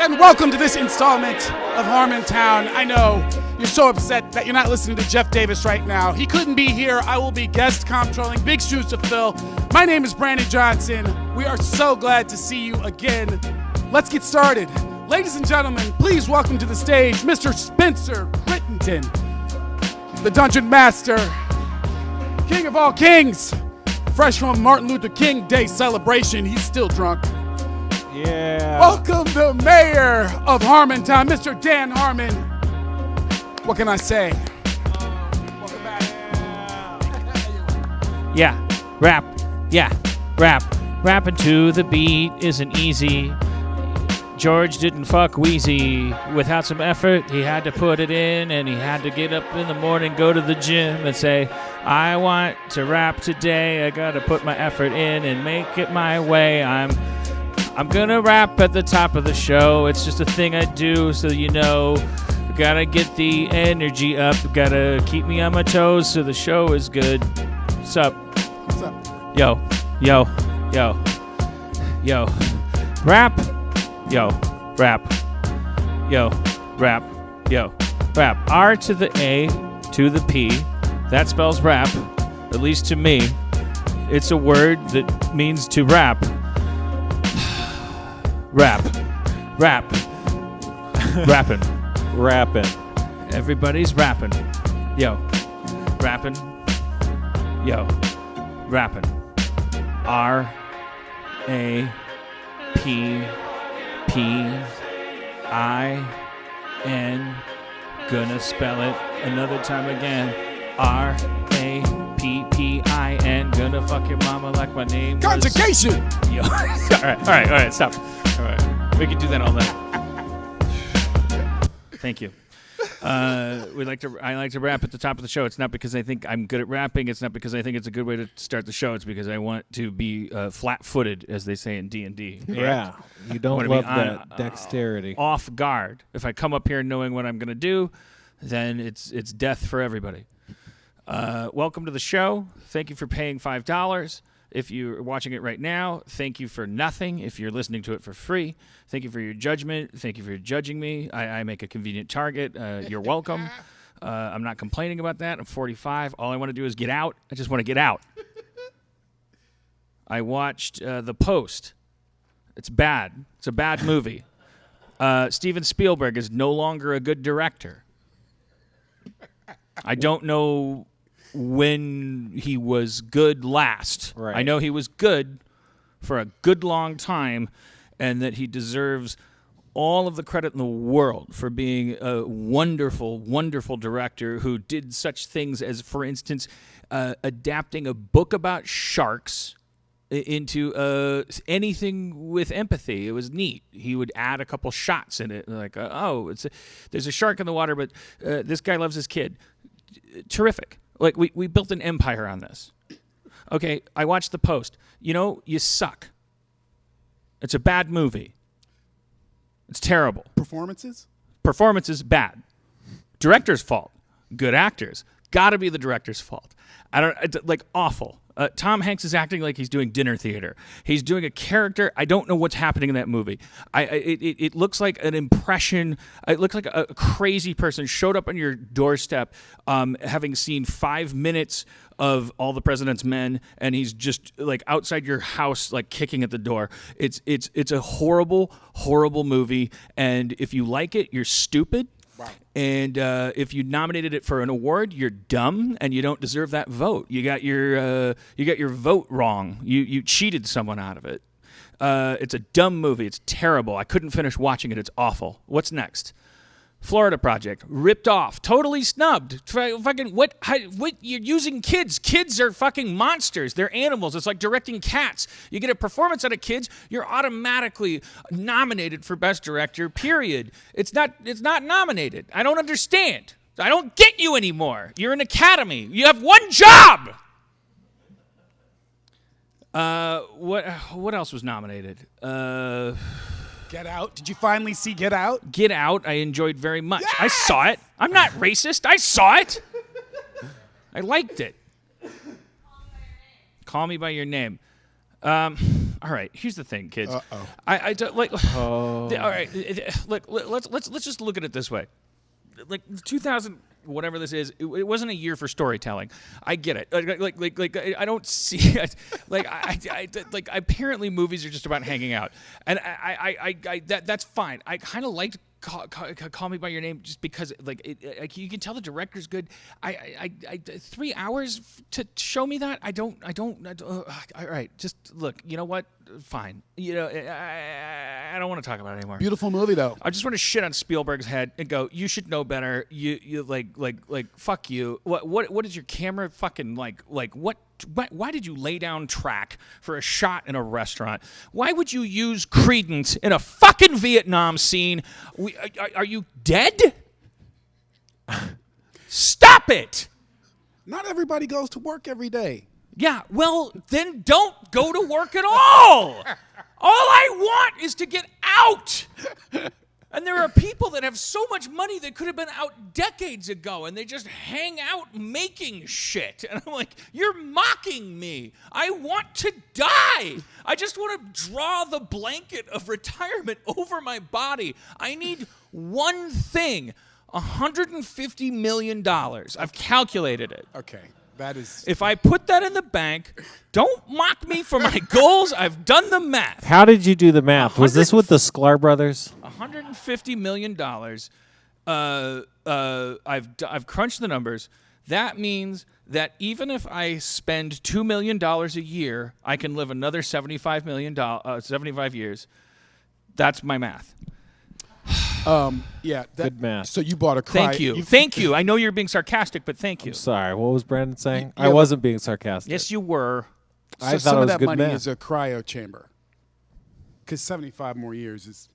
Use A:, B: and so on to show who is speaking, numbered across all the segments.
A: and welcome to this installment of Harmontown. I know you're so upset that you're not listening to Jeff Davis right now. He couldn't be here. I will be guest comptrolling. Big shoes to fill. My name is Brandon Johnson. We are so glad to see you again. Let's get started. Ladies and gentlemen, please welcome to the stage Mr. Spencer Crittenden, the Dungeon Master, King of all kings. Fresh from Martin Luther King Day celebration, he's still drunk.
B: Yeah.
A: Welcome the mayor of Harmontown, Mr. Dan Harmon. What can I say? Welcome back.
B: Yeah. Rap. Yeah. Rap. Rapping to the beat isn't easy. George didn't fuck Wheezy. Without some effort, he had to put it in, and he had to get up in the morning, go to the gym, and say, I want to rap today. I gotta put my effort in and make it my way. I'm gonna rap at the top of the show. It's just a thing I do, so you know. Gotta get the energy up. Gotta keep me on my toes so the show is good. What's up?
A: What's up?
B: Yo. Rap. Yo. Rap. Yo. Rap. Yo. Rap. R to the A to the P. That spells rap. At least to me. It's a word that means to rap. Rap. Rapping. Everybody's rapping. Yo. Rapping. Yo. Rapping. R-A-P-P-I-N. Gonna spell it another time again. R-A-P-P-I-N. Gonna fuck your mama like my name was.
A: Conjugation!
B: Yo. All right, stop. All right, we can do that all night. Thank you. I like to rap at the top of the show. It's not because I think I'm good at rapping. It's not because I think it's a good way to start the show. It's because I want to be flat-footed, as they say in D&D.
C: Yeah, you don't love that dexterity.
B: Off guard. If I come up here knowing what I'm going to do, then it's death for everybody. Welcome to the show. Thank you for paying $5. If you're watching it right now, thank you for nothing. If you're listening to it for free, thank you for your judgment. Thank you for judging me. I make a convenient target. You're welcome. I'm not complaining about that. I'm 45. All I want to do is get out. I just want to get out. I watched The Post. It's bad. It's a bad movie. Steven Spielberg is no longer a good director. I don't know when he was good last.
C: Right.
B: I know he was good for a good long time, and that he deserves all of the credit in the world for being a wonderful, wonderful director who did such things as, for instance, adapting a book about sharks into anything with empathy. It was neat. He would add a couple shots in it, like, there's a shark in the water, but this guy loves his kid. Terrific. Like, we built an empire on this. Okay, I watched The Post. You know, you suck. It's a bad movie. It's terrible.
A: Performances?
B: Performances, bad. Director's fault. Good actors. Gotta be the director's fault. Awful. Tom Hanks is acting like he's doing dinner theater. He's doing a character. I don't know what's happening in that movie. It looks like an impression. It looks like a crazy person showed up on your doorstep, having seen 5 minutes of All the President's Men, and he's just like outside your house, like kicking at the door. It's a horrible, horrible movie. And if you like it, you're stupid. Right. And if you nominated it for an award, you're dumb and you don't deserve that vote. You got your vote wrong. You cheated someone out of it. It's a dumb movie. It's terrible. I couldn't finish watching it. It's awful. What's next? Florida Project, ripped off, totally snubbed. Fucking what? You're using kids. Kids are fucking monsters. They're animals. It's like directing cats. You get a performance out of kids, you're automatically nominated for Best Director. Period. It's not nominated. I don't understand. I don't get you anymore. You're an academy. You have one job. What else was nominated?
A: Get Out. Did you finally see Get Out?
B: Get Out, I enjoyed very much.
A: Yes!
B: I saw it. I'm not racist. I saw it. I liked it. Call Me by Your Name. All right, here's the thing, kids.
A: Uh-oh.
B: I don't like.
C: Oh.
B: All right, look. Let's just look at it this way. Like 2000, whatever this is, it wasn't a year for storytelling. I get it. Like I don't see it. Like apparently movies are just about hanging out, and that's fine. I kind of liked Call Me by Your Name just because like you can tell the director's good. I 3 hours to show me that. I don't. All right, just look. You know what? Fine. You know, I don't want to talk about it anymore.
A: Beautiful movie though.
B: I just want to shit on Spielberg's head and go, you should know better. You like fuck you. What is your camera fucking like what? Why did you lay down track for a shot in a restaurant? Why would you use Credence in a fucking Vietnam scene? Are you dead? Stop it!
A: Not everybody goes to work every day.
B: Yeah, well, then don't go to work at all. All I want is to get out. And there are people that have so much money that could have been out decades ago, and they just hang out making shit. And I'm like, you're mocking me. I want to die. I just want to draw the blanket of retirement over my body. I need one thing, $150 million. I've calculated it.
A: Okay. That is.
B: If I put that in the bank, don't mock me for my goals. I've done the math.
C: How did you do the math? Was this with the Sklar brothers?
B: $150 million. I've crunched the numbers. That means that even if I spend $2 million a year, I can live another 75 years. That's my math.
A: Yeah.
C: Good math.
A: So you bought a cry.
B: Thank you. I know you're being sarcastic, but thank you.
C: I'm sorry. What was Brandon saying?
A: Yeah,
C: I wasn't being sarcastic.
B: Yes, you were.
A: So
C: I thought
A: some
C: it
A: of
C: was
A: that
C: good
A: money
C: math.
A: is a cryo chamber. Because 75 more years is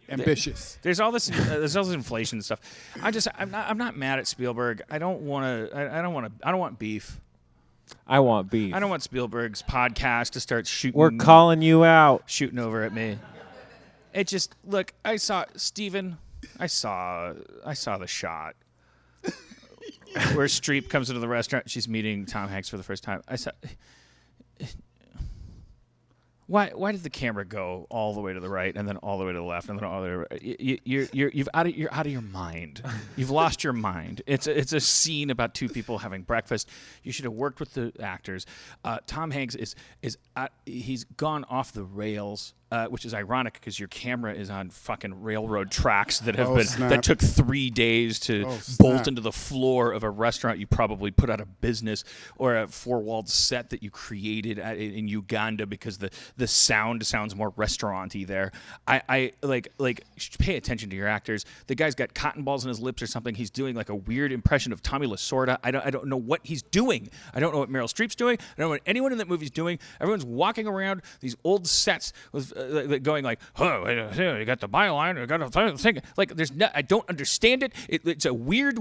A: ambitious.
B: There's all this inflation stuff. I'm not mad at Spielberg. I don't want beef.
C: I want beef.
B: I don't want Spielberg's podcast to start shooting.
C: We're calling you out.
B: Shooting over at me. It just look. I saw Steven. I saw the shot where Streep comes into the restaurant. She's meeting Tom Hanks for the first time. I saw. Why did the camera go all the way to the right and then all the way to the left and then all the way to the right? You're out of your mind. You've lost your mind. It's a scene about two people having breakfast. You should have worked with the actors. Tom Hanks he's gone off the rails. Which is ironic because your camera is on fucking railroad tracks that have that took 3 days to bolt into the floor of a restaurant you probably put out of business, or a four-walled set that you created in Uganda because the sound sounds more restaurant-y there. I pay attention to your actors. The guy's got cotton balls in his lips or something. He's doing like a weird impression of Tommy Lasorda. I don't know what he's doing. I don't know what Meryl Streep's doing. I don't know what anyone in that movie's doing. Everyone's walking around these old sets with going like, oh, you got the byline, you got a thing. Like, I don't understand it. It's a weird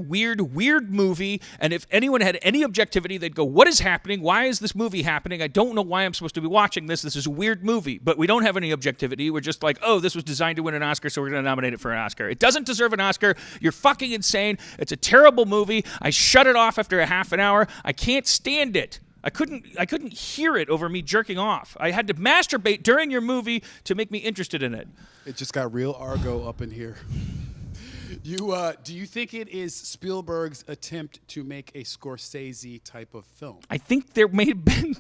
B: movie. And if anyone had any objectivity, they'd go, what is happening? Why is this movie happening? I don't know why I'm supposed to be watching this. This is a weird movie. But we don't have any objectivity. We're just like, oh, this was designed to win an Oscar, so we're going to nominate it for an Oscar. It doesn't deserve an Oscar. You're fucking insane. It's a terrible movie. I shut it off after a half an hour. I can't stand it. I couldn't hear it over me jerking off. I had to masturbate during your movie to make me interested in it.
A: It just got real Argo up in here. Do you think it is Spielberg's attempt to make a Scorsese type of film?
B: I think there may have been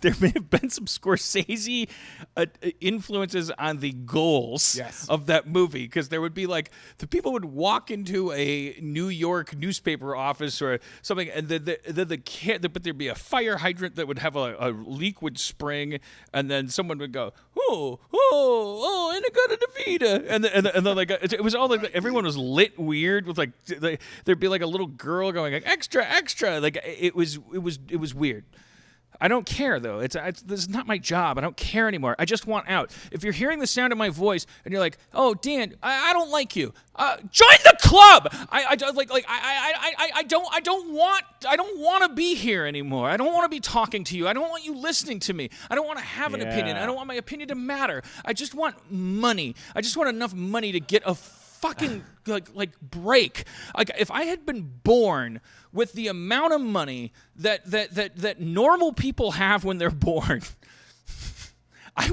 B: some Scorsese influences on the goals of that movie, because there would be like the people would walk into a New York newspaper office or something, and but there'd be a fire hydrant that would have a leak would spring, and then someone would go, oh, Inagata Davida, and then like it was all like everyone was lit weird with like there'd be like a little girl going like extra, like it was weird. I don't care though. This is not my job. I don't care anymore. I just want out. If you're hearing the sound of my voice and you're like, oh Dan, I don't like you. Join the club. I don't want to be here anymore. I don't want to be talking to you. I don't want you listening to me. I don't want to have an opinion. I don't want my opinion to matter. I just want money. I just want enough money to get a fucking like break. Like if I had been born with the amount of money that normal people have when they're born, I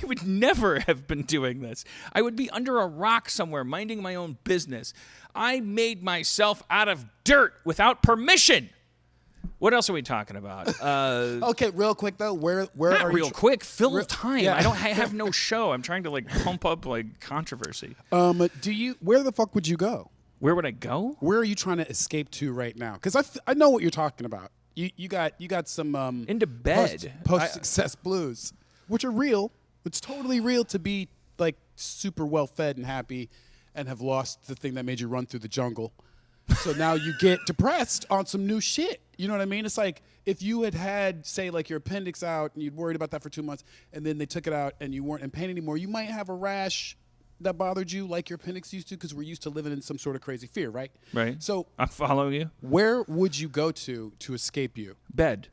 B: would never have been doing this. I would be under a rock somewhere minding my own business. I made myself out of dirt without permission. What else are we talking about?
A: Okay, real quick though, where
B: Not
A: are
B: real
A: you?
B: quick. Fill time.
A: yeah.
B: I have no show. I'm trying to like pump up like controversy.
A: Where the fuck would you go?
B: Where would I go?
A: Where are you trying to escape to right now? Because I know what you're talking about. You got some
B: Into bed.
A: post success blues, which are real. It's totally real to be like super well fed and happy, and have lost the thing that made you run through the jungle. So now you get depressed on some new shit. You know what I mean? It's like if you had say like your appendix out and you'd worried about that for 2 months, and then they took it out and you weren't in pain anymore. You might have a rash that bothered you like your appendix used to, because we're used to living in some sort of crazy fear, right?
B: Right.
A: So
B: I'm following you.
A: where would you go to escape you?
B: Bed.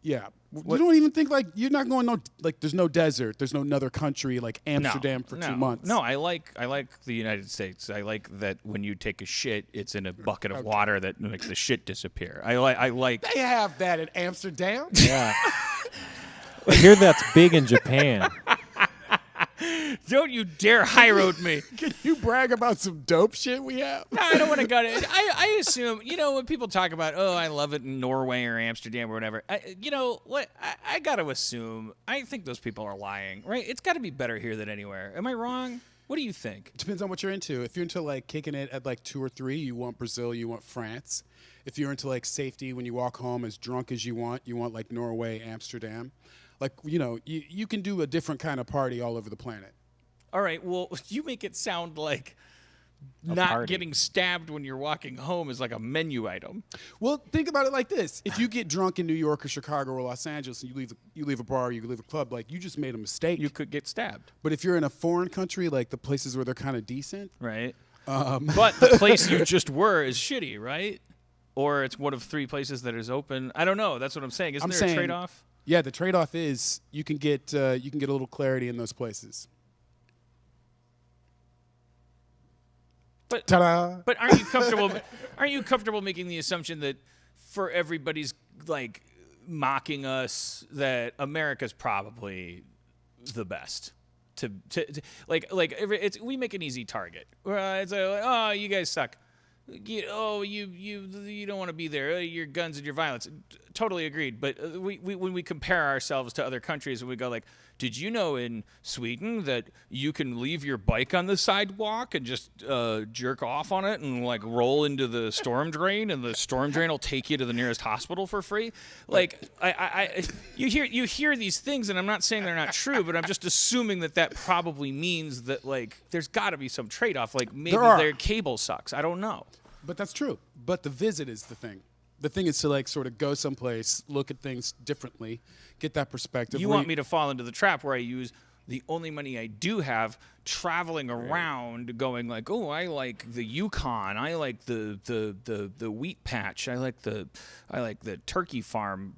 A: Yeah. You don't even think like you're not going there's no desert, there's no another country like Amsterdam for 2 months.
B: No, I like the United States. I like that when you take a shit, it's in a bucket of water that makes the shit disappear. I like.
A: They have that in Amsterdam.
C: Yeah. I hear that's big in Japan.
B: Don't you dare high road me.
A: Can you brag about some dope shit we have?
B: No, I don't want to go to it. I assume, when people talk about, I love it in Norway or Amsterdam or whatever, I got to assume, I think those people are lying, right? It's got to be better here than anywhere. Am I wrong? What do you think?
A: Depends on what you're into. If you're into like kicking it at like 2 or 3, you want Brazil, you want France. If you're into like safety, when you walk home as drunk as you want like Norway, Amsterdam. Like, you can do a different kind of party all over the planet.
B: All right, well, you make it sound like not
C: party.
B: getting stabbed when you're walking home is like a menu item.
A: Well, think about it like this. If you get drunk in New York or Chicago or Los Angeles and you leave a bar, you leave a club, like you just made a mistake.
B: You could get stabbed.
A: But if you're in a foreign country, like the places where they're kind of decent.
B: Right. But the place you just were is shitty, right? Or it's one of 3 places that is open. I don't know. That's what I'm saying. Isn't there a trade-off?
A: Yeah, the trade-off is you can get a little clarity in those places.
B: But
A: Ta-da!
B: But aren't you comfortable? Aren't you comfortable making the assumption that for everybody's like mocking us, that America's probably the best? We make an easy target. It's like, you guys suck. You don't want to be there. Your guns and your violence. Totally agreed. But when we compare ourselves to other countries, and we go like, did you know in Sweden that you can leave your bike on the sidewalk and just jerk off on it and like roll into the storm drain, and the storm drain will take you to the nearest hospital for free? Like, you hear these things, and I'm not saying they're not true, but I'm just assuming that probably means that like there's got to be some trade-off. Like maybe their cable sucks. I don't know.
A: But that's true. But the visit is the thing. The thing is to like sort of go someplace, look at things differently, get that perspective.
B: You want me to fall into the trap where I use the only money I do have traveling around, going like, oh, I like the Yukon, I like the wheat patch, I like the turkey farm.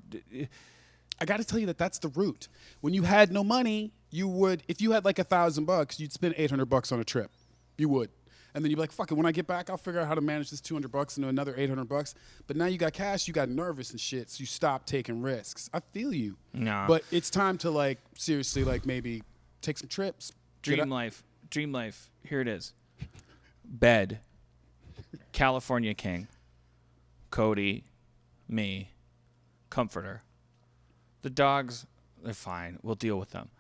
A: I got to tell you that's the route. When you had no money, you would, if you had like $1,000, you'd spend $800 on a trip. You would. And then you'd be like, fuck it, when I get back, I'll figure out how to manage this $200 into another $800. But now you got cash, you got nervous and shit, so you stop taking risks. I feel you.
B: No.
A: But it's time to like, seriously, like maybe take some trips.
B: Dream life. Here it is. Bed. California King. Cody. Me. Comforter. The dogs, they're fine. We'll deal with them.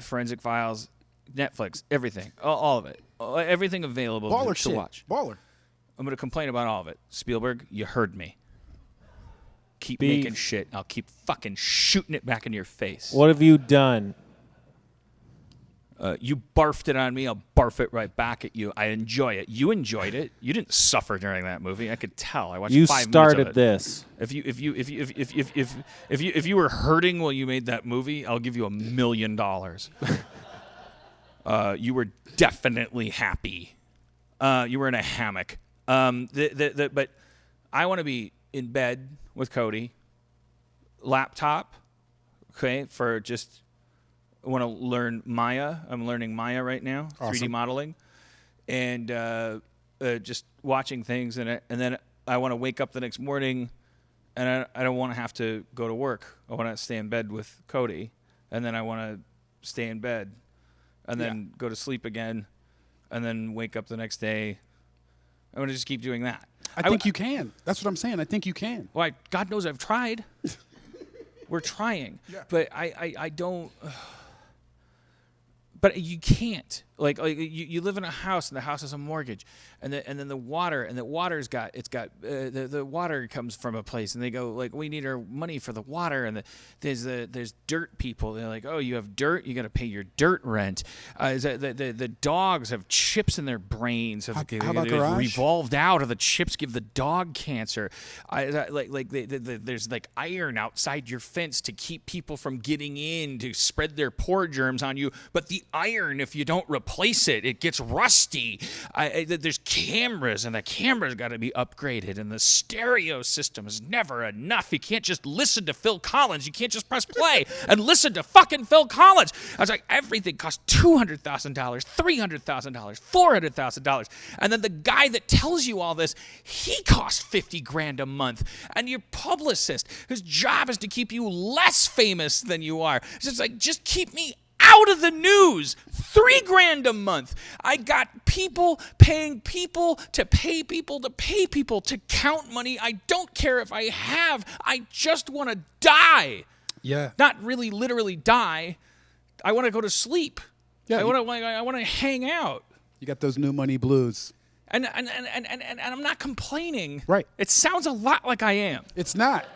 B: Forensic Files. Netflix, everything, all of it, everything available to watch.
A: Baller.
B: I'm going to complain about all of it. Spielberg, you heard me. Keep making shit. I'll keep fucking shooting it back in your face.
C: What have you done?
B: You barfed it on me. I'll barf it right back at you. I enjoy it. You enjoyed it. You didn't suffer during that movie. I could tell. I watched 5 minutes of it.
C: You started this.
B: If you were hurting while you made that movie, I'll give you $1 million. You were definitely happy. You were in a hammock. But I want to be in bed with Cody. Laptop, okay, for just, I want to learn Maya. I'm learning Maya right now,
A: awesome.
B: 3D modeling. And just watching things. And then I want to wake up the next morning and I don't want to have to go to work. I want to stay in bed with Cody, and then I want to stay in bed, and then go to sleep again, and then wake up the next day. I want to just keep doing that.
A: I think you can. That's what I'm saying. I think you can.
B: Well, God knows I've tried. We're trying, but I don't. But you can't. Like you live in a house, and the house has a mortgage, and then the water, the water comes from a place, and they go like, we need our money for the water, and there's dirt people. They're like, oh, you have dirt, you got to pay your dirt rent. The dogs have chips in their brains.
A: How about garage?
B: Revolved out, or the chips give the dog cancer. There's like iron outside your fence to keep people from getting in to spread their pore germs on you, but the iron, if you don't replace it, it gets rusty. There's cameras, and the cameras got to be upgraded, and the stereo system is never enough. You can't just listen to Phil Collins. You can't just press play and listen to fucking Phil Collins. I was like, everything costs $200,000, $300,000, $400,000. And then the guy that tells you all this, he costs $50,000 a month. And your publicist, whose job is to keep you less famous than you are, it's just like, just keep me out of the news. $3,000 a month. I got people paying people to pay people to pay people to count money. I don't care if I have. I just want to die.
A: Yeah.
B: Not really literally die. I want to go to sleep.
A: Yeah.
B: I want to hang out.
A: You got those new money blues.
B: And I'm not complaining.
A: Right.
B: It sounds a lot like I am.
A: It's not.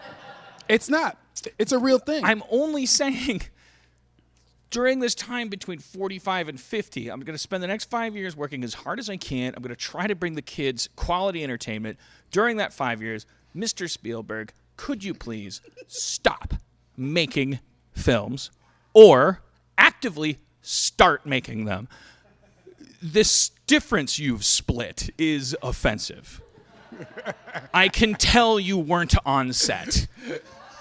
A: It's not. It's a real thing.
B: I'm only saying, during this time between 45 and 50, I'm going to spend the next 5 years working as hard as I can. I'm going to try to bring the kids quality entertainment. During that 5 years, Mr. Spielberg, could you please stop making films or actively start making them? This difference you've split is offensive. I can tell you weren't on set.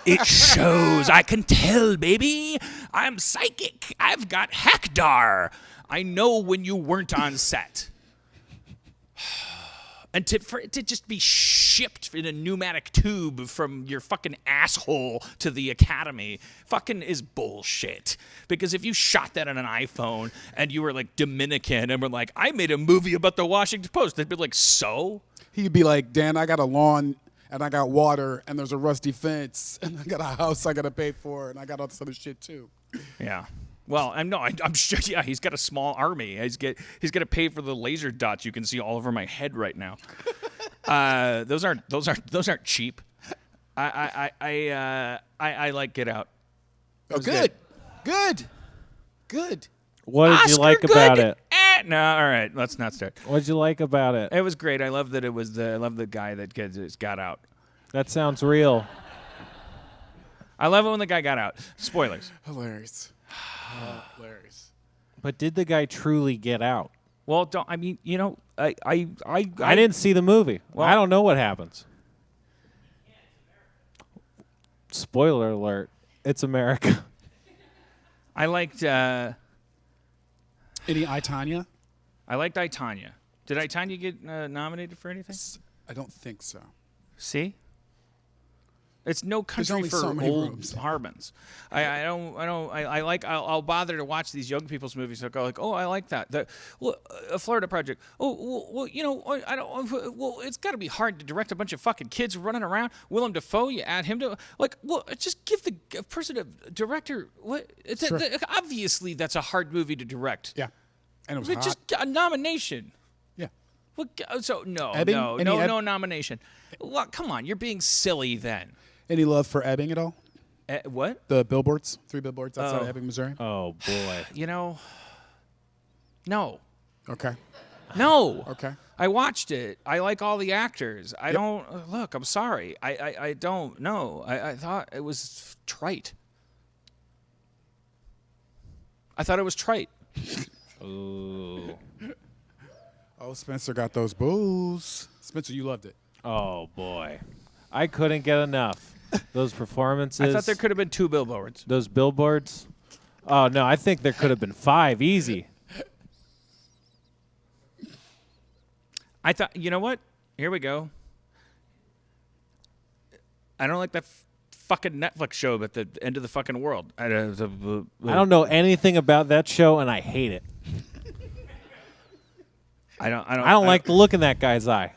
B: It shows. I can tell, baby. I'm psychic. I've got Hackdar. I know when you weren't on set. And for it to just be shipped in a pneumatic tube from your fucking asshole to the Academy fucking is bullshit. Because if you shot that on an iPhone and you were like Dominican and were like, I made a movie about the Washington Post, they'd be like, so?
A: He'd be like, Dan, I got a lawn and I got water and there's a rusty fence and I got a house I got to pay for and I got all this other shit too.
B: Yeah. Well, I'm sure. Yeah, he's got a small army. He's got to pay for the laser dots you can see all over my head right now. Those aren't cheap. I like Get Out.
A: Oh, good.
C: What did you like about it?
B: No, all right. Let's not start.
C: What did you like about it?
B: It was great. I love that it was I love the guy that got out.
C: That sounds real.
B: I love it when the guy got out. Spoilers.
A: Hilarious. Hilarious.
C: But did the guy truly get out?
B: Well, I
C: didn't see the movie.
B: Well,
C: I don't know what happens. Spoiler alert. It's America.
B: I liked
A: Any I, Tonya?
B: I liked I, Tonya. Did I, Tonya get nominated for anything?
A: I don't think so.
B: See? It's No Country
A: only
B: for
A: so many
B: Old
A: rooms.
B: Harmons. I'll bother to watch these young people's movies. I'll go like, oh, I like that. A Florida Project. Oh, well, it's got to be hard to direct a bunch of fucking kids running around. Willem Dafoe, you add him to just give the person a director. What? Obviously, that's a hard movie to direct.
A: Yeah, and it was hot.
B: Just a nomination.
A: Yeah.
B: Well, so no
A: Ebbing?
B: no nomination. Well, come on, you're being silly then.
A: Any love for Ebbing at all?
B: What?
A: The billboards, 3 billboards outside of Ebbing, Missouri.
C: Oh, boy.
B: No.
A: Okay.
B: No.
A: Okay.
B: I watched it. I like all the actors. I don't look. I'm sorry. I don't know. I thought it was trite. I thought it was trite.
C: Ooh.
A: Oh, Spencer got those booze. Spencer, you loved it.
C: Oh, boy. I couldn't get enough. Those performances.
B: I thought there could have been 2 billboards.
C: Those billboards. Oh, no, I think there could have been 5. Easy. I
B: thought, you know what? Here we go. I don't like that fucking Netflix show about the end of the fucking world.
C: I don't know anything about that show, and I hate it.
B: I
C: don't like the look in that guy's eye.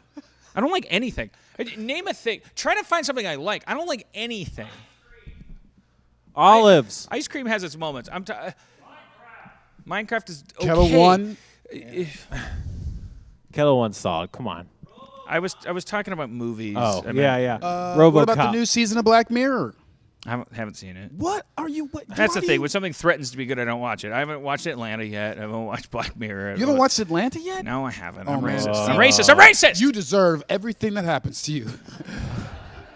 B: I don't like anything. Name a thing. Try to find something I like. I don't like anything.
C: Olives.
B: Ice cream has its moments. Minecraft is okay.
A: Kettle One.
C: Kettle One's solid. Come on.
B: I was talking about movies.
C: Oh,
B: I mean,
C: yeah.
A: What about the new season of Black Mirror?
B: I haven't seen it.
A: What are you? What?
B: That's the thing. When something threatens to be good, I don't watch it. I haven't watched Atlanta yet. I haven't watched Black Mirror.
A: You haven't watched Atlanta yet?
B: No, I haven't.
A: Oh,
B: I'm
A: man.
B: racist. I'm racist. I'm racist.
A: You deserve everything that happens to you.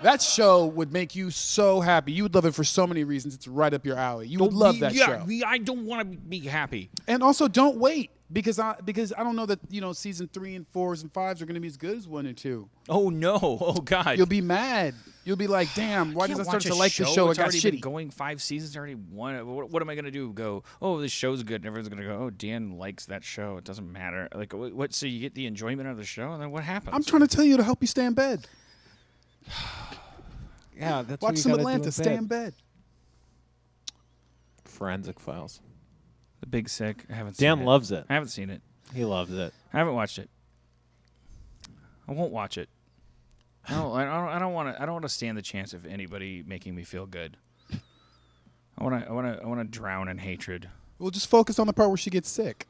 A: That show would make you so happy. You would love it for so many reasons. It's right up your alley. You would love that show.
B: I don't want to be happy.
A: And also, don't wait because I don't know that season 3 and 4s and 5s are going to be as good as 1 and 2.
B: Oh no! Oh God!
A: You'll be mad. You'll be like, damn, why did I start to like the show? It got
B: already
A: shitty.
B: Been going 5 seasons already. What am I gonna do? Go? Oh, this show's good, and everyone's gonna go. Oh, Dan likes that show. It doesn't matter. Like what? So you get the enjoyment of the show, and then what happens?
A: I'm trying to tell you to help you stay in bed.
C: Yeah, that's
A: watch some Atlanta. Stay in bed.
C: Forensic Files.
B: The Big Sick. I haven't seen
C: Dan
B: it.
C: loves it.
B: I haven't seen it.
C: He loves it.
B: I haven't watched it. I won't watch it. No, I don't want to. I don't want to stand the chance of anybody making me feel good. I want to drown in hatred.
A: We'll just focus on the part where she gets sick.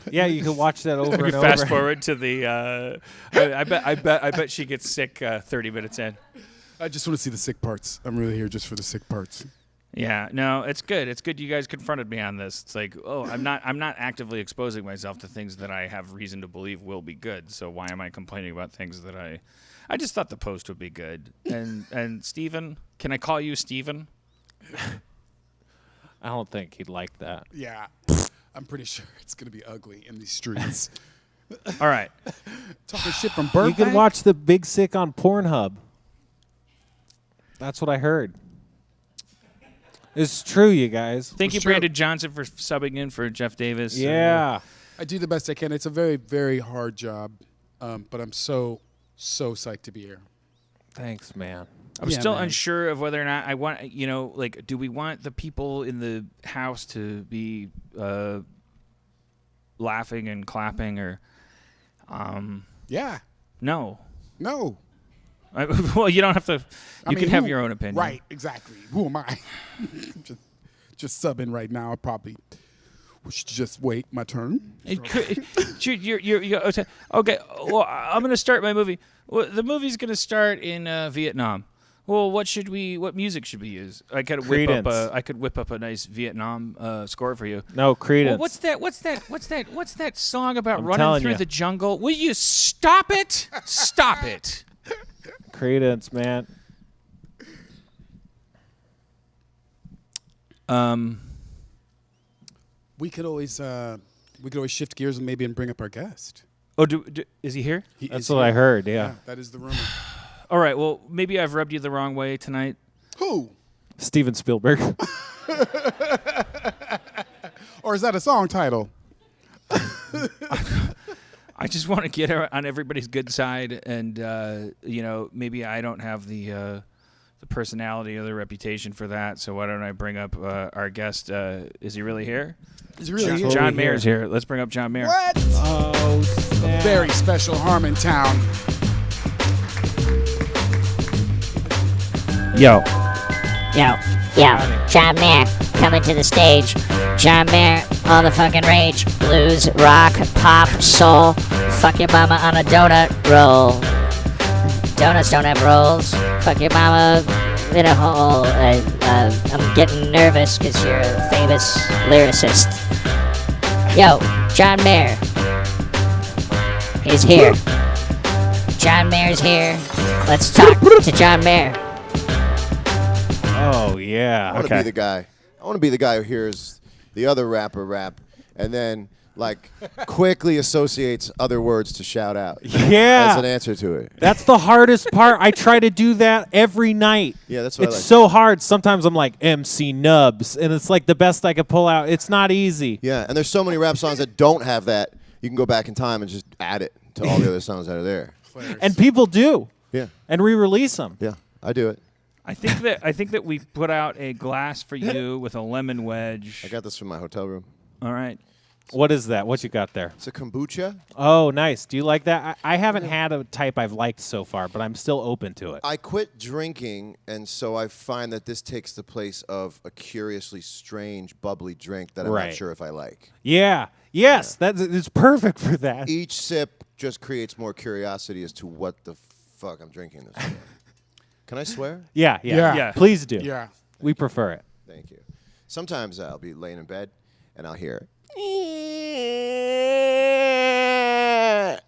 C: Yeah, you can watch that over and over.
B: Fast forward to the. I bet she gets sick 30 minutes in.
A: I just want to see the sick parts. I'm really here just for the sick parts.
B: Yeah, no, it's good. It's good you guys confronted me on this. It's like, oh, I'm not actively exposing myself to things that I have reason to believe will be good. So why am I complaining about things that I just thought the post would be good. And Steven, can I call you Steven?
C: I don't think he'd like that.
A: Yeah. I'm pretty sure it's going to be ugly in these streets.
B: All right.
A: Talking shit from Burbank.
C: You can watch The Big Sick on Pornhub. That's what I heard. It's true, you guys.
B: Thank you, Brandon Johnson, for subbing in for Jeff Davis.
C: Yeah.
A: I do the best I can. It's a very, very hard job, but I'm so psyched to be here.
C: Thanks, man.
B: I'm still unsure of whether or not I want, do we want the people in the house to be laughing and clapping or,
A: yeah.
B: No.
A: Well,
B: you don't have to. You can have your own opinion.
A: Right, exactly. Who am I? just sub in right now. I probably should just wait my turn.
B: Okay. Well, I'm going to start my movie. Well, the movie's going to start in Vietnam. Well, what music should we use? I could whip up a nice Vietnam score for you.
C: No, Crittenden.
B: Well, what's that song about running through the jungle? Will you stop it? Stop it.
C: Crittenden, man.
A: We could always shift gears and maybe bring up our guest.
B: Oh, is he here?
C: That's what I heard. Yeah,
A: that is the rumor.
B: All right. Well, maybe I've rubbed you the wrong way tonight.
A: Who?
C: Steven Spielberg.
A: Or is that a song title?
B: I just want to get on everybody's good side, and maybe I don't have the personality or the reputation for that. So why don't I bring up our guest? Is he really here?
A: Is he really here?
B: John Mayer's here. Let's bring up John Mayer.
A: What?
C: Oh, snap.
A: A very special Harmontown.
B: Yo,
D: John Mayer coming to the stage. John Mayer on the fucking rage. Blues, rock, pop, soul. Fuck your mama on a donut roll. Donuts don't have rolls. Fuck your mama in a hole. I'm getting nervous because you're a famous lyricist. Yo, John Mayer. He's here. John Mayer's here. Let's talk to John Mayer.
C: Oh, yeah.
E: I want to be the guy. I want to be the guy who hears the other rapper rap and then, quickly associates other words to shout out.
C: Yeah.
E: As an answer to it.
C: That's the hardest part. I try to do that every night.
E: Yeah, that's what I like.
C: It's so hard. Sometimes I'm like MC Nubs, and it's like the best I could pull out. It's not easy.
E: Yeah, and there's so many rap songs that don't have that. You can go back in time and just add it to all the other songs that are there.
C: And people do.
E: Yeah.
C: And re-release them.
E: Yeah. I do it.
B: I think that we put out a glass for you with a lemon wedge.
E: I got this from my hotel room.
B: All right.
C: What is that? What you got there?
E: It's a kombucha.
C: Oh, nice. Do you like that? I haven't had a type I've liked so far, but I'm still open to it.
E: I quit drinking, and so I find that this takes the place of a curiously strange, bubbly drink that I'm
C: Right.
E: not sure if I like.
C: Yeah. Yes, it's perfect for that.
E: Each sip just creates more curiosity as to what the fuck I'm drinking this for. Can I swear?
C: Yeah.
B: Yeah.
C: Please do.
A: Yeah.
C: We prefer it.
E: Thank you. Sometimes I'll be laying in bed, and I'll hear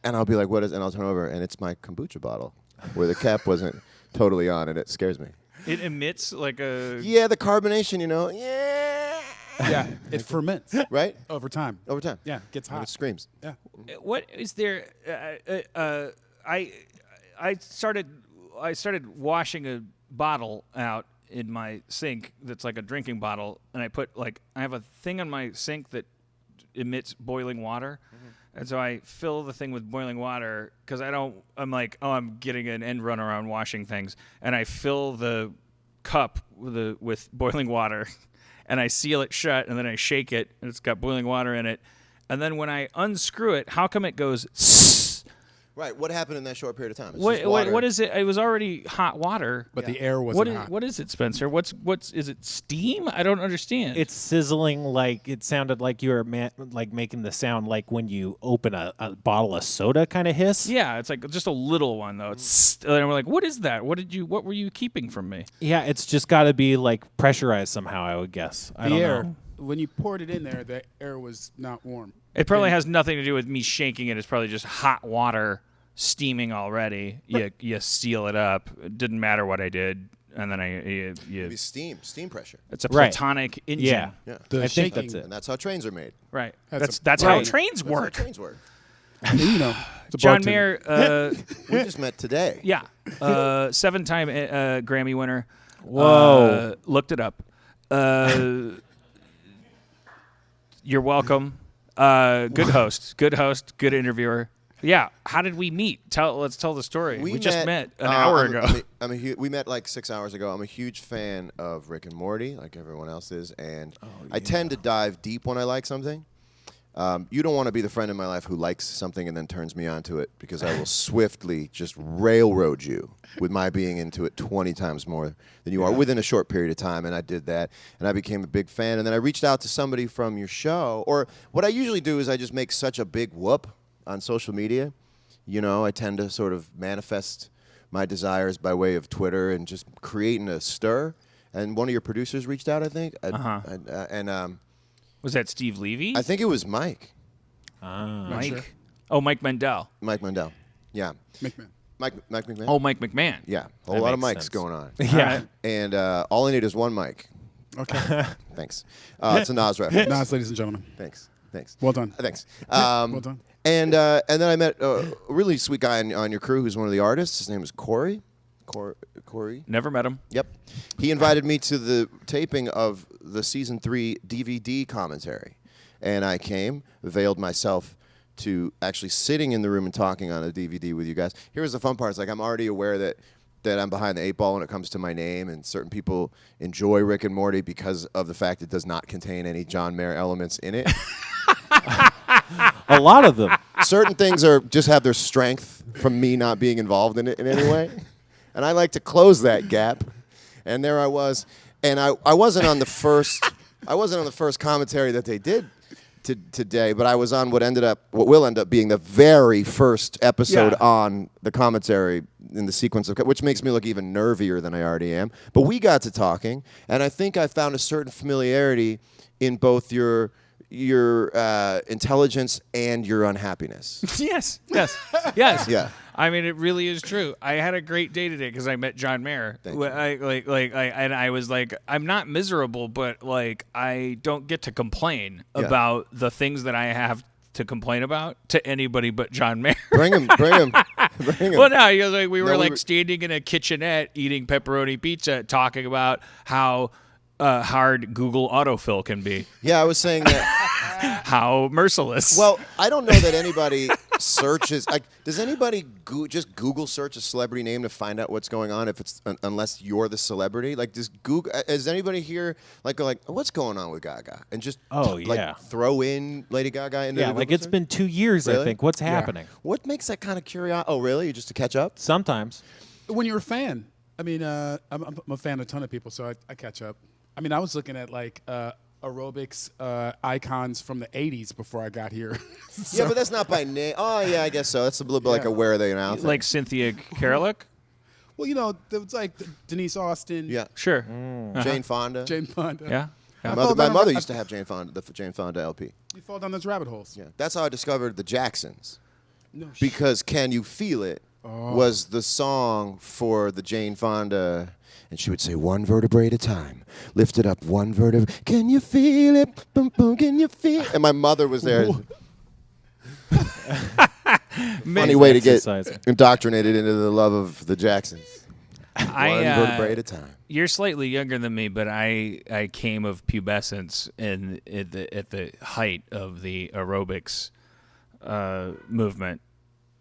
E: and I'll be like, what is, and I'll turn over, and it's my kombucha bottle where the cap wasn't totally on, and it scares me.
B: It emits like a.
E: Yeah, the carbonation, you know. Yeah.
A: Yeah. It ferments
E: Right?
A: over time.
E: Over time.
A: Yeah. Gets
E: And
A: hot.
E: it screams.
A: Yeah.
B: What is there? I started washing a bottle out in my sink that's like a drinking bottle, and I have a thing on my sink that emits boiling water, and so I fill the thing with boiling water because I'm like, oh, I'm getting an end run around washing things, and I fill the cup with boiling water, and I seal it shut, and then I shake it, and it's got boiling water in it, and then when I unscrew it, how come it goes?
E: Right. What happened in that short period of time? It's
B: What
E: just water.
B: is it? It was already hot water.
A: But the air wasn't hot.
B: What is it, Spencer? What's is it steam? I don't understand.
C: It's sizzling like it sounded like you were like making the sound like when you open a bottle of soda kind of hiss.
B: yeah, it's like just a little one though. It's and we're like, what is that? What were you keeping from me?
C: Yeah, it's just got to be like pressurized somehow, I would guess. I
A: The
C: don't
A: air,
C: know.
A: when you poured it in there, the air was not warm.
B: It probably has nothing to do with me shaking it. It's probably just hot water steaming already. You seal it up. It didn't matter what I did, and then
E: Maybe steam pressure.
B: it's a
C: Right.
B: platonic engine.
C: Yeah.
E: Yeah.
A: The
C: I think
A: shaking,
C: that's it.
E: And that's how trains are made.
B: Right.
A: That's
B: That's
A: a-
B: how
A: right.
B: trains
E: That's how
B: work.
E: trains work.
A: You know, it's a
B: John
A: bartender.
B: Mayer,
E: We just met today.
B: yeah, 7-time Grammy winner.
C: Whoa.
B: Looked it up. You're welcome. Good host. Good interviewer. Yeah. How did we meet? Let's tell the story. We just met an hour ago.
E: We met like 6 hours ago. I'm a huge fan of Rick and Morty, like everyone else is, and I tend to dive deep when I like something. You don't want to be the friend in my life who likes something and then turns me onto it, because I will swiftly just railroad you with my being into it 20 times more than you are within a short period of time. And I did that, and I became a big fan. And then I reached out to somebody from your show, or what I usually do is I just make such a big whoop on social media. You know, I tend to sort of manifest my desires by way of Twitter and just creating a stir. And one of your producers reached out, I think.
B: Was that Steve Levy?
E: I think it was Mike.
B: Mike.
A: sure.
B: Oh, Mike Mendel.
E: Mike Mendel. Yeah.
A: McMahon.
E: Mike McMahon?
B: Oh, Mike McMahon.
E: Yeah. A whole
C: That
E: lot of
C: makes
E: mics
C: sense.
E: going on.
C: Yeah.
E: And all I need is one mic.
A: Okay.
E: Thanks. It's a Nas reference.
A: Nas, ladies and gentlemen.
E: Thanks.
A: Well done.
E: Thanks.
A: Well done.
E: And then I met a really sweet guy on your crew who's one of the artists. His name is Corey. Corey.
B: Never met him.
E: Yep. He invited me to the taping of the season 3 DVD commentary. And I came, veiled myself to actually sitting in the room and talking on a DVD with you guys. Here's the fun part. It's like I'm already aware that I'm behind the 8 ball when it comes to my name, and certain people enjoy Rick and Morty because of the fact it does not contain any John Mayer elements in it.
C: A lot of them.
E: Certain things just have their strength from me not being involved in it in any way. And I like to close that gap. And there I was. And I wasn't on the first commentary that they did today, but I was on what will end up being the very first episode on the commentary in the sequence of, which makes me look even nervier than I already am. But we got to talking, and I think I found a certain familiarity in both your intelligence and your unhappiness.
B: Yes.
E: Yeah.
B: I mean, it really is true. I had a great day today because I met John Mayer.
E: Thank you.
B: I was like, I'm not miserable, but like, I don't get to complain
E: Yeah.
B: about the things that I have to complain about to anybody but John Mayer.
E: Bring him.
B: Well, no, he goes like, we were
E: No, we
B: like
E: were-
B: standing in a kitchenette eating pepperoni pizza, talking about how hard Google autofill can be,
E: Yeah, I was saying that.
B: how merciless.
E: Well, I don't know that anybody searches. Like, does anybody just Google search a celebrity name to find out what's going on? If it's unless you're the celebrity, like, does Google? Is anybody here like what's going on with Gaga? And just throw in Lady Gaga into the
C: like it's been 2 years.
E: Really?
C: I think. What's happening?
E: What makes that kind of curiosity? Oh, really? Just to catch up?
C: Sometimes.
A: When you're a fan, I mean, I'm a fan of a ton of people, so I catch up. I mean, I was looking at like aerobics icons from the 80s before I got here.
E: Yeah, but that's not by name. Oh, yeah, I guess so. That's a little bit like a where are they now thing.
B: Like Cynthia Karalik?
A: Well, you know, there was like Denise Austin.
E: Yeah.
B: Sure.
E: Jane Fonda.
A: Jane Fonda.
B: Yeah.
E: My mother used to have Jane Fonda, the Jane Fonda LP.
A: You fall down those rabbit holes.
E: Yeah. That's how I discovered the Jacksons.
A: No
E: Because Can You Feel It was the song for the Jane Fonda. And she would say, one vertebrae at a time. Lift it up one vertebrae. Can you feel it? Boom, boom, can you feel it? And my mother was there. Funny way to get indoctrinated into the love of the Jacksons. One vertebrae at a time.
B: You're slightly younger than me, but I came of pubescence at the height of the aerobics movement.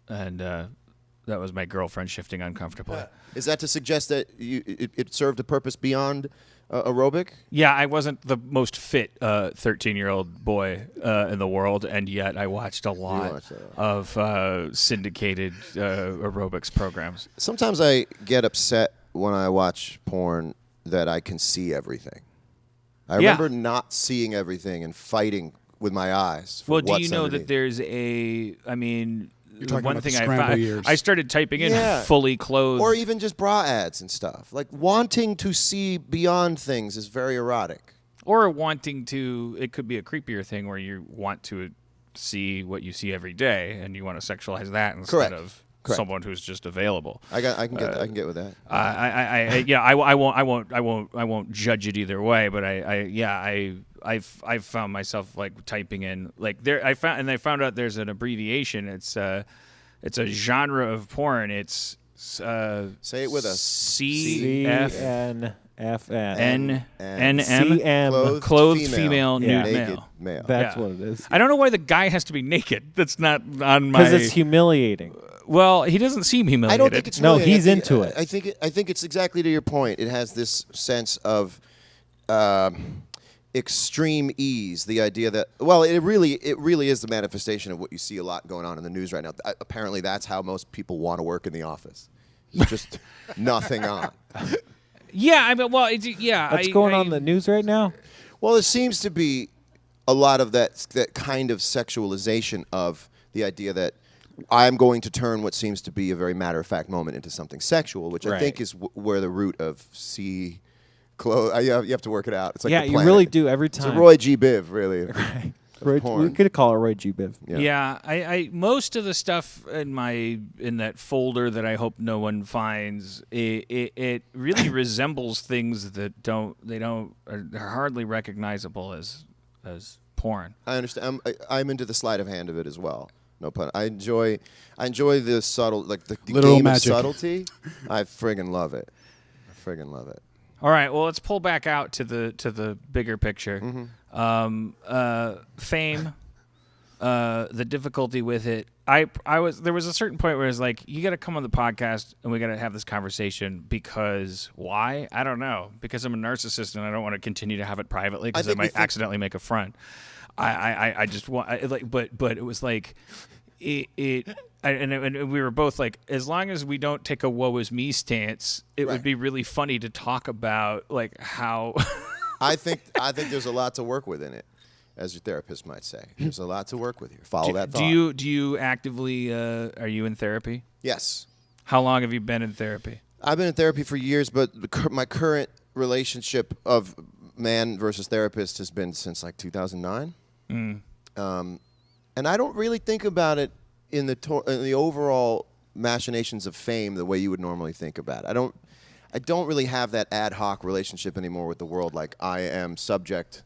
B: And that was my girlfriend shifting uncomfortably.
E: Is that to suggest that it served a purpose beyond aerobic?
B: Yeah, I wasn't the most fit 13-year-old boy in the world, and yet I watched a lot of syndicated aerobics programs.
E: Sometimes I get upset when I watch porn that I can see everything. I remember not seeing everything and fighting with my eyes. For
B: do you know
E: underneath.
B: that there's one
A: about
B: thing
A: the
B: I
A: scramble
B: found,
A: years.
B: I started typing in fully clothed.
E: Or even just bra ads and stuff. Like, wanting to see beyond things is very erotic.
B: Or wanting to, it could be a creepier thing where you want to see what you see every day and you want to sexualize that instead of someone who's just available.
E: I can get with that.
B: I won't judge it either way, but I've found myself like typing in like there. I found out there's an abbreviation. It's a genre of porn. It's
E: say it with us.
C: CFNFN.
B: NM clothed female nude
E: naked
B: male.
C: That's what it is.
B: I don't know why the guy has to be naked. That's not on my.
C: Because it's humiliating.
B: Well, he doesn't seem humiliated.
E: I don't think it's
C: no.
E: humiliating.
C: He's into it.
E: I think it's exactly to your point. It has this sense of extreme ease. The idea that it really is the manifestation of what you see a lot going on in the news right now. Apparently, that's how most people want to work in the office. Just nothing on.
B: Yeah, I mean, well,
C: What's going on in the news right now?
E: Well, there seems to be a lot of that kind of sexualization of the idea that I'm going to turn what seems to be a very matter-of-fact moment into something sexual, which I think is where the root of clothes. You have to work it out. It's like
C: you really do every time.
E: It's a Roy G. Biv, really.
C: Right. We could call it Roy G. Biv.
B: Yeah, I most of the stuff in that folder that I hope no one finds, it really resembles things that are hardly recognizable as porn.
E: I understand. I'm into the sleight of hand of it as well. No pun. I enjoy the subtle, like the game
A: magic.
E: of subtlety. I friggin' love it.
B: All right, well, let's pull back out to the bigger picture.
E: Mm-hmm.
B: Fame, the difficulty with it. There was a certain point where it's like, you got to come on the podcast and we got to have this conversation because why? I don't know. Because I'm a narcissist and I don't want to continue to have it privately because I might accidentally make a friend. I just want but it was like and we were both like, as long as we don't take a woe is me stance, it would be really funny to talk about like how.
E: I think there's a lot to work with in it, as your therapist might say. There's a lot to work with here. Follow that thought.
B: Do you actively are you in therapy?
E: Yes.
B: How long have you been in therapy?
E: I've been in therapy for years, but my current relationship of man versus therapist has been since like 2009. And I don't really think about it in the overall machinations of fame the way you would normally think about it. I don't really have that ad hoc relationship anymore with the world. Like, I am subject,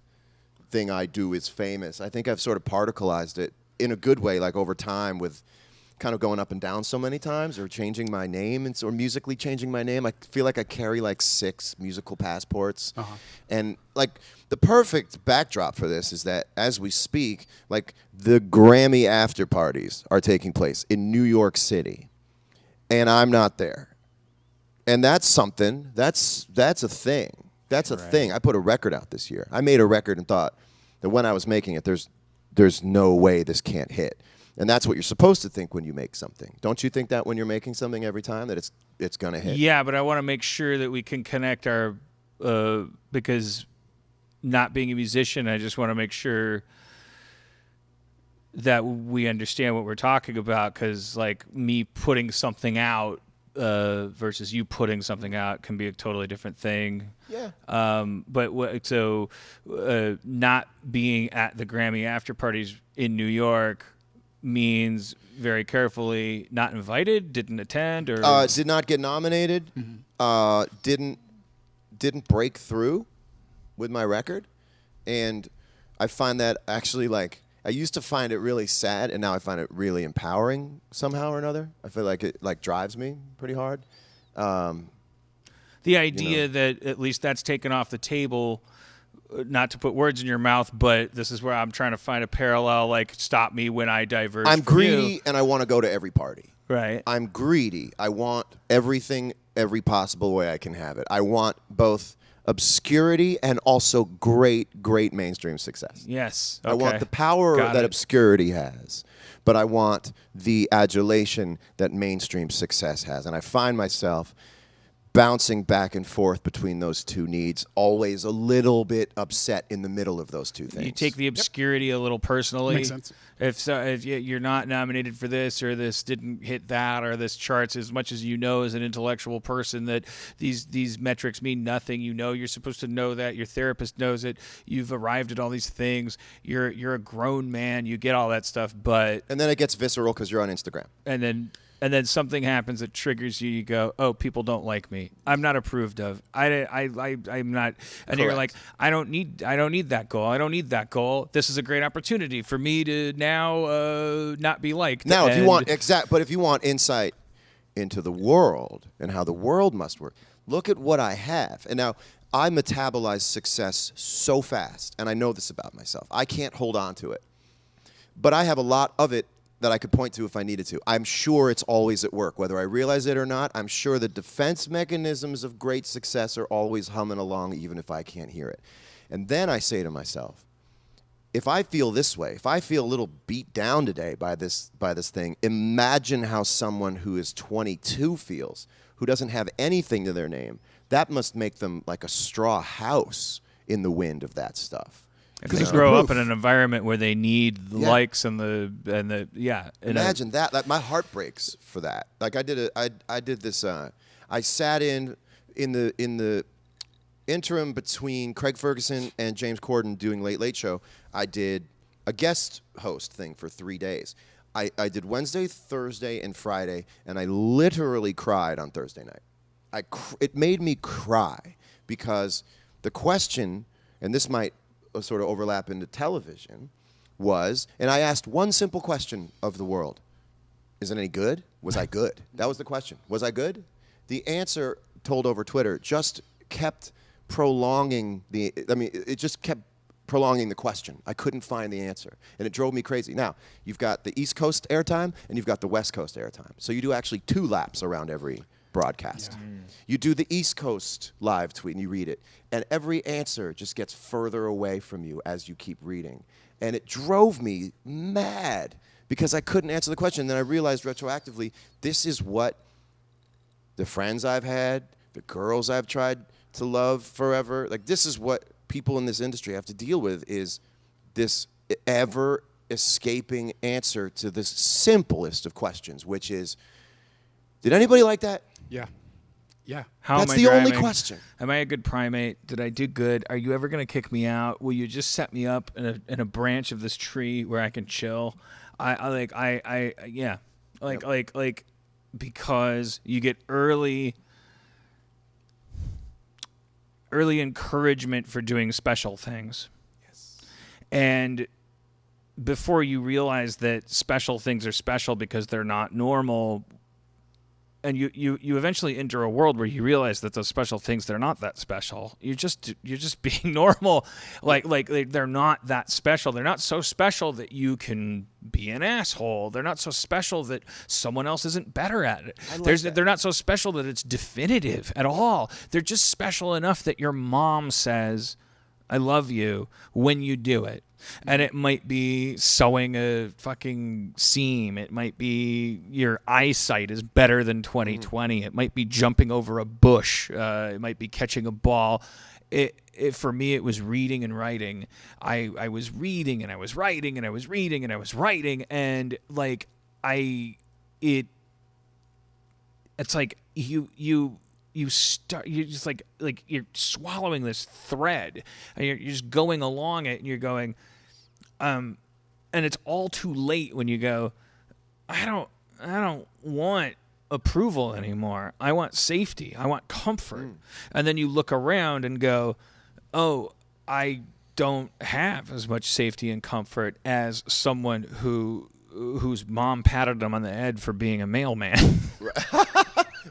E: thing I do is famous. I think I've sort of particleized it in a good way, like over time with kind of going up and down so many times, or changing my name, or musically changing my name. I feel like I carry like 6 musical passports. And like the perfect backdrop for this is that as we speak, like the Grammy after parties are taking place in New York City, and I'm not there. And that's something. That's a thing. That's a thing. I put a record out this year. I made a record and thought that when I was making it, there's no way this can't hit. And that's what you're supposed to think when you make something. Don't you think that when you're making something every time that it's going to hit?
B: Yeah, but I want to make sure that we can connect our because not being a musician, I just want to make sure that we understand what we're talking about, because like me putting something out versus you putting something out can be a totally different thing.
E: Yeah.
B: Not being at the Grammy after parties in New York means very carefully not invited, didn't attend, or
E: did not get nominated, didn't break through with my record. And I find that actually, like, I used to find it really sad, and now I find it really empowering somehow or another. I feel like it like drives me pretty hard.
B: The idea that at least that's taken off the table, not to put words in your mouth, but this is where I'm trying to find a parallel, like stop me when I diverge.
E: I'm
B: from
E: greedy,
B: you.
E: and I want to go to every party.
B: Right.
E: I'm greedy. I want everything, every possible way I can have it. I want both obscurity and also great mainstream success.
B: Yes.
E: I want the power that obscurity has, but I want the adulation that mainstream success has. And I find myself bouncing back and forth between those two needs, always a little bit upset in the middle of those two things.
B: You take the obscurity a little personally.
A: Makes sense.
B: If you're not nominated for this, or this didn't hit that, or this charts, as much as you know as an intellectual person that these metrics mean nothing. You know you're supposed to know that. Your therapist knows it. You've arrived at all these things. You're a grown man. You get all that stuff, but
E: and then it gets visceral because you're on Instagram.
B: And then something happens that triggers you. You go, oh, people don't like me. I'm not approved of. I'm not. And you're like, I don't need that goal. I don't need that goal. This is a great opportunity for me to now not be liked.
E: Now, if you want insight into the world and how the world must work, look at what I have. And now I metabolize success so fast, and I know this about myself. I can't hold on to it, but I have a lot of it that I could point to if I needed to. I'm sure it's always at work. Whether I realize it or not, I'm sure the defense mechanisms of great success are always humming along, even if I can't hear it. And then I say to myself, if I feel this way, if I feel a little beat down today by this thing, imagine how someone who is 22 feels, who doesn't have anything to their name. That must make them like a straw house in the wind of that stuff.
B: If they grow up in an environment where they need the likes and the
E: Imagine that. My heart breaks for that. Like I did this. I sat in the interim between Craig Ferguson and James Corden doing Late Late Show. I did a guest host thing for 3 days. I did Wednesday, Thursday, and Friday, and I literally cried on Thursday night. It made me cry because the question, and this might sort of overlap into television, and I asked one simple question of the world: is it any good? Was I good? That was the question. Was I good? The answer told over Twitter just kept prolonging it just kept prolonging the question. I couldn't find the answer, and it drove me crazy. Now, you've got the East Coast airtime, and you've got the West Coast airtime. So you do actually 2 laps around every broadcast. Yeah. You do the East Coast live tweet and you read it, and every answer just gets further away from you as you keep reading. And it drove me mad because I couldn't answer the question. And then I realized retroactively, this is what the friends I've had, the girls I've tried to love forever, like this is what people in this industry have to deal with, is this ever escaping answer to this simplest of questions, which is, did anybody like that?
A: Yeah.
E: That's the only question.
B: Am I a good primate? Did I do good? Are you ever going to kick me out? Will you just set me up in a branch of this tree where I can chill? Because you get early encouragement for doing special things. Yes. And before you realize that special things are special because they're not normal, and you eventually enter a world where you realize that those special things, they're not that special. You're just being normal. Like they're not that special. They're not so special that you can be an asshole. They're not so special that someone else isn't better at it. They're not so special that it's definitive at all. They're just special enough that your mom says, "I love you," when you do it. And it might be sewing a fucking seam. It might be your eyesight is better than 20/20. It might be jumping over a bush. It might be catching a ball. For me, it was reading and writing. I was reading and I was writing and I was reading and I was writing, and like it's like you start, you're just like you're swallowing this thread, and you're just going along it, and you're going, and it's all too late when you go, I don't want approval anymore. I want safety. I want comfort. And then you look around and go, oh, I don't have as much safety and comfort as someone whose mom patted him on the head for being a mailman.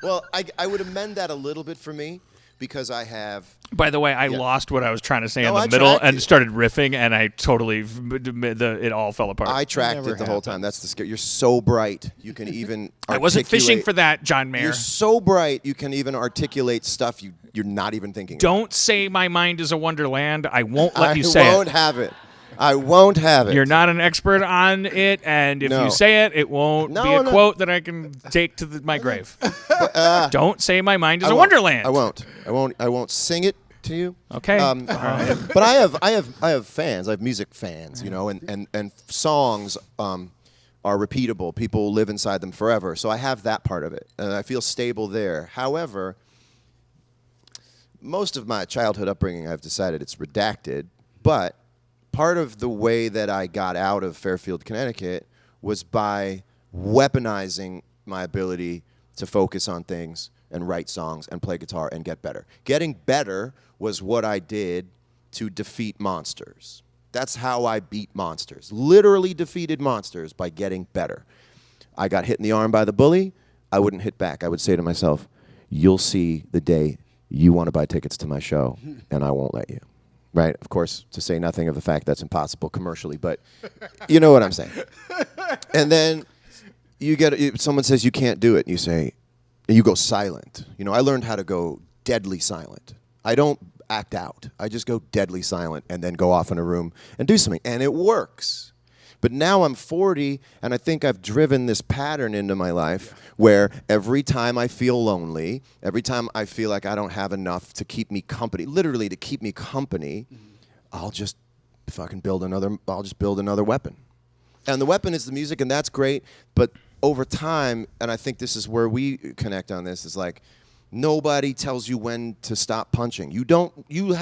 E: Well, I would amend that a little bit for me, because I have...
B: By the way, I lost what I was trying to say in the
E: I
B: middle
E: tracked
B: and
E: you.
B: started riffing, and I totally... it all fell apart.
E: I tracked it the whole time. That's the scare. You're so bright. You can even
B: I wasn't fishing
E: articulate-
B: for that, John Mayer.
E: You're so bright, you can even articulate stuff you're not even thinking.
B: Don't say my mind is a wonderland. I won't let
E: I
B: you say
E: won't
B: it.
E: have it. I won't have it.
B: You're not an expert on it, and if
E: No.
B: you say it, it won't
E: No,
B: be a
E: no.
B: quote that I can take to my grave. Don't say my mind is a
E: won't.
B: wonderland.
E: I won't. I won't sing it to you.
B: Okay.
E: But I have fans. I have music fans, and songs are repeatable. People live inside them forever. So I have that part of it, and I feel stable there. However, most of my childhood upbringing, I've decided it's redacted. But part of the way that I got out of Fairfield, Connecticut, was by weaponizing my ability to focus on things and write songs and play guitar and get better. Getting better was what I did to defeat monsters. That's how I beat monsters. Literally defeated monsters by getting better. I got hit in the arm by the bully. I wouldn't hit back. I would say to myself, you'll see the day you want to buy tickets to my show, and I won't let you. Right? Of course, to say nothing of the fact that's impossible commercially, but you know what I'm saying. And then someone says you can't do it, and you say, and you go silent. I learned how to go deadly silent. I don't act out. I just go deadly silent and then go off in a room and do something. And it works. But now I'm 40, and I think I've driven this pattern into my life where every time I feel lonely, every time I feel like I don't have enough to keep me company, literally to keep me company, I'll just fucking build another weapon. And the weapon is the music, and that's great. But over time, and I think this is where we connect on this, is like, nobody tells you when to stop punching. You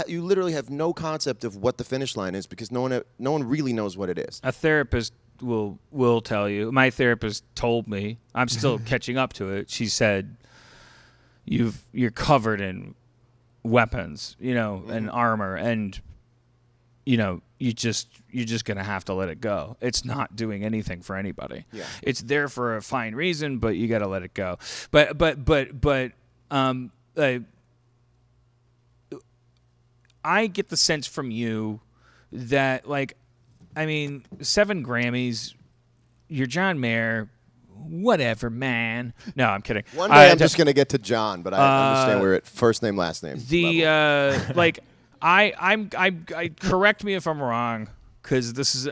E: literally have no concept of what the finish line is, because no one really knows what it is.
B: A therapist will tell you. My therapist told me. I'm still catching up to it. She said, "You're covered in weapons, and armor, and you're just gonna have to let it go. It's not doing anything for anybody.
E: Yeah.
B: It's there for a fine reason, but you got to let it go. But I get the sense from you that, 7 Grammys, you're John Mayer, whatever, man. No, I'm kidding.
E: One day I'm just going to get to John, but I understand we're at first name, last name.
B: I correct me if I'm wrong, because this is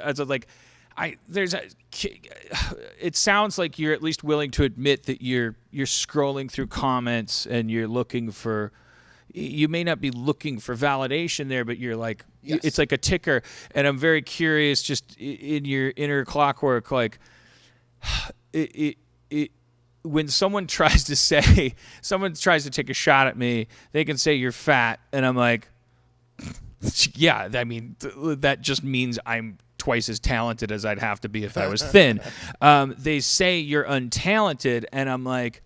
B: it sounds like you're at least willing to admit that you're scrolling through comments and you're looking for. You may not be looking for validation there, but you're like,
E: yes.
B: It's like a ticker. And I'm very curious, just in your inner clockwork, when someone tries to take a shot at me, they can say you're fat, and I'm like, yeah, I mean, that just means I'm twice as talented as I'd have to be if I was thin. They say you're untalented, and I'm like,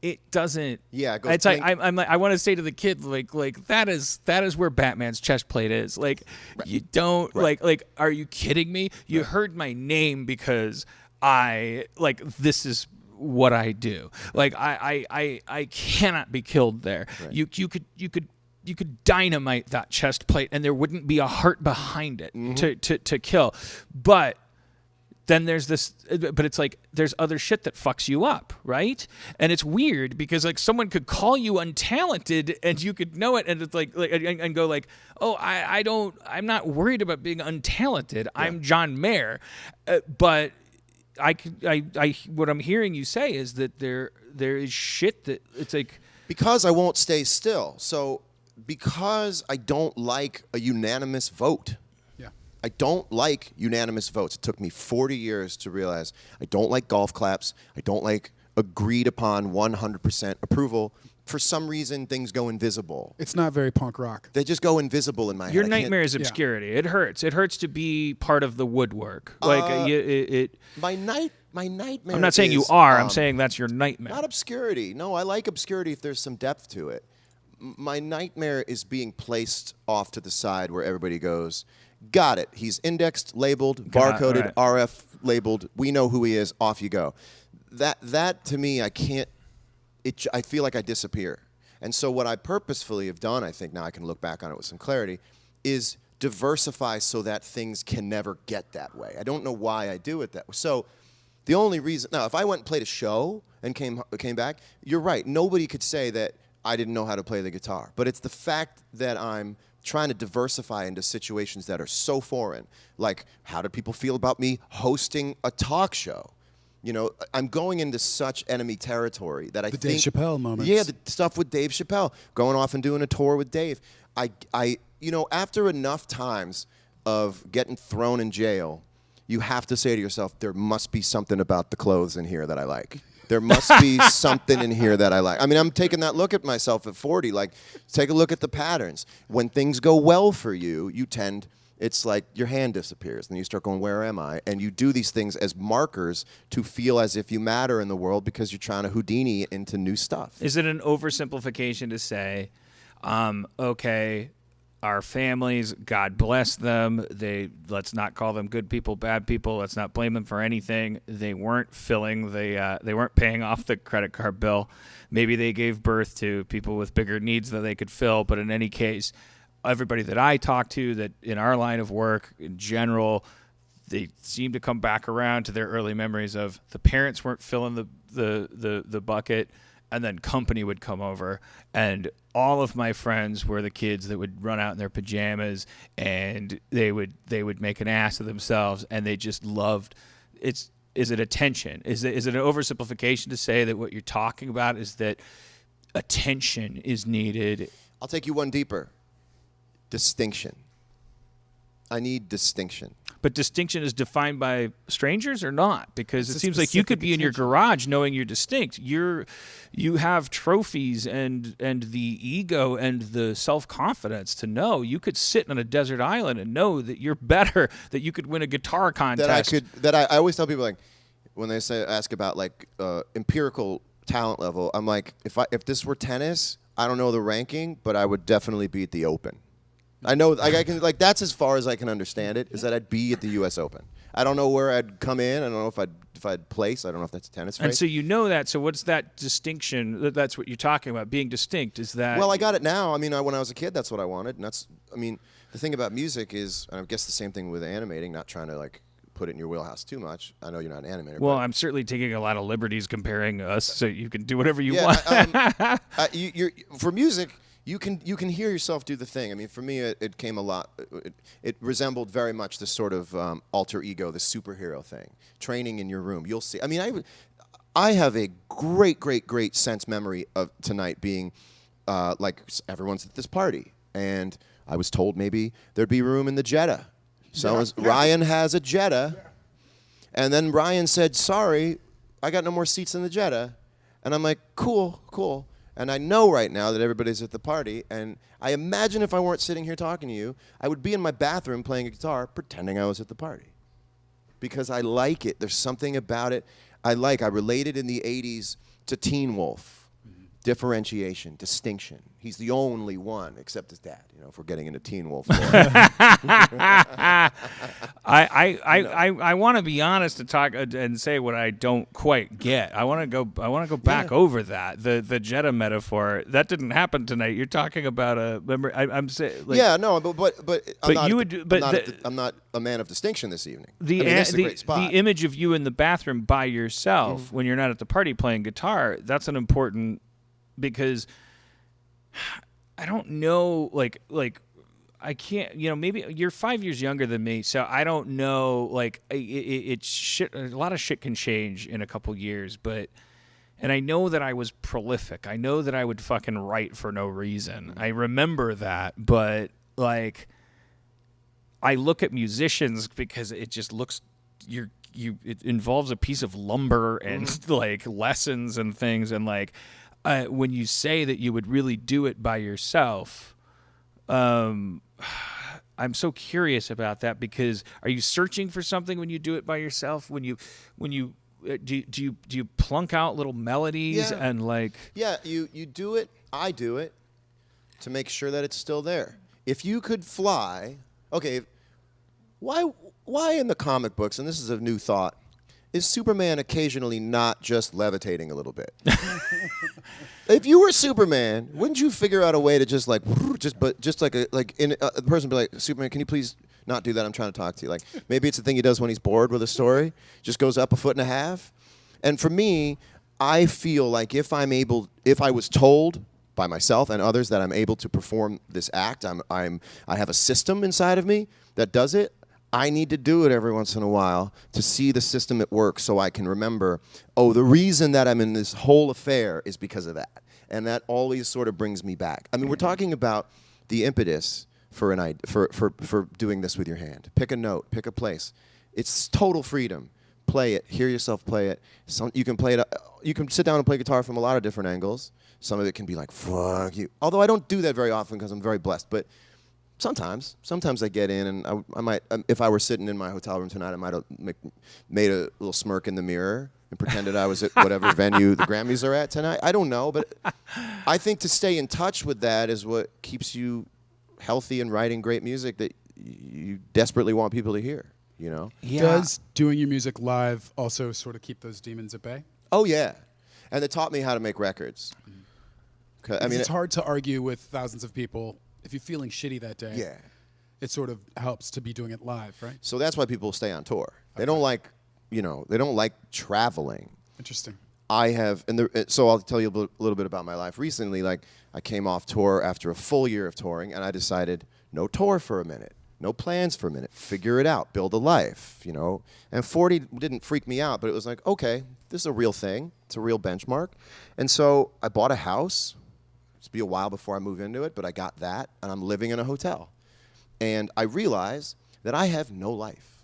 B: it doesn't.
E: Yeah, it goes
B: it's like
E: blink.
B: I'm like I want to say to the kid like that is where Batman's chest plate is. Like you don't like are you kidding me? You heard my name because this is what I do. Like I cannot be killed there.
E: Right.
B: You could dynamite that chest plate and there wouldn't be a heart behind it to kill. But then there's this, but it's like there's other shit that fucks you up, right? And it's weird because like someone could call you untalented and you could know it, and it's like and go like, oh, I'm not worried about being untalented. Yeah. I'm John Mayer, but what I'm hearing you say is that there is shit that it's like
E: because I won't stay still. So because I don't like a unanimous vote. I don't like unanimous votes. It took me 40 years to realize I don't like golf claps. I don't like agreed upon 100% approval. For some reason, things go invisible.
A: It's not very punk rock.
E: They just go invisible in my head.
B: Your nightmare is obscurity. Yeah. It hurts. It hurts to be part of the woodwork.
E: My nightmare.
B: I'm not saying you are. I'm saying that's your nightmare.
E: Not obscurity. No, I like obscurity if there's some depth to it. My nightmare is being placed off to the side where everybody goes, got it. He's indexed, labeled, barcoded, right. RF labeled. We know who he is. Off you go. That to me, I can't. I feel like I disappear. And so what I purposefully have done, I think now I can look back on it with some clarity, is diversify so that things can never get that way. I don't know why I do it that way. So the only reason now, if I went and played a show and came back, you're right. Nobody could say that I didn't know how to play the guitar. But it's the fact that I'm trying to diversify into situations that are so foreign. Like, how do people feel about me hosting a talk show? You know, I'm going into such enemy territory that I think...
A: The Dave Chappelle moments.
E: Yeah, the stuff with Dave Chappelle. Going off and doing a tour with Dave. You know, after enough times of getting thrown in jail, you have to say to yourself, there must be something about the clothes in here that I like. There must be something in here that I like. I mean, I'm taking that look at myself at 40. Like, take a look at the patterns. When things go well for you, it's like your hand disappears. And you start going, where am I? And you do these things as markers to feel as if you matter in the world because you're trying to Houdini into new stuff.
B: Is it an oversimplification to say, okay, our families, God bless them. Let's not call them good people, bad people. Let's not blame them for anything. They weren't they weren't paying off the credit card bill. Maybe they gave birth to people with bigger needs that they could fill. But in any case, everybody that I talk to that in our line of work in general, they seem to come back around to their early memories of the parents weren't filling the bucket. And then company would come over, and all of my friends were the kids that would run out in their pajamas, and they would make an ass of themselves, and they just loved. Is it attention? Is it an oversimplification to say that what you're talking about is that attention is needed?
E: I'll take you one deeper. Distinction. I need distinction.
B: But distinction is defined by strangers or not? Because it seems like you could be in your garage knowing you're distinct. You have trophies and the ego and the self-confidence to know. You could sit on a desert island and know that you're better, that you could win a guitar contest.
E: I always tell people, like, when they ask about like empirical talent level, I'm like, if this were tennis, I don't know the ranking, but I would definitely be at the Open. I know, I can, like, that's as far as I can understand it, is that I'd be at the U.S. Open. I don't know where I'd come in. I don't know if I'd place. I don't know if that's a tennis race.
B: And so you know that. So what's that distinction? That's what you're talking about, being distinct. Is that?
E: Well, I got it now. I mean, when I was a kid, that's what I wanted. And the thing about music is, and I guess the same thing with animating, not trying to, like, put it in your wheelhouse too much. I know you're not an animator.
B: Well, I'm certainly taking a lot of liberties comparing us, so you can do whatever you want.
E: For music... You can hear yourself do the thing. I mean, for me, it came a lot. It resembled very much this sort of alter ego, the superhero thing. Training in your room. You'll see. I mean, I have a great sense memory of tonight being like everyone's at this party, and I was told maybe there'd be room in the Jetta. So Ryan has a Jetta, and then Ryan said, "Sorry, I got no more seats in the Jetta," and I'm like, "Cool." And I know right now that everybody's at the party, and I imagine if I weren't sitting here talking to you, I would be in my bathroom playing a guitar, pretending I was at the party. Because I like it. There's something about it I like. I related in the 80s to Teen Wolf. differentiation, distinction. He's the only one, except his dad. You know, if we're getting into Teen Wolf.
B: I want to be honest and talk and say what I don't quite get. I want to go back over that. The Jetta metaphor that didn't happen tonight. You're talking about a. Remember, I'm saying. Like,
E: yeah, no, but I'm not a man of distinction this evening. This is a great spot.
B: The image of you in the bathroom by yourself when you're not at the party playing guitar. That's an important. Because I don't know, like I can't, maybe you're 5 years younger than me, so I don't know, like it's shit. A lot of shit can change in a couple years, and I know that I was prolific. I know that I would fucking write for no reason. I remember that, but like I look at musicians because it just looks it involves a piece of lumber and like lessons and things and like. When you say that you would really do it by yourself, I'm so curious about that because are you searching for something when you do it by yourself? Do you plunk out little melodies and like? Yeah,
E: you do it. I do it to make sure that it's still there. If you could fly, okay. Why in the comic books? And this is a new thought. Is Superman occasionally not just levitating a little bit? If you were Superman, wouldn't you figure out a way to just like the person be like, Superman, can you please not do that? I'm trying to talk to you. Like maybe it's the thing he does when he's bored with a story, just goes up 1.5 feet. And for me, I feel like if I was told by myself and others that I'm able to perform this act, I have a system inside of me that does it. I need to do it every once in a while to see the system at work so I can remember, the reason that I'm in this whole affair is because of that. And that always sort of brings me back. I mean, we're talking about the impetus for doing this with your hand. Pick a note, pick a place. It's total freedom. Play it. Hear yourself play it. You can play it. You can sit down and play guitar from a lot of different angles. Some of it can be like, fuck you. Although I don't do that very often because I'm very blessed. But sometimes I get in and I might, if I were sitting in my hotel room tonight, I might have made a little smirk in the mirror and pretended I was at whatever venue the Grammys are at tonight. I don't know, but I think to stay in touch with that is what keeps you healthy and writing great music that you desperately want people to hear, Yeah.
A: Does doing your music live also sort of keep those demons at bay?
E: Oh, yeah. And it taught me how to make records.
A: It's hard to argue with thousands of people. If you're feeling shitty that day, it sort of helps to be doing it live, right?
E: So that's why people stay on tour. They don't like, they don't like traveling.
A: Interesting.
E: So I'll tell you a little bit about my life. Recently, like I came off tour after a full year of touring, and I decided no tour for a minute, no plans for a minute, figure it out, build a life, And 40 didn't freak me out, but it was like, okay, this is a real thing. It's a real benchmark. And so I bought a house. It'll be a while before I move into it, but I got that, and I'm living in a hotel. And I realize that I have no life.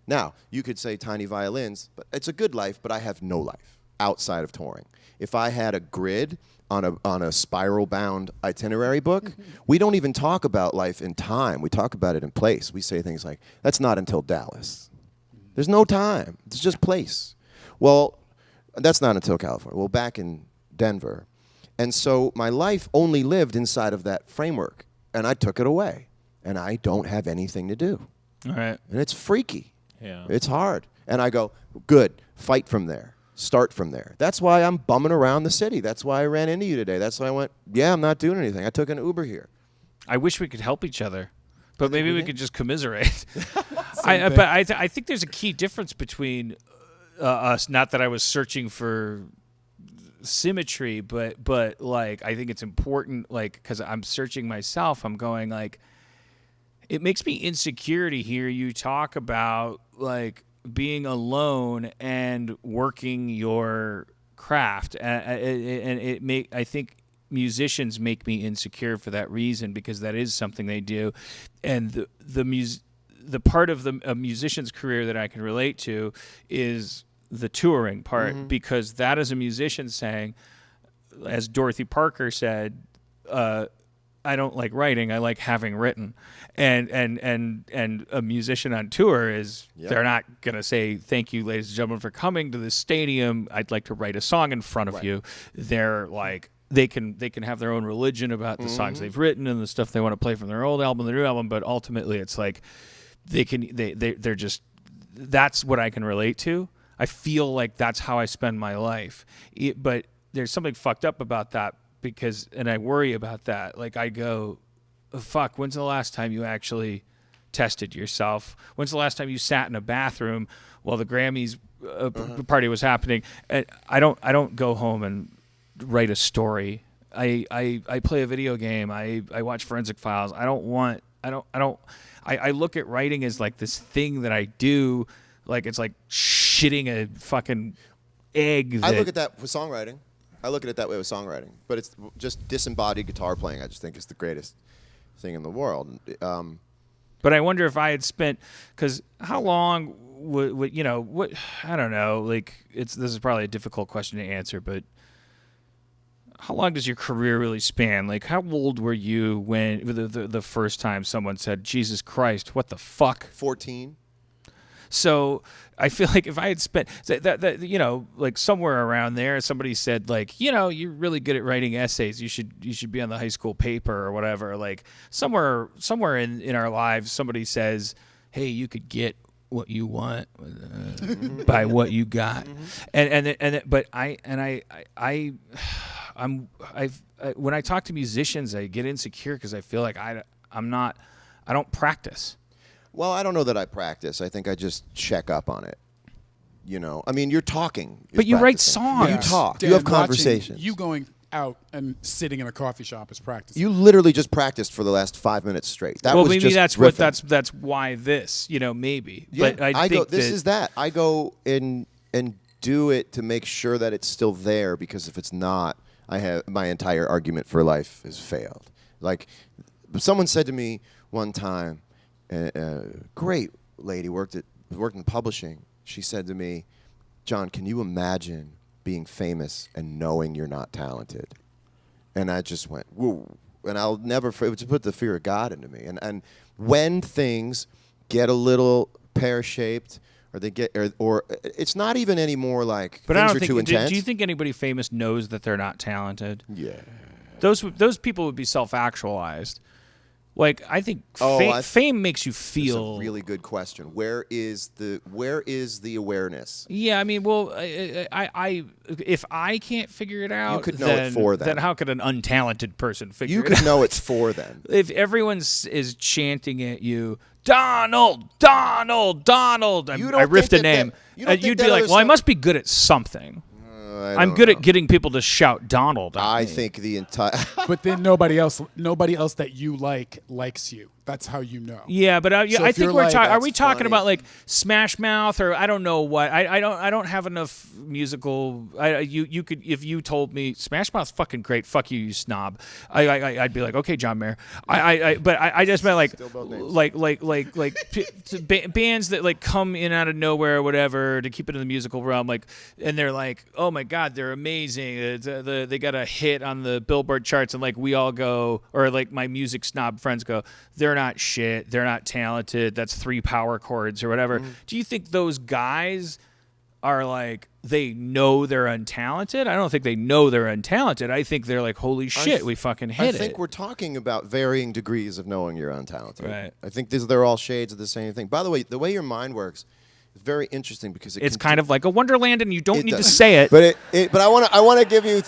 E: Now, you could say tiny violins, but it's a good life, but I have no life outside of touring. If I had a grid on a spiral-bound itinerary book, we don't even talk about life in time. We talk about it in place. We say things like, that's not until Dallas. There's no time. It's just place. Well, that's not until California. Well, back in Denver. And so my life only lived inside of that framework, and I took it away, and I don't have anything to do.
B: All right.
E: And it's freaky.
C: Yeah.
E: It's hard. And I go, good, fight from there. Start from there. That's why I'm bumming around the city. That's why I ran into you today. That's why I went, I'm not doing anything. I took an Uber here.
B: I wish we could help each other, but maybe we could just commiserate. I think there's a key difference between us, not that I was searching for symmetry, but like I think it's important, like because I'm searching myself, I'm going like it makes me insecure to hear you talk about like being alone and working your craft, and I think musicians make me insecure for that reason because that is something they do, and the part of a musician's career that I can relate to is the touring part, because that is a musician saying, as Dorothy Parker said, I don't like writing, I like having written. And a musician on tour is, they're not going to say, thank you, ladies and gentlemen, for coming to this stadium. I'd like to write a song in front of you. They're like, they can have their own religion about the songs they've written and the stuff they want to play from their old album, their new album, but ultimately it's like they're just, that's what I can relate to. I feel like that's how I spend my life. But there's something fucked up about that and I worry about that. Like I go, fuck, when's the last time you actually tested yourself? When's the last time you sat in a bathroom while the Grammys party was happening? And I don't go home and write a story. I play a video game. I watch Forensic Files. I look at writing as like this thing that I do, like it's like shitting a fucking egg.
E: I look at that with songwriting. I look at it that way with songwriting. But it's just disembodied guitar playing. I just think is the greatest thing in the world.
B: But I wonder if I had spent, because how long would you know, what, I don't know, like this is probably a difficult question to answer, but how long does your career really span? Like how old were you when the first time someone said, Jesus Christ, what the fuck?
E: 14.
B: So I feel like if I had spent that you know, like somewhere around there, somebody said like, you know, you're really good at writing essays. You should be on the high school paper or whatever. Like somewhere in our lives, somebody says, hey, you could get what you want by what you got. But when I talk to musicians, I get insecure because I feel like I don't practice.
E: Well, I don't know that I practice. I think I just check up on it. You know, I mean, you're talking.
B: But you write
E: practicing.
B: songs.
E: You talk.
A: Dan,
E: You have
A: watching
E: conversations.
A: You going out and sitting in a coffee shop is practicing.
E: You literally just practiced for the last 5 minutes straight. That
B: Well,
E: was
B: maybe
E: just
B: that's
E: riffing.
B: that's why this, you know, maybe.
E: Yeah,
B: But I think
E: this is that. I go and do it to make sure that it's still there, because if it's not, I have my entire argument for life has failed. Like someone said to me one time, great lady worked in publishing. She said to me, John, can you imagine being famous and knowing you're not talented? And I just went, whoa. And I'll never, it just put the fear of God into me. And when things get a little pear-shaped, or they get, or it's not even anymore like
B: But
E: things
B: I don't
E: are
B: think.
E: too intense.
B: Do you think anybody famous knows that they're not talented?
E: Yeah.
B: Those people would be self-actualized. Like I think fame makes you feel.
E: That's a really good question. Where is the awareness?
B: Yeah, I mean, well, I if I can't figure it out,
E: You could know it for them.
B: Then how could an untalented person figure
E: You
B: it
E: could
B: out?
E: know it's for them.
B: If everyone is chanting at you, Donald, Donald, Donald, I
E: don't
B: riffed
E: think
B: a
E: that
B: name,
E: you don't think
B: you'd be
E: that
B: like,
E: other
B: well, I
E: stuff-
B: must be good at something.
E: I
B: I'm
E: don't
B: good
E: know.
B: at getting people to shout Donald. At
E: I
B: me.
E: think the entire.
A: But then nobody else that you likes you. That's how you know.
B: Yeah, but
A: So
B: I
A: if
B: think
A: you're
B: we're
A: like,
B: talking. Are we
E: that's
B: talking
E: funny.
B: about like Smash Mouth or I don't know what? I don't have enough musical. You could, if you told me Smash Mouth's fucking great. Fuck you, you snob. I'd be like, okay, John Mayer. But I just meant like
E: Still both names.
B: bands that like come in out of nowhere or whatever to keep it in the musical realm. Like, and they're like, oh my god, they're amazing. They got a hit on the Billboard charts, and like we all go, or like my music snob friends go, they're not shit. They're not talented. That's 3 power chords or whatever.
E: Mm-hmm.
B: Do you think those guys are like, they know they're untalented? I don't think they know they're untalented. I think they're like, holy shit, we fucking hit
E: I
B: it.
E: think we're talking about varying degrees of knowing you're untalented.
B: Right.
E: I think they're all shades of the same thing. By the way your mind works is very interesting because
B: it's kind of like a wonderland, and you don't need to say it.
E: But I want to give you.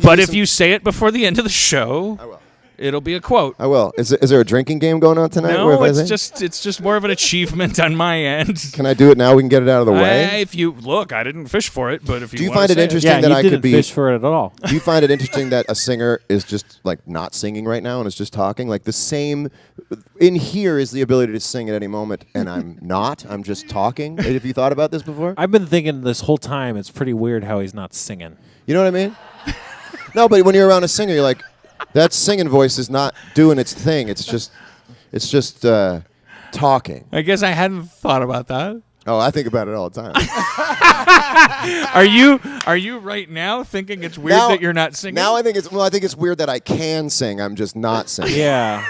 B: But if you say it before the end of the show,
E: I will.
B: it'll be a quote.
E: I will. Is there a drinking game going on tonight?
B: No,
E: where if I
B: it's just more of an achievement on my end.
E: Can I do it now? We can get it out of the way.
B: If you look, I didn't fish for it, but if you
E: Do you
B: wanna
E: find it
B: say
E: interesting
C: Yeah,
E: that
C: you
E: I
C: didn't
E: could be?
C: fish for it at all.
E: Do you find it interesting that a singer is just like not singing right now and is just talking? Like the same in here is the ability to sing at any moment, and I'm not. I'm just talking. Have you thought about this before?
C: I've been thinking this whole time it's pretty weird how he's not singing.
E: You know what I mean? No, but when you're around a singer, you're like, that singing voice is not doing its thing. It's just talking.
B: I guess I hadn't thought about that.
E: Oh, I think about it all the time.
B: Are you right now thinking it's weird that you're not singing?
E: Now I think it's weird that I can sing. I'm just not singing.
C: Yeah.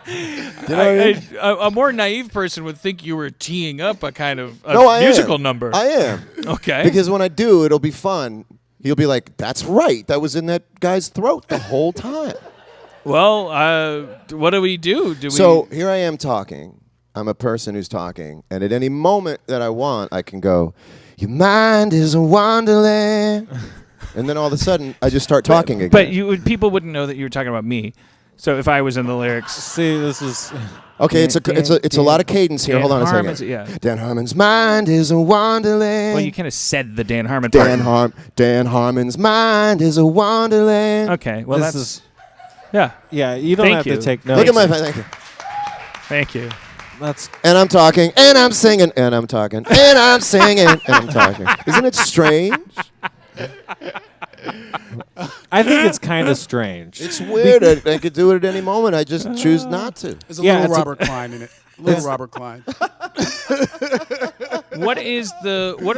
E: You know what I mean?
B: A more naive person would think you were teeing up a kind of
E: No, I
B: musical
E: am.
B: number.
E: I am.
B: Okay.
E: Because when I do, it'll be fun. He'll be like, "That's right. That was in that guy's throat the whole time."
B: Well, what do we do?
E: So here I am talking. I'm a person who's talking, and at any moment that I want, I can go, "Your mind is a wonderland," and then all of a sudden, I just start talking again.
B: But people wouldn't know that you were talking about me. So if I was in the lyrics,
C: See, this is
E: Okay, it's a lot of cadence here.
B: Dan
E: Hold on a
B: Harmon's-
E: second.
B: yeah.
E: Dan Harmon's mind is a wonderland.
B: well, you kind of said the Dan Harmon part.
E: Dan Harmon's mind is a wonderland.
B: Okay, well
C: this
B: that's
C: is
B: yeah.
C: yeah. You don't
B: Thank
C: have
B: you.
C: to take notes.
E: Look at my face. Thank you.
B: Thank you.
C: That's
E: And I'm talking, and I'm singing, and I'm talking, and I'm singing, and I'm talking. Isn't it strange?
C: I think it's kind of strange.
E: It's weird. I could do it at any moment. I just choose not to.
A: There's a
C: Yeah,
A: little
C: it's a-
A: Robert Klein in it. Little Robert Klein.
B: What are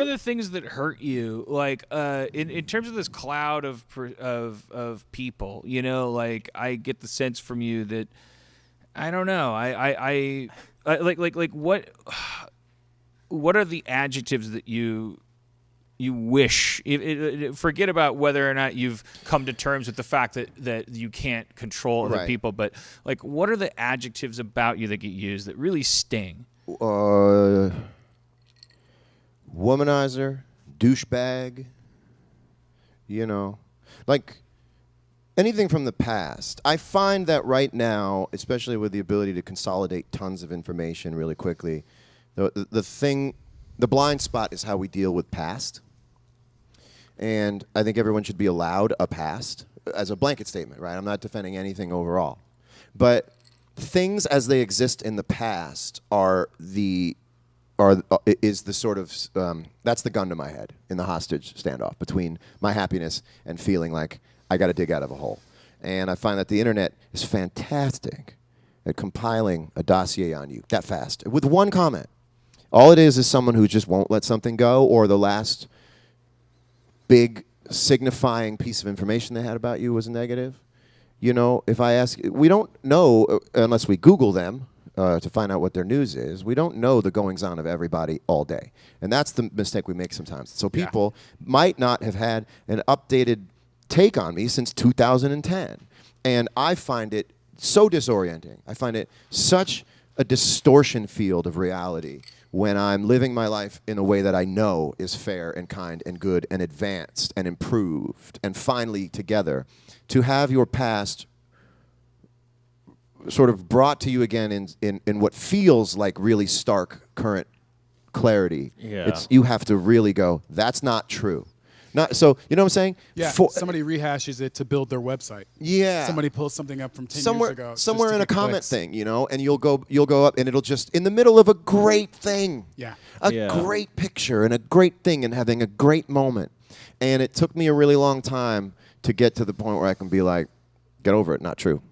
B: the things that hurt you? Like in terms of this cloud of people, you know, like I get the sense from you that I don't know. I like what are the adjectives that you wish? Forget about whether or not you've come to terms with the fact that you can't control other
E: Right.
B: people, but like what are the adjectives about you that get used that really sting?
E: Womanizer, douchebag, you know, like anything from the past. I find that right now, especially with the ability to consolidate tons of information really quickly, the blind spot is how we deal with past. And I think everyone should be allowed a past as a blanket statement, right? I'm not defending anything overall. But things as they exist in the past is the sort of that's the gun to my head in the hostage standoff between my happiness and feeling like I got to dig out of a hole. And I find that the internet is fantastic at compiling a dossier on you that fast with one comment. All it is someone who just won't let something go, or the last big signifying piece of information they had about you was negative. You know, if I ask, we don't know unless we Google them to find out what their news is. We don't know the goings-on of everybody all day. And that's the mistake we make sometimes. So people might not have had an updated take on me since 2010. And I find it so disorienting. I find it such a distortion field of reality when I'm living my life in a way that I know is fair and kind and good and advanced and improved and finally together, to have your past sort of brought to you again in what feels like really stark current clarity.
C: Yeah.
E: You have to really go, that's not true. So, you know what I'm saying?
A: Yeah, somebody rehashes it to build their website.
E: Yeah.
A: Somebody pulls something up from 10
E: somewhere,
A: years ago.
E: somewhere
A: just to
E: in a
A: get
E: comment
A: clicks.
E: thing, you know, and you'll go up, and it'll just in the middle of a great thing,
A: Yeah.
C: Yeah.
E: great picture and a great thing, and having a great moment. And it took me a really long time to get to the point where I can be like, get over it, not true.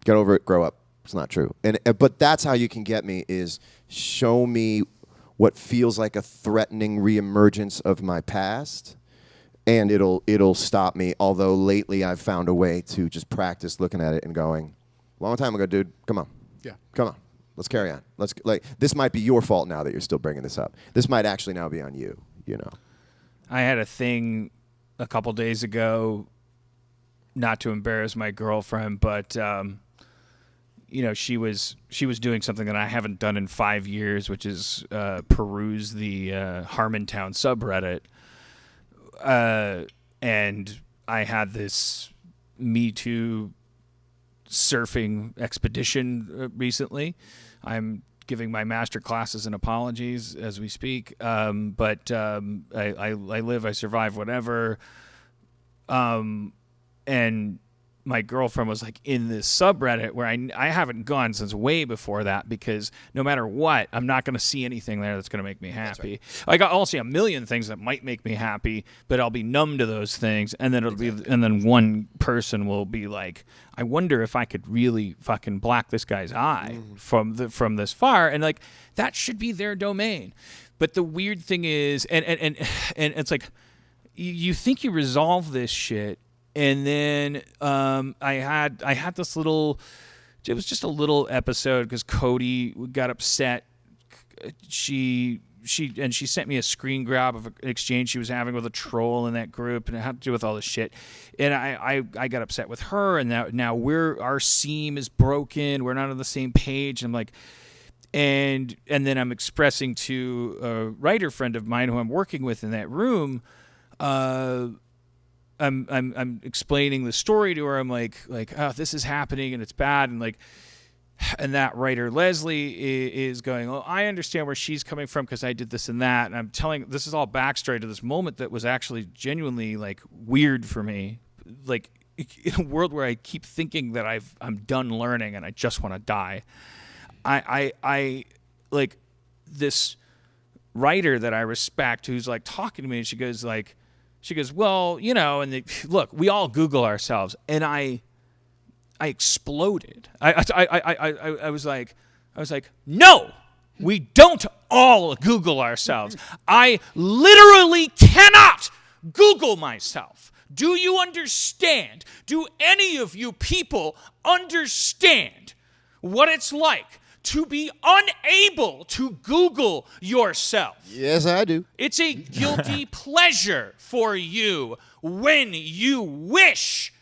E: Get over it, grow up. It's not true. But that's how you can get me, is show me what feels like a threatening reemergence of my past. And it'll stop me. Although lately I've found a way to just practice looking at it and going, long time ago, dude. Come on,
A: Yeah.
E: come on. Let's carry on. This might be your fault now that you're still bringing this up. This might actually now be on you. You know.
B: I had a thing a couple days ago, not to embarrass my girlfriend, but you know, she was doing something that I haven't done in 5 years, which is peruse the Harmontown subreddit. And I had this Me Too surfing expedition recently. I'm giving my master classes and apologies as we speak. But I live, I survive, whatever. And my girlfriend was like in this subreddit where I haven't gone since way before that, because no matter what, I'm not going to see anything there that's going to make me happy. Like I'll see a million things that might make me happy, but I'll be numb to those things, and then and then one person will be like, I wonder if I could really fucking black this guy's eye from this far, and like that should be their domain. But the weird thing is, and it's like you think you resolve this shit. And then I had this little, it was just a little episode because Cody got upset. She she sent me a screen grab of an exchange she was having with a troll in that group, and it had to do with all this shit. And I got upset with her, and now our seam is broken. We're not on the same page. And I'm like, and then I'm expressing to a writer friend of mine who I'm working with in that room. I'm explaining the story to her. I'm like, oh, this is happening and it's bad, and that writer Leslie is going, oh, I understand where she's coming from because I did this and that, and I'm telling this is all backstory to this moment that was actually genuinely weird for me, in a world where I keep thinking that I'm done learning and I just want to die. I this writer that I respect who's talking to me, and she goes, well, and look, we all Google ourselves, and I exploded. I was like, no, we don't all Google ourselves. I literally cannot Google myself. Do you understand? Do any of you people understand what it's like to be unable to Google yourself?
E: Yes, I do.
B: It's a guilty pleasure for you when you wish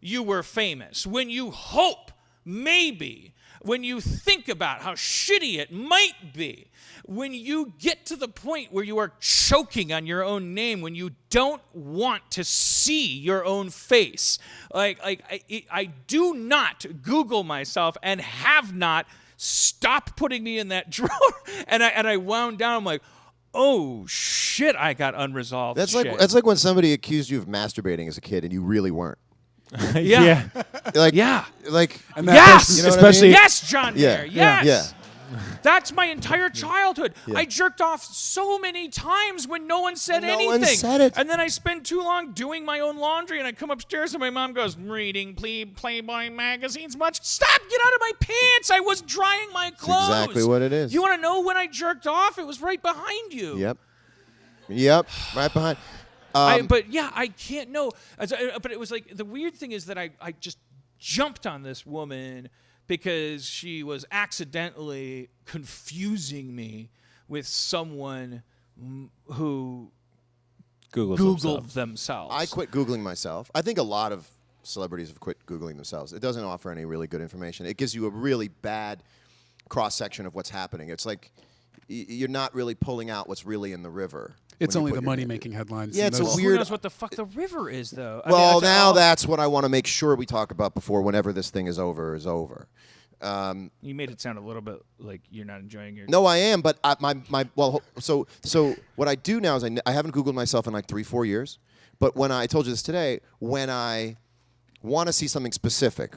B: you were famous, when you hope maybe, when you think about how shitty it might be, when you get to the point where you are choking on your own name, when you don't want to see your own face. I do not Google myself and have not. Stop putting me in that drawer. And I wound down. I'm like, oh shit, I got unresolved shit.
E: That's like when somebody accused you of masturbating as a kid and you really weren't.
B: Yeah.
E: Yeah.
A: And
B: Yes!
E: You know what I
C: Especially-
E: mean?
B: Yes, John Mayer. Yes.
E: Yeah.
B: That's my entire childhood.
E: Yeah.
B: I jerked off so many times when no one said
E: No
B: anything.
E: one said it.
B: And then I spend too long doing my own laundry, and I come upstairs and my mom goes, reading Playboy magazines much? Stop! Get out of my pants! I was drying my clothes.
E: exactly what it is.
B: You want to know when I jerked off? It was right behind you.
E: Yep. Right behind.
B: But yeah, I can't know. But it was the weird thing is that I just jumped on this woman because she was accidentally confusing me with someone who Googled themselves.
E: I quit Googling myself. I think a lot of celebrities have quit Googling themselves. It doesn't offer any really good information. It gives you a really bad cross-section of what's happening. It's like you're not really pulling out what's really in the river.
A: It's
E: when you
A: only
E: put
A: the
E: your name
A: money-making headlines.
E: Yeah,
A: and
E: it's a
A: those-
E: weird-
B: Who knows what the fuck the river is, though?
E: Well, now that's what I want to make sure we talk about before whenever this thing is over.
B: You made it sound a little bit like you're not enjoying your...
E: No, I am, but so what I do now is I haven't Googled myself in 3-4 years, but when I told you this today, when I want to see something specific,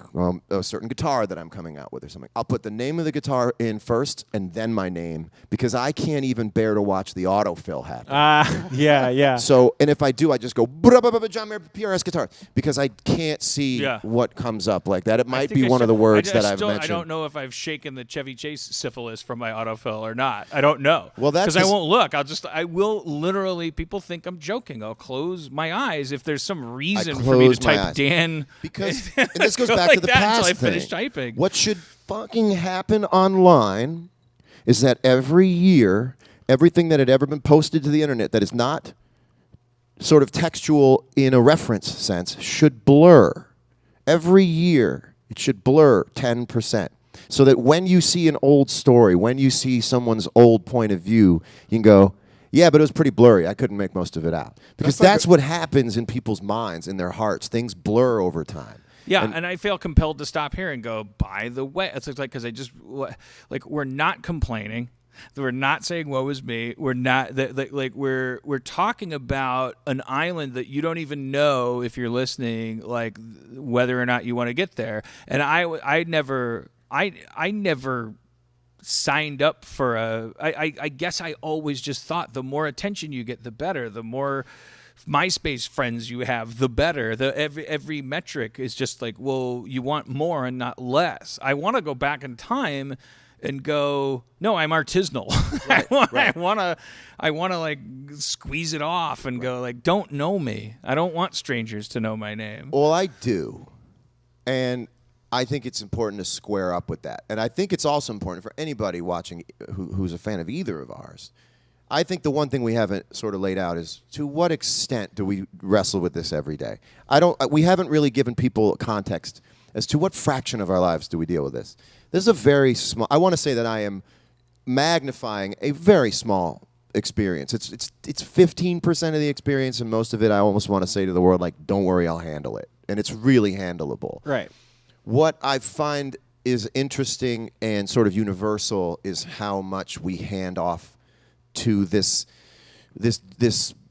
E: a certain guitar that I'm coming out with or something, I'll put the name of the guitar in first and then my name because I can't even bear to watch the autofill happen.
C: Yeah.
E: So, and if I do, I just go John Mayer PRS guitar because I can't see what comes up like that. It might be one of the words that I've mentioned.
B: I don't know if I've shaken the Chevy Chase syphilis from my autofill or not. I don't know.
E: Well, that's
B: because I won't look. I will literally. People think I'm joking. I'll close my eyes if there's some reason for me to
E: close my
B: type
E: eyes.
B: Dan.
E: Because and this goes
B: Go
E: back
B: like
E: to the
B: that
E: past
B: until I
E: thing.
B: finish typing.
E: What should fucking happen online is that every year, everything that had ever been posted to the internet that is not sort of textual in a reference sense should blur. Every year, it should blur 10%. So that when you see an old story, when you see someone's old point of view, you can go, yeah, but it was pretty blurry. I couldn't make most of it out. Because that's what happens in people's minds, in their hearts. Things blur over time.
B: Yeah, and I feel compelled to stop here and go, by the way, it's because I just, we're not complaining. We're not saying woe is me. We're not, we're talking about an island that you don't even know if you're listening, whether or not you want to get there. And I never signed up for I guess I always just thought the more attention you get, the better. The more MySpace friends you have, the better. Every metric is just well, you want more and not less. I want to go back in time and go, no, I'm artisanal.
E: Right,
B: I want to squeeze it off and go don't know me. I don't want strangers to know my name.
E: Well, I do. And I think it's important to square up with that. And I think it's also important for anybody watching who's a fan of either of ours. I think the one thing we haven't sort of laid out is to what extent do we wrestle with this every day? We haven't really given people context as to what fraction of our lives do we deal with this. This is a very small. I want to say that I am magnifying a very small experience. It's 15% of the experience, and most of it I almost want to say to the world, like, don't worry, I'll handle it. And it's really handleable.
C: Right. What
E: I find is interesting and sort of universal is how much we hand off to this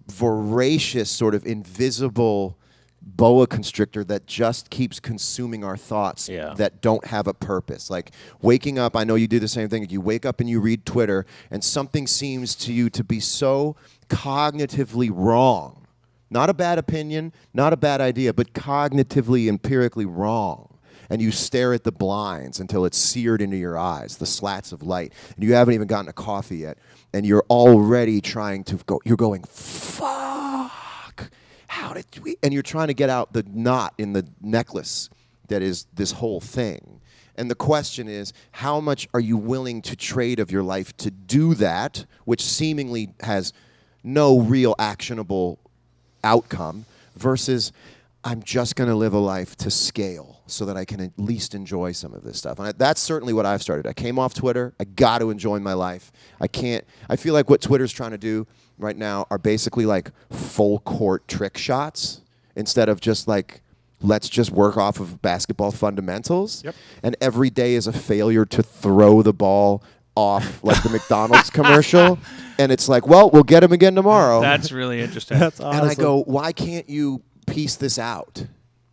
E: voracious sort of invisible boa constrictor that just keeps consuming our thoughts that don't have a purpose. Like waking up, I know you do the same thing. You wake up and you read Twitter and something seems to you to be so cognitively wrong. Not a bad opinion, not a bad idea, but cognitively, empirically wrong. And you stare at the blinds until it's seared into your eyes, the slats of light. And you haven't even gotten a coffee yet. And you're already trying to go, you're going, fuck, how did we? And you're trying to get out the knot in the necklace that is this whole thing. And the question is, how much are you willing to trade of your life to do that, which seemingly has no real actionable outcome, versus I'm just going to live a life to scale so that I can at least enjoy some of this stuff. And that's certainly what I've started. I came off Twitter. I got to enjoy my life. I feel like what Twitter's trying to do right now are basically like full court trick shots instead of just like, let's just work off of basketball fundamentals.
A: Yep.
E: And every day is a failure to throw the ball off like the McDonald's commercial. And it's like, well, we'll get him again tomorrow.
B: That's really interesting.
C: That's awesome.
E: And I go, why can't you piece this out?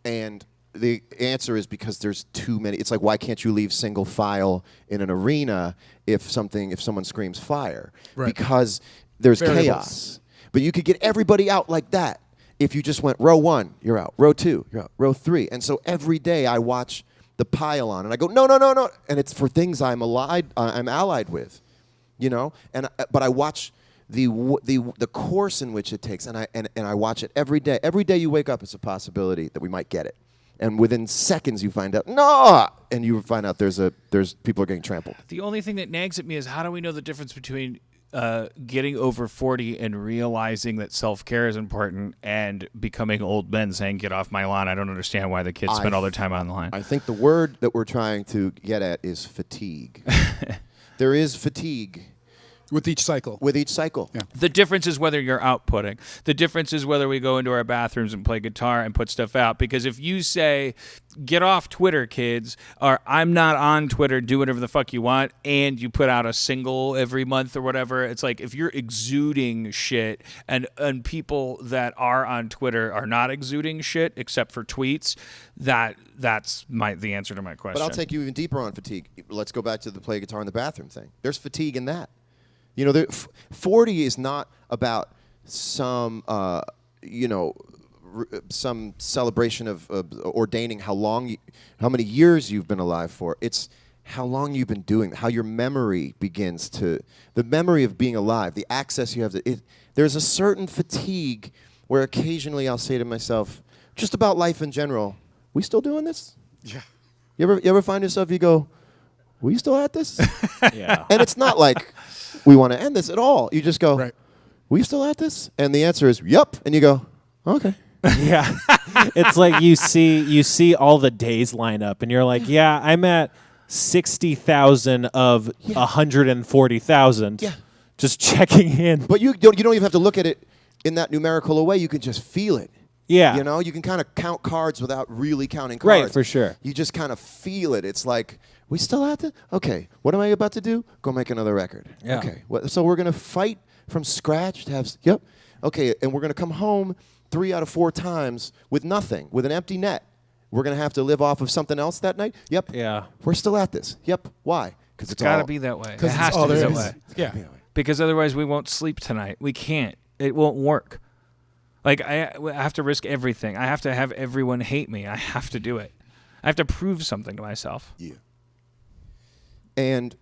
E: And the answer is because there's too many. It's like, why can't you leave single file in an arena if someone screams fire?
A: Right.
E: Because there's
A: Variables.
E: chaos. But you could get everybody out like that if you just went row 1, you're out. Row 2, you're out. Row 3. And so every day I watch the pile-on and I go, no. And it's for things I'm allied with, you know? But I watch the course in which it takes, and I watch it every day. Every day you wake up, it's a possibility that we might get it. And within seconds, you find out, no! And you find out there's people are getting trampled.
B: The only thing that nags at me is how do we know the difference between getting over 40 and realizing that self-care is important and becoming old men saying, get off my lawn. I don't understand why the kids spend all their time online.
E: I think the word that we're trying to get at is fatigue. There is fatigue.
A: With each cycle.
E: Yeah.
B: The difference is whether you're outputting. The difference is whether we go into our bathrooms and play guitar and put stuff out. Because if you say, get off Twitter, kids, or I'm not on Twitter, do whatever the fuck you want, and you put out a single every month or whatever, it's like if you're exuding shit and people that are on Twitter are not exuding shit except for tweets, that's the answer to my question.
E: But I'll take you even deeper on fatigue. Let's go back to the play guitar in the bathroom thing. There's fatigue in that. You know, 40 is not about some, some celebration of ordaining how many years you've been alive for. It's how long you've been doing, how your memory begins the memory of being alive, the access you have. There's a certain fatigue where occasionally I'll say to myself, just about life in general, we still doing this?
A: Yeah.
E: You ever find yourself, you go, we still at this?
C: Yeah.
E: And it's not like we want to end this at all. You just go,
A: Right.
E: we still at this? And the answer is, yep. And you go, okay.
C: Yeah. It's like you see all the days line up and you're like, yeah, I'm at 60,000 of 140,000.
E: Yeah.
C: Just checking in.
E: But you don't even have to look at it in that numerical way. You can just feel it.
C: Yeah.
E: You know, you can kind of count cards without really counting cards.
C: Right, for sure.
E: You just kind of feel it. It's like, we still at this? Okay. What am I about to do? Go make another record.
C: Yeah.
E: Okay. So we're going to fight from scratch to have, yep. Okay. And we're going to come home 3 out of 4 times with nothing, with an empty net. We're going to have to live off of something else that night? Yep.
C: Yeah.
E: We're still at this. Yep. Why? Because
B: It's got to be that way. It
A: Because
B: has
A: it's
B: to
A: all
B: be
A: there
B: that
A: is.
B: way.
A: Yeah.
B: Because otherwise we won't sleep tonight. We can't. It won't work. Like, I have to risk everything. I have to have everyone hate me. I have to do it. I have to prove something to myself.
E: Yeah. And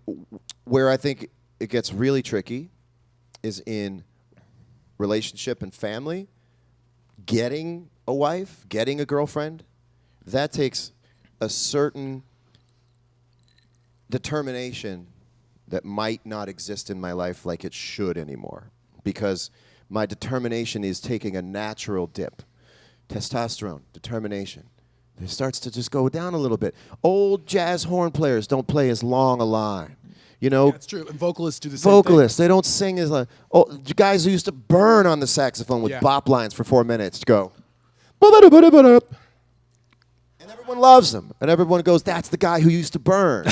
E: where I think it gets really tricky is in relationship and family. Getting a wife, getting a girlfriend, that takes a certain determination that might not exist in my life like it should anymore, because my determination is taking a natural dip. Testosterone, determination. It starts to just go down a little bit. Old jazz horn players don't play as long a line. You know,
A: That's true. And vocalists do the same
E: vocalists, they don't sing as like, guys who used to burn on the saxophone with
A: Yeah.
E: bop lines for 4 minutes go. And everyone loves them. And everyone goes, that's the guy who used to burn.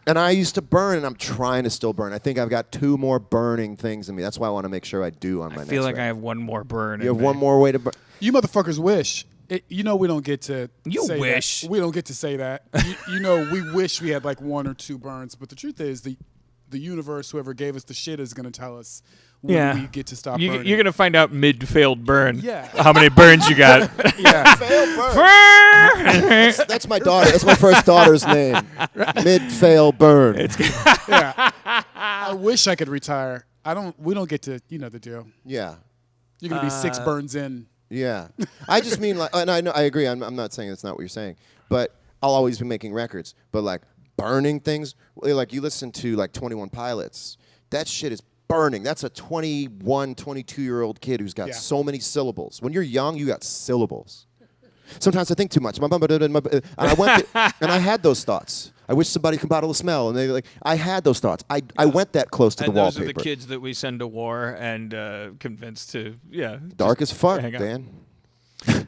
E: And I used to burn, and I'm trying to still burn. I think I've got 2 more burning things in me. That's why I want to make sure I do on my
B: I
E: next
B: feel like
E: record.
B: I have one more burn.
E: You
B: in
E: have one
B: me.
E: more way to burn.
A: You motherfuckers wish. You know we don't get to
B: You
A: say
B: wish.
A: that. We don't get to say that. You know we wish we had like 1 or 2 burns, but the truth is the universe, whoever gave us the shit, is going to tell us when we get to stop burning.
B: You're gonna find out mid-failed burn.
A: Yeah.
B: How many burns you got?
A: Yeah.
E: Fail burn. That's my daughter. That's my first daughter's name. Mid-fail burn.
A: Yeah. I wish I could retire. We don't get to, you know the deal.
E: Yeah.
A: You're going to be 6 burns in.
E: Yeah. I just mean like, and I agree. I'm not saying that's not what you're saying, but I'll always be making records. But like burning things, like you listen to like 21 Pilots, that shit is burning. That's a 21, 22-year-old kid who's got
A: Yeah.
E: so many syllables. When you're young, you got syllables. Sometimes I think too much. And I went and I had those thoughts. I wish somebody could bottle the smell. And they like, I had those thoughts. I went that close to
B: And
E: the
B: those
E: wallpaper.
B: are the kids that we send to war and convince to
E: Dark as fuck,
B: hang out.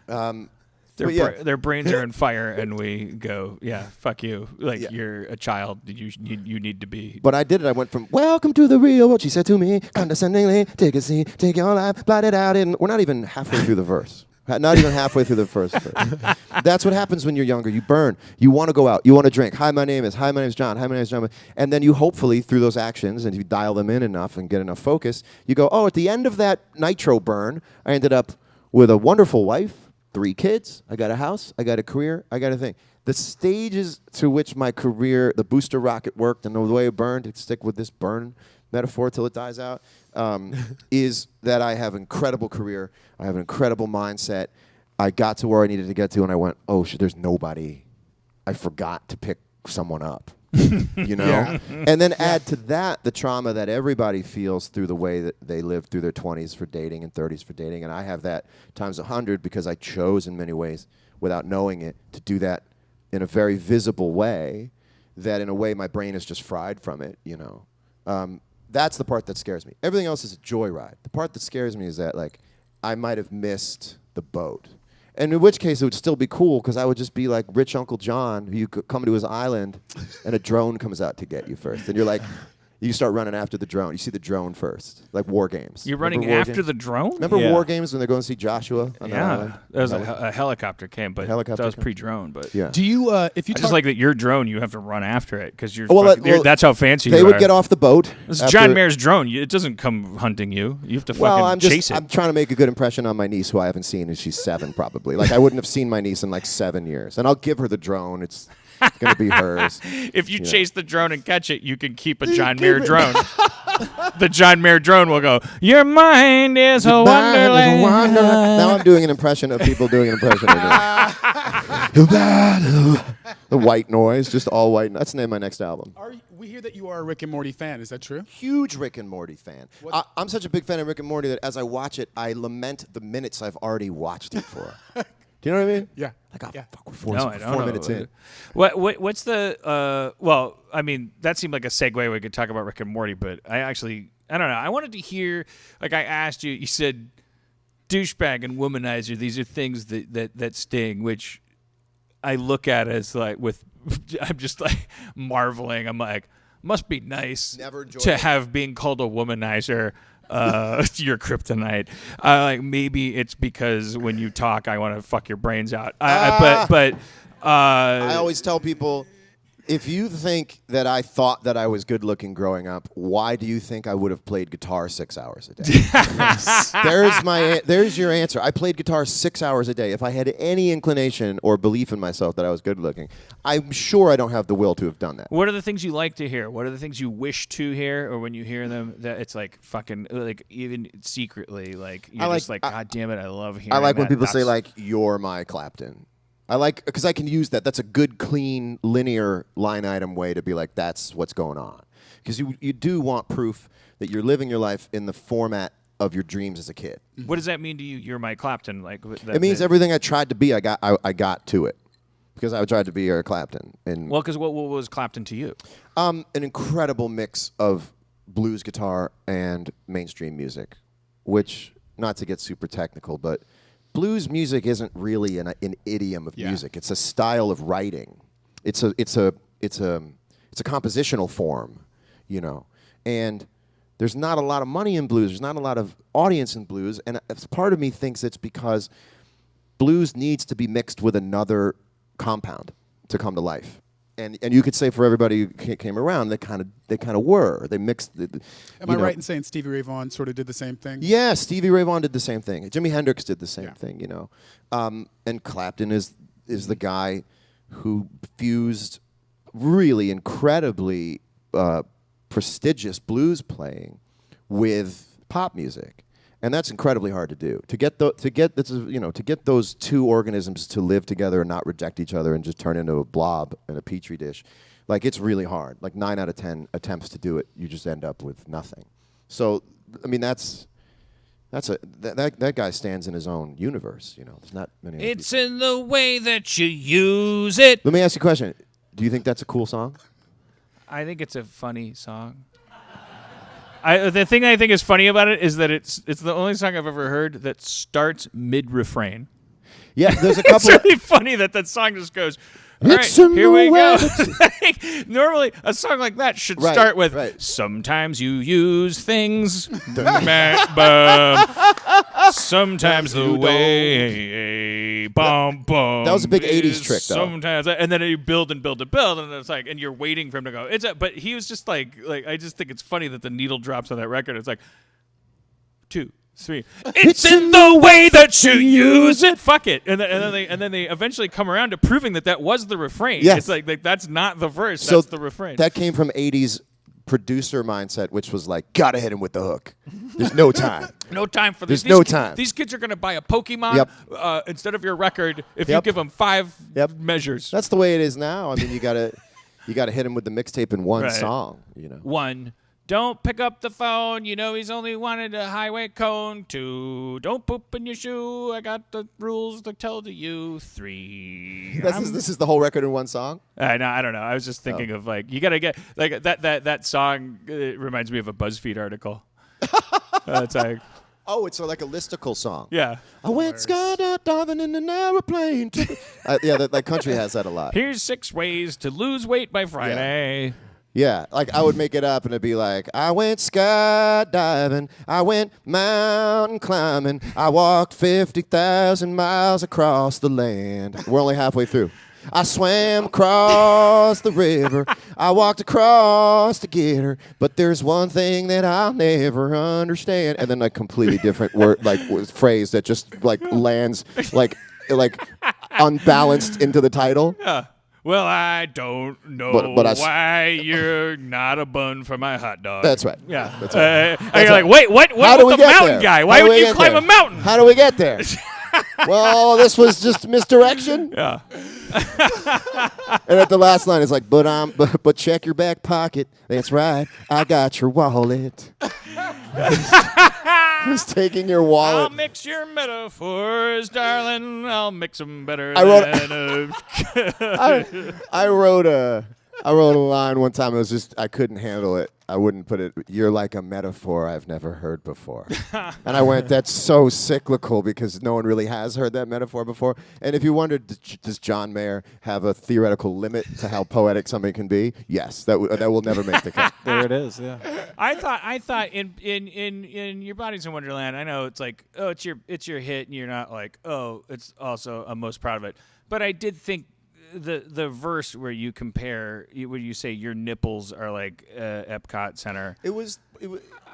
E: Dan.
B: Their brains are on fire, and we go, fuck you. Like
E: Yeah.
B: you're a child. You need to be.
E: But I did it. I went from welcome to the real world. She said to me condescendingly, take a seat, take your life, blot it out. And we're not even halfway through the verse. Not even halfway through the first verse. That's what happens when you're younger. You burn. You want to go out. You want to drink. Hi, my name is John. Hi, my name is John. And then you hopefully, through those actions, and if you dial them in enough and get enough focus, you go, at the end of that nitro burn, I ended up with a wonderful wife, 3 kids. I got a house. I got a career. I got a thing. The stages to which my career, the booster rocket worked, and the way it burned, to stick with this burn metaphor till it dies out, is that I have an incredible career. I have an incredible mindset. I got to where I needed to get to, and I went, there's nobody. I forgot to pick someone up. You know?
A: Yeah.
E: And then add to that the trauma that everybody feels through the way that they live through their 20s for dating and 30s for dating. And I have that times 100 because I chose in many ways, without knowing it, to do that in a very visible way that in a way my brain is just fried from it, you know. That's the part that scares me. Everything else is a joyride. The part that scares me is that like I might have missed the boat. And in which case it would still be cool because I would just be like rich Uncle John who you could come to his island and a drone comes out to get you first. And you're like, you start running after the drone. You see the drone first, like War Games.
B: You're
E: Remember
B: running
E: War
B: after
E: Games?
B: the drone?
E: Remember
C: Yeah.
E: War Games when they're going to see Joshua on the island?
B: That was a helicopter came, but
E: Helicopter
B: that was
E: came.
B: pre-drone. But
E: Yeah.
A: Do you, if you
B: I just like that your drone, you have to run after it because you're.
E: Well,
B: that's how fancy
E: They
B: you
E: would
B: are.
E: get off the boat.
B: This is
E: after-
B: John Mayer's drone. It doesn't come hunting you. You have to
E: Well,
B: fucking chase it.
E: I'm trying to make a good impression on my niece, who I haven't seen, and she's 7 probably. Like I wouldn't have seen my niece in like 7 years, and I'll give her the drone. It's gonna be hers.
B: If you chase the drone and catch it, you can keep a John Mayer drone. The John Mayer drone will go, your mind is a wonderland.
E: Now I'm doing an impression of people doing an impression of it. The white noise, just all white. That's the name of my next album.
A: we hear that you are a Rick and Morty fan. Is that true?
E: Huge Rick and Morty fan. I'm such a big fan of Rick and Morty that as I watch it, I lament the minutes I've already watched it for. Do you know what I mean?
A: Yeah.
E: Like,
A: Yeah.
E: fuck, we're
B: No, I don't
E: 4
B: know.
E: minutes in.
B: What's the well, I mean, that seemed like a segue. We could talk about Rick and Morty, but I don't know. I wanted to hear, like I asked you, you said douchebag and womanizer. These are things that sting, which I look at as like I'm just like marveling. I'm like, must be nice
E: Never enjoyed
B: to
E: it.
B: have being called a womanizer your kryptonite. Like maybe it's because when you talk, I want to fuck your brains out. But
E: I always tell people, if you think that I thought that I was good looking growing up, why do you think I would have played guitar 6 hours a day? There's your answer. I played guitar 6 hours a day. If I had any inclination or belief in myself that I was good looking, I'm sure I don't have the will to have done that.
B: what are the things you like to hear? What are the things you wish to hear, or when you hear them, that it's like fucking like even secretly like you're just like, God damn it, I love hearing.
E: I like when
B: that.
E: people say
B: That's-
E: like, "You're my Clapton." I like because I can use that. That's a good, clean, linear line item way to be like, that's what's going on. Because you do want proof that you're living your life in the format of your dreams as a kid.
B: What does that mean to you? You're Mike Clapton. Like
E: It means everything I tried to be, I got to it. Because I tried to be Eric Clapton. And
B: well, because what was Clapton to you?
E: an incredible mix of blues guitar and mainstream music, which, not to get super technical, but blues music isn't really an idiom of music. It's a style of writing. It's a compositional form, you know. And there's not a lot of money in blues. There's not a lot of audience in blues. And part of me thinks it's because blues needs to be mixed with another compound to come to life. And you could say for everybody who came around, they kind of were. They mixed.
A: Am I right in saying Stevie Ray Vaughan sort of did the same thing?
E: Yeah, Stevie Ray Vaughan did the same thing. Jimi Hendrix did the same thing, you know. And Clapton is the guy who fused really incredibly prestigious blues playing with pop music. And that's incredibly hard to do. To get those two organisms to live together and not reject each other and just turn into a blob in a petri dish, like it's really hard. Like 9 out of 10 attempts to do it, you just end up with nothing. So, I mean, that guy stands in his own universe. You know, there's not many.
B: It's in the way that you use it.
E: Let me ask you a question. Do you think that's a cool song?
B: I think it's a funny song. The thing I think is funny about it is that it's the only song I've ever heard that starts mid-refrain.
E: Yeah, there's a couple.
B: It's really funny that song just goes, all right, here we go. Like, normally, a song like that should start with, sometimes you use things, sometimes the way, bum, bum.
E: That was a big 80s trick, though.
B: Sometimes, and then you build and build and build, and it's like, and you're waiting for him to go. But he was just like, I just think it's funny that the needle drops on that record. It's like, 2, 3. It's in the way that you use it. Fuck it. And then they eventually come around to proving that was the refrain.
E: Yes.
B: It's like that's not the verse.
E: So
B: that's the refrain.
E: That came from 80s producer mindset, which was like, gotta hit him with the hook. There's no time.
B: No time for this.
E: There's no time.
B: These kids are going to buy a Pokemon instead of your record if you give them 5 measures.
E: That's the way it is now. I mean, you gotta hit him with the mixtape in one song. You know.
B: 1. Don't pick up the phone. You know he's only wanted a highway cone. 2. Don't poop in your shoe. I got the rules to tell to you. 3.
E: This is the whole record in one song?
B: No, I don't know. I was just thinking of like you gotta get like that song. It reminds me of a BuzzFeed article. It's like.
E: Oh, it's like a listicle song.
B: Yeah.
E: I went skydiving in an airplane. That country has that a lot.
B: Here's 6 ways to lose weight by Friday.
E: Yeah, like I would make it up and it'd be like, I went skydiving, I went mountain climbing, I walked 50,000 miles across the land. We're only halfway through. I swam across the river, I walked across to get her, but there's one thing that I'll never understand. And then a completely different word, phrase that just like lands like unbalanced into the title.
B: Yeah. Well, I don't know why you're not a bun for my hot dog.
E: That's right.
B: Yeah.
E: That's right.
B: And you're like, wait, what with the mountain guy? Why would you climb a mountain?
E: How do we get there? Well, this was just misdirection.
B: Yeah.
E: And at the last line, it's like, but check your back pocket. That's right. I got your wallet. Who's taking your wallet?
B: I'll mix your metaphors, darling. I'll mix them better
E: I wrote a line one time. It was just I couldn't handle it. I wouldn't put it. You're like a metaphor I've never heard before. And I went, that's so cyclical because no one really has heard that metaphor before. And if you wondered, does John Mayer have a theoretical limit to how poetic something can be? Yes, that will never make the cut.
C: There it is. Yeah.
B: I thought in Your Body's in Wonderland. I know it's like, oh, it's your hit, and you're not like, oh, it's also I'm most proud of it. But I did think the verse where you compare, where you say your nipples are like Epcot Center.
E: It was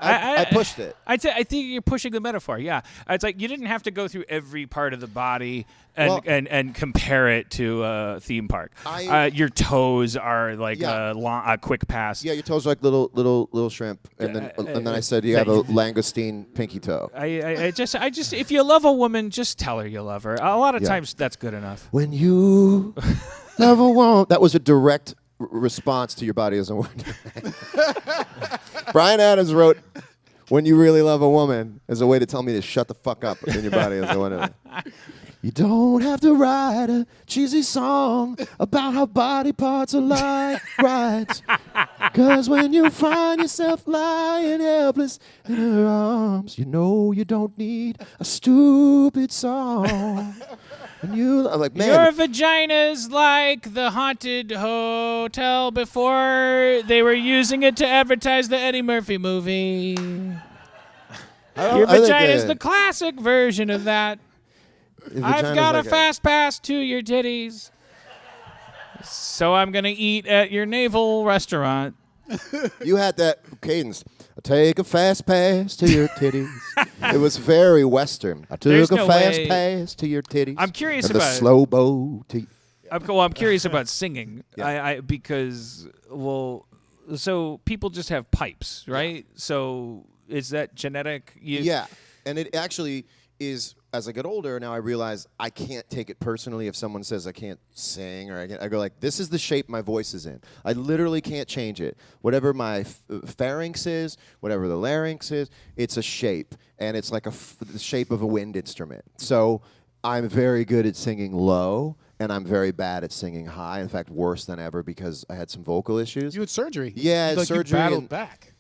E: I pushed it.
B: I think you're pushing the metaphor. Yeah, it's like you didn't have to go through every part of the body and compare it to a theme park. Your toes are like a quick pass.
E: Yeah, your toes are like little shrimp, and then I said you have a langoustine pinky toe.
B: I just if you love a woman, just tell her you love her. A lot of times that's good enough.
E: When you love a woman, that was a direct response to your body as a wonderland. Brian Adams wrote, "When you really love a woman," as a way to tell me to shut the fuck up in your body as a wonderland. You don't have to write a cheesy song about how body parts are like rides. 'Cause when you find yourself lying helpless in her arms, you know you don't need a stupid song. And I'm like, man.
B: Your vagina's like the haunted hotel before they were using it to advertise the Eddie Murphy movie. Your vagina's the classic version of that. I've got a fast pass to your titties. So I'm going to eat at your naval restaurant.
E: You had that cadence. I take a fast pass to your titties. It was very Western. I took a fast pass to your titties.
B: I'm curious
E: and
B: about
E: the slow bow to.
B: I'm curious about singing.
E: Yeah.
B: Because so people just have pipes, right? Yeah. So is that genetic?
E: Yeah, and it actually is. As I get older, now I realize I can't take it personally if someone says I can't sing, or I go like, this is the shape my voice is in. I literally can't change it. Whatever my pharynx is, whatever the larynx is, it's a shape, and it's like the shape of a wind instrument. So I'm very good at singing low, and I'm very bad at singing high. In fact, worse than ever because I had some vocal issues.
A: You had surgery.
E: Yeah,
A: like
E: surgery.
A: You battled back.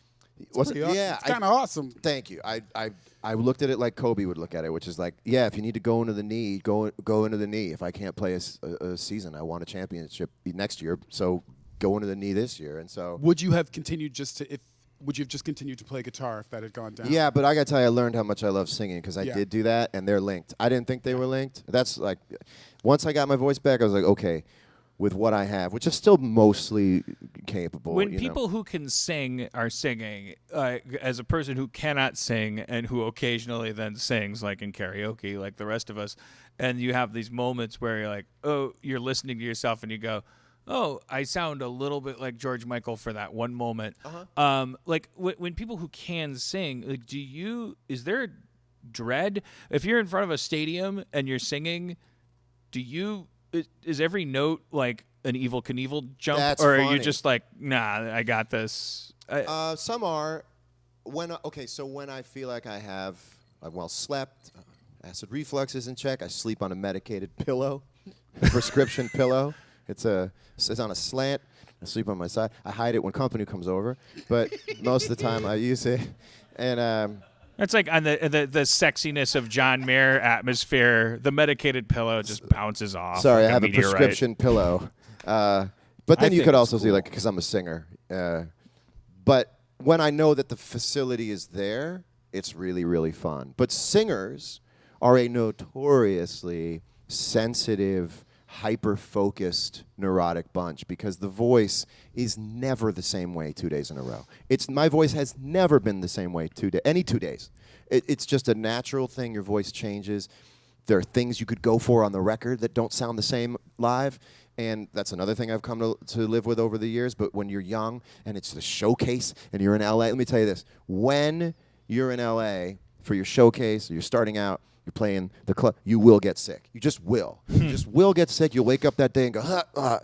E: What's it?
A: Awesome.
E: Yeah,
A: it's kind of awesome.
E: Thank you. I looked at it like Kobe would look at it, which is like, yeah, if you need to go into the knee, go into the knee. If I can't play a season, I want a championship next year, so go into the knee this year. And so,
A: would you have continued would you have just continued to play guitar if that had gone down?
E: Yeah, but I got to tell you, I learned how much I love singing because I did do that, and they're linked. I didn't think they were linked. That's like, once I got my voice back, I was like, okay. With what I have, which is still mostly capable.
B: When people who can sing are singing, as a person who cannot sing and who occasionally then sings, like in karaoke, like the rest of us, and you have these moments where you're like, oh, you're listening to yourself and you go, oh, I sound a little bit like George Michael for that one moment. Like when people who can sing, like, is there dread? If you're in front of a stadium and you're singing, is every note like an Evel Knievel jump?
E: That's
B: or
E: funny.
B: are you just like, nah, I got this?
E: Some are. When I feel like I've well slept, acid reflux is in check, I sleep on a medicated pillow, a prescription pillow. It's on a slant. I sleep on my side. I hide it when company comes over, but most of the time I use it. And
B: it's like on the sexiness of John Mayer atmosphere, the medicated pillow just bounces off.
E: Sorry,
B: like
E: I have a prescription pillow. But then you could also see, like, because I'm a singer. But when I know that the facility is there, it's really, really fun. But singers are a notoriously sensitive, hyper-focused, neurotic bunch because the voice is never the same way 2 days in a row. My voice has never been the same way any 2 days. It's just a natural thing. Your voice changes. There are things you could go for on the record that don't sound the same live. And that's another thing I've come to live with over the years. But when you're young and it's the showcase and you're in LA, let me tell you this. When you're in LA for your showcase, you're starting out, you're playing the club, you will get sick. You just will. You just will get sick. You'll wake up that day and go,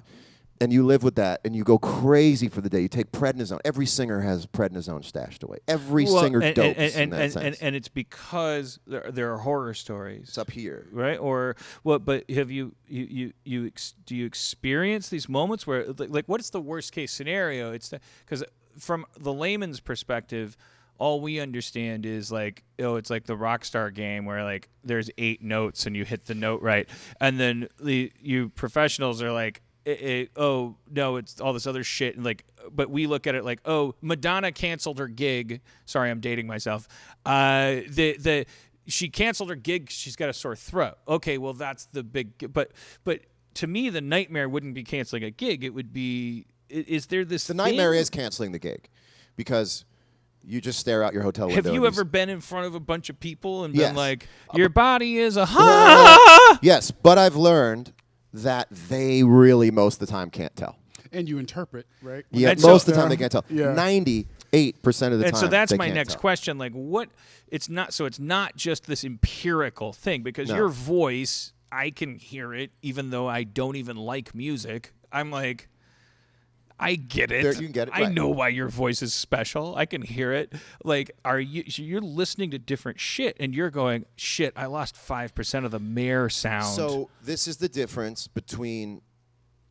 E: and you live with that, and you go crazy for the day. You take prednisone. Every singer has prednisone stashed away. Every singer dopes in that sense.
B: And it's because there are horror stories.
E: It's up here.
B: Right? Or what? But have do you experience these moments where, like, what is the worst case scenario? Because from the layman's perspective, all we understand is like, it's like the rock star game where like there's 8 notes and you hit the note right, and then you professionals are like, oh no, it's all this other shit, and like, but we look at it like, oh, Madonna canceled her gig. Sorry, I'm dating myself. She canceled her gig. She's got a sore throat. Okay, well that's the big. But to me, the nightmare wouldn't be canceling a gig. It would be. Is there this?
E: The nightmare is canceling the gig, because You just stare out your hotel window.
B: Have you
E: and
B: ever been in front of a bunch of people and
E: Yes.
B: been like, your body is a
E: Yes, but I've learned that they really most of the time can't tell.
A: And you interpret, right?
E: Yeah,
B: And
E: most
B: so-
E: of the time they can't tell.
A: Yeah.
E: 98% of the
B: And
E: time.
B: so that's
E: they
B: my
E: can't
B: next
E: tell.
B: question. Like, what? It's not just this empirical thing because
E: No.
B: your voice, I can hear it even though I don't even like music. I'm like, I get it.
E: There, you can get it,
B: I
E: right.
B: know why your voice is special. I can hear it. Like, you're listening to different shit and you're going, shit, I lost 5% of the Mayer sound.
E: So this is the difference between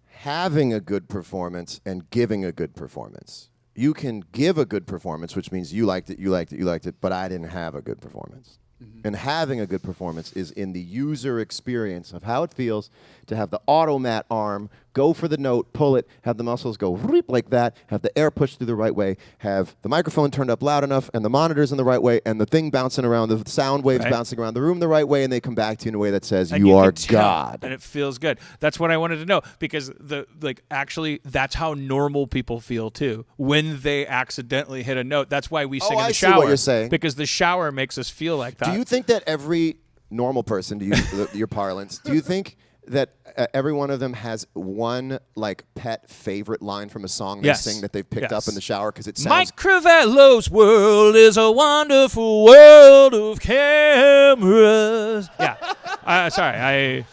E: having a good performance and giving a good performance. You can give a good performance, which means you liked it, but I didn't have a good performance. And having a good performance is in the user experience of how it feels to have the automat arm go for the note, pull it, have the muscles go reep like that, have the air pushed through the right way, have the microphone turned up loud enough and the monitors in the right way and the thing bouncing around, the sound waves
B: Right.
E: bouncing around the room the right way, and they come back to you in a way that says,
B: And
E: you are
B: can tell,
E: God.
B: and it feels good. That's what I wanted to know because actually that's how normal people feel too when they accidentally hit a note. That's why we sing in
E: I
B: the
E: see
B: shower.
E: what you're saying.
B: Because the shower makes us feel like that.
E: Do you think that every normal person, to use your parlance, do you think that every one of them has one like pet favorite line from a song they
B: Yes.
E: sing that they've picked
B: Yes.
E: up in the shower because it sounds
B: Mike Crivello's world is a wonderful world of cameras. Yeah, sorry,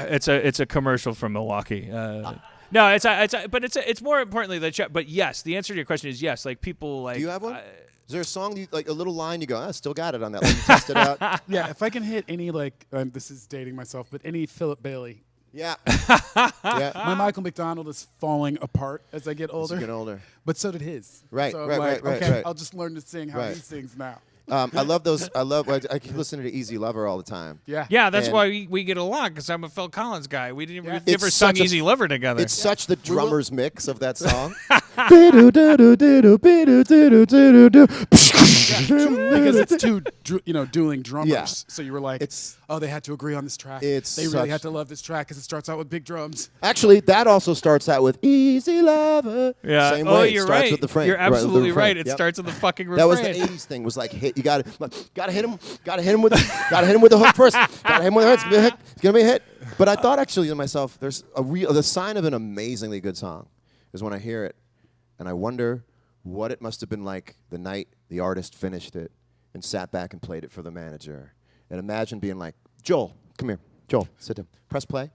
B: it's a commercial from Milwaukee. No, it's more importantly that. But yes, the answer to your question is yes. Like people like.
E: Do you have one? Is there a song like a little line you go, I still got it on that? Like you test it out.
A: Yeah, if I can hit any this is dating myself, but any Philip Bailey.
E: Yeah. Yeah.
A: My Michael McDonald is falling apart as I get older.
E: As you get older.
A: But so did his.
E: Right,
A: So I'm
E: right,
A: like,
E: right,
A: okay,
E: right.
A: I'll just learn to sing how
E: Right.
A: he sings now.
E: I love those. I keep listening to Easy Lover all the time.
A: Yeah.
B: Yeah, that's
E: And-
B: why we get along because I'm a Phil Collins guy. We've
A: Yeah.
B: never
E: It's
B: sung
E: such a-
B: Easy Lover together.
E: It's such the
A: We will-
E: drummer's mix of that song.
A: Because it's two, dueling drummers.
E: Yeah.
A: So you were like,
E: It's-
A: oh, they had to agree on this track.
E: It's
A: they really
E: such-
A: had to love this track because it starts out with big drums.
E: Actually, that also starts out with Easy Lover.
B: yeah.
E: Same
B: Oh,
E: way. It
B: you're
E: starts
B: right.
E: with the frame.
B: You're
E: Right, with the
B: absolutely
E: refrain.
B: right. It
E: Yep.
B: starts with the fucking refrain.
E: That was the '80s thing. Was like hit. You got to hit him. Got to hit him with the hook first. Got to hit him with the hook. It's gonna be a hit. But I thought actually to myself, there's the sign of an amazingly good song is when I hear it, and I wonder what it must have been like the night the artist finished it and sat back and played it for the manager. And imagine being like, Joel, come here. Joel, sit down. Press play.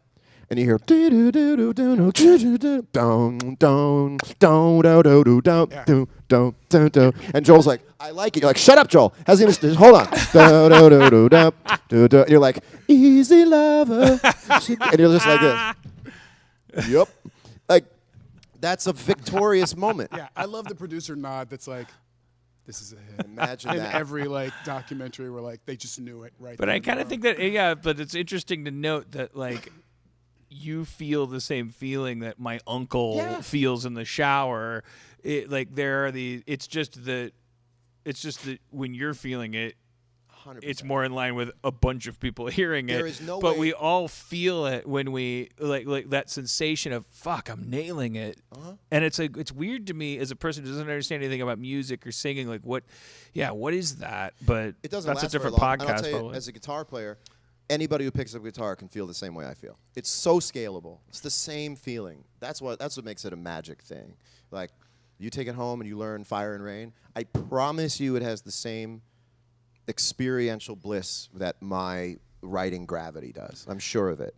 E: And you hear do do do do do do do do don don don do do do do do do do, and Joel's like, I like it. You're like, shut up, Joel. Hasn't even hold on. Do do do do do do do. You're like, easy lover, and you're just like this. Yep, like that's a victorious moment.
A: Yeah, I love the producer nod that's like, this is a hit.
E: Imagine
A: In
E: that.
A: every documentary where they just knew it right
B: But
A: there
B: I
A: and
B: kind of
A: there.
B: think that but it's interesting to note that you feel the same feeling that my uncle feels in the shower. It's just that when you're feeling it,
E: 100%.
B: it's more in line with a bunch of people hearing
E: There
B: it.
E: is no
B: but
E: way-
B: we all feel it when we like that sensation of fuck, I'm nailing it. And it's weird to me as a person who doesn't understand anything about music or singing. Like what is that? But
E: It doesn't
B: that's
E: last
B: a different
E: very long. And I'll
B: podcast.
E: tell you,
B: probably.
E: as a guitar player, anybody who picks up a guitar can feel the same way I feel. It's so scalable. It's the same feeling. That's what makes it a magic thing. Like you take it home and you learn Fire and Rain. I promise you, it has the same experiential bliss that my writing Gravity does. I'm sure of it.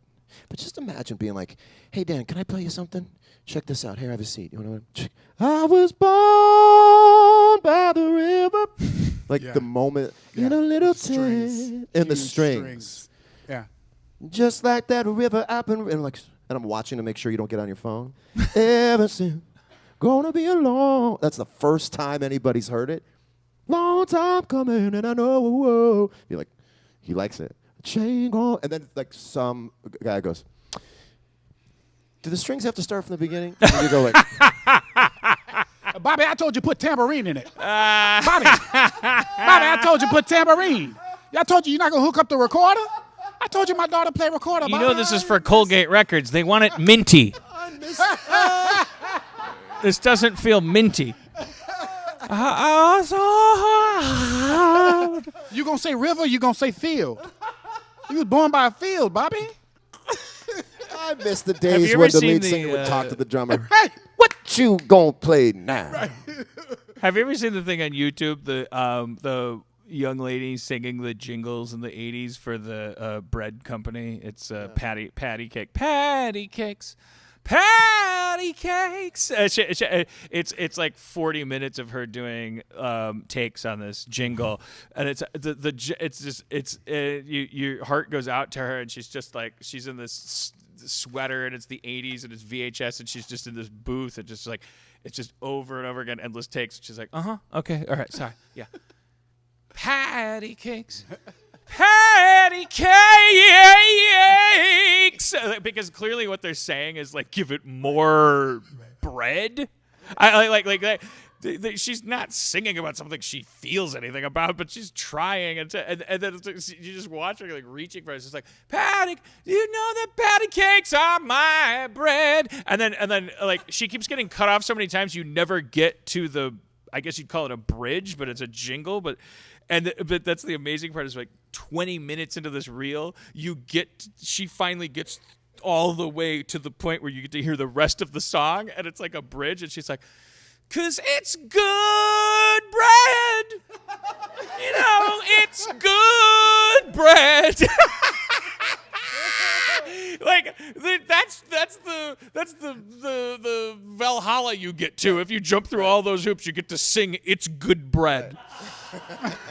E: But just imagine being like, hey, Dan, can I play you something? Check this out. Here, have a seat. You want to? I was born by the river. Like
A: Yeah.
E: the moment
A: Yeah.
E: in a little
A: Strings.
E: tent. In the
A: Huge
E: strings.
A: Yeah.
E: Just like that river up and I'm watching to make sure you don't get on your phone. Ever since gonna be alone. That's the first time anybody's heard it. Long time coming, and I know. You're like, he likes it. Chain on, and then like some guy goes, do the strings have to start from the beginning? And you go like,
A: Bobby, I told you put tambourine in it. Bobby, I told you put tambourine. I told you you're not gonna hook up the recorder. I told you my daughter play recorder.
B: You know this is for Colgate Records. They want it minty. This doesn't feel minty.
A: You gonna say river? You gonna say field? You was born by a field, Bobby.
E: I miss the
B: Have
E: days
B: you ever
E: when the
B: seen
E: lead
B: the,
E: singer would talk to the drummer.
A: Right.
E: What you gonna play now?
B: Have you ever seen the thing on YouTube, the young lady singing the jingles in the 80s for the bread company? It's patty cakes. It's like 40 minutes of her doing takes on this jingle, and your heart goes out to her, and she's just like, she's in this sweater, and it's the 80s, and it's VHS, and she's just in this booth, and just like, it's just over and over again, endless takes. She's like, okay, all right, sorry, yeah. Patty cakes. Patty cakes. Because clearly what they're saying is like, give it more bread. She's not singing about something she feels anything about, but she's trying, and then you just watch her like reaching for it. It's just like, Patty, you know that patty cakes are my bread, and then like she keeps getting cut off so many times you never get to the, I guess you'd call it a bridge, but it's a jingle, but that's the amazing part, is like 20 minutes into this reel, she finally gets all the way to the point where you get to hear the rest of the song, and it's like a bridge, and she's like, 'cause it's good bread. You know, it's good bread. Like that's the Valhalla you get to. If you jump through all those hoops, you get to sing "It's Good Bread."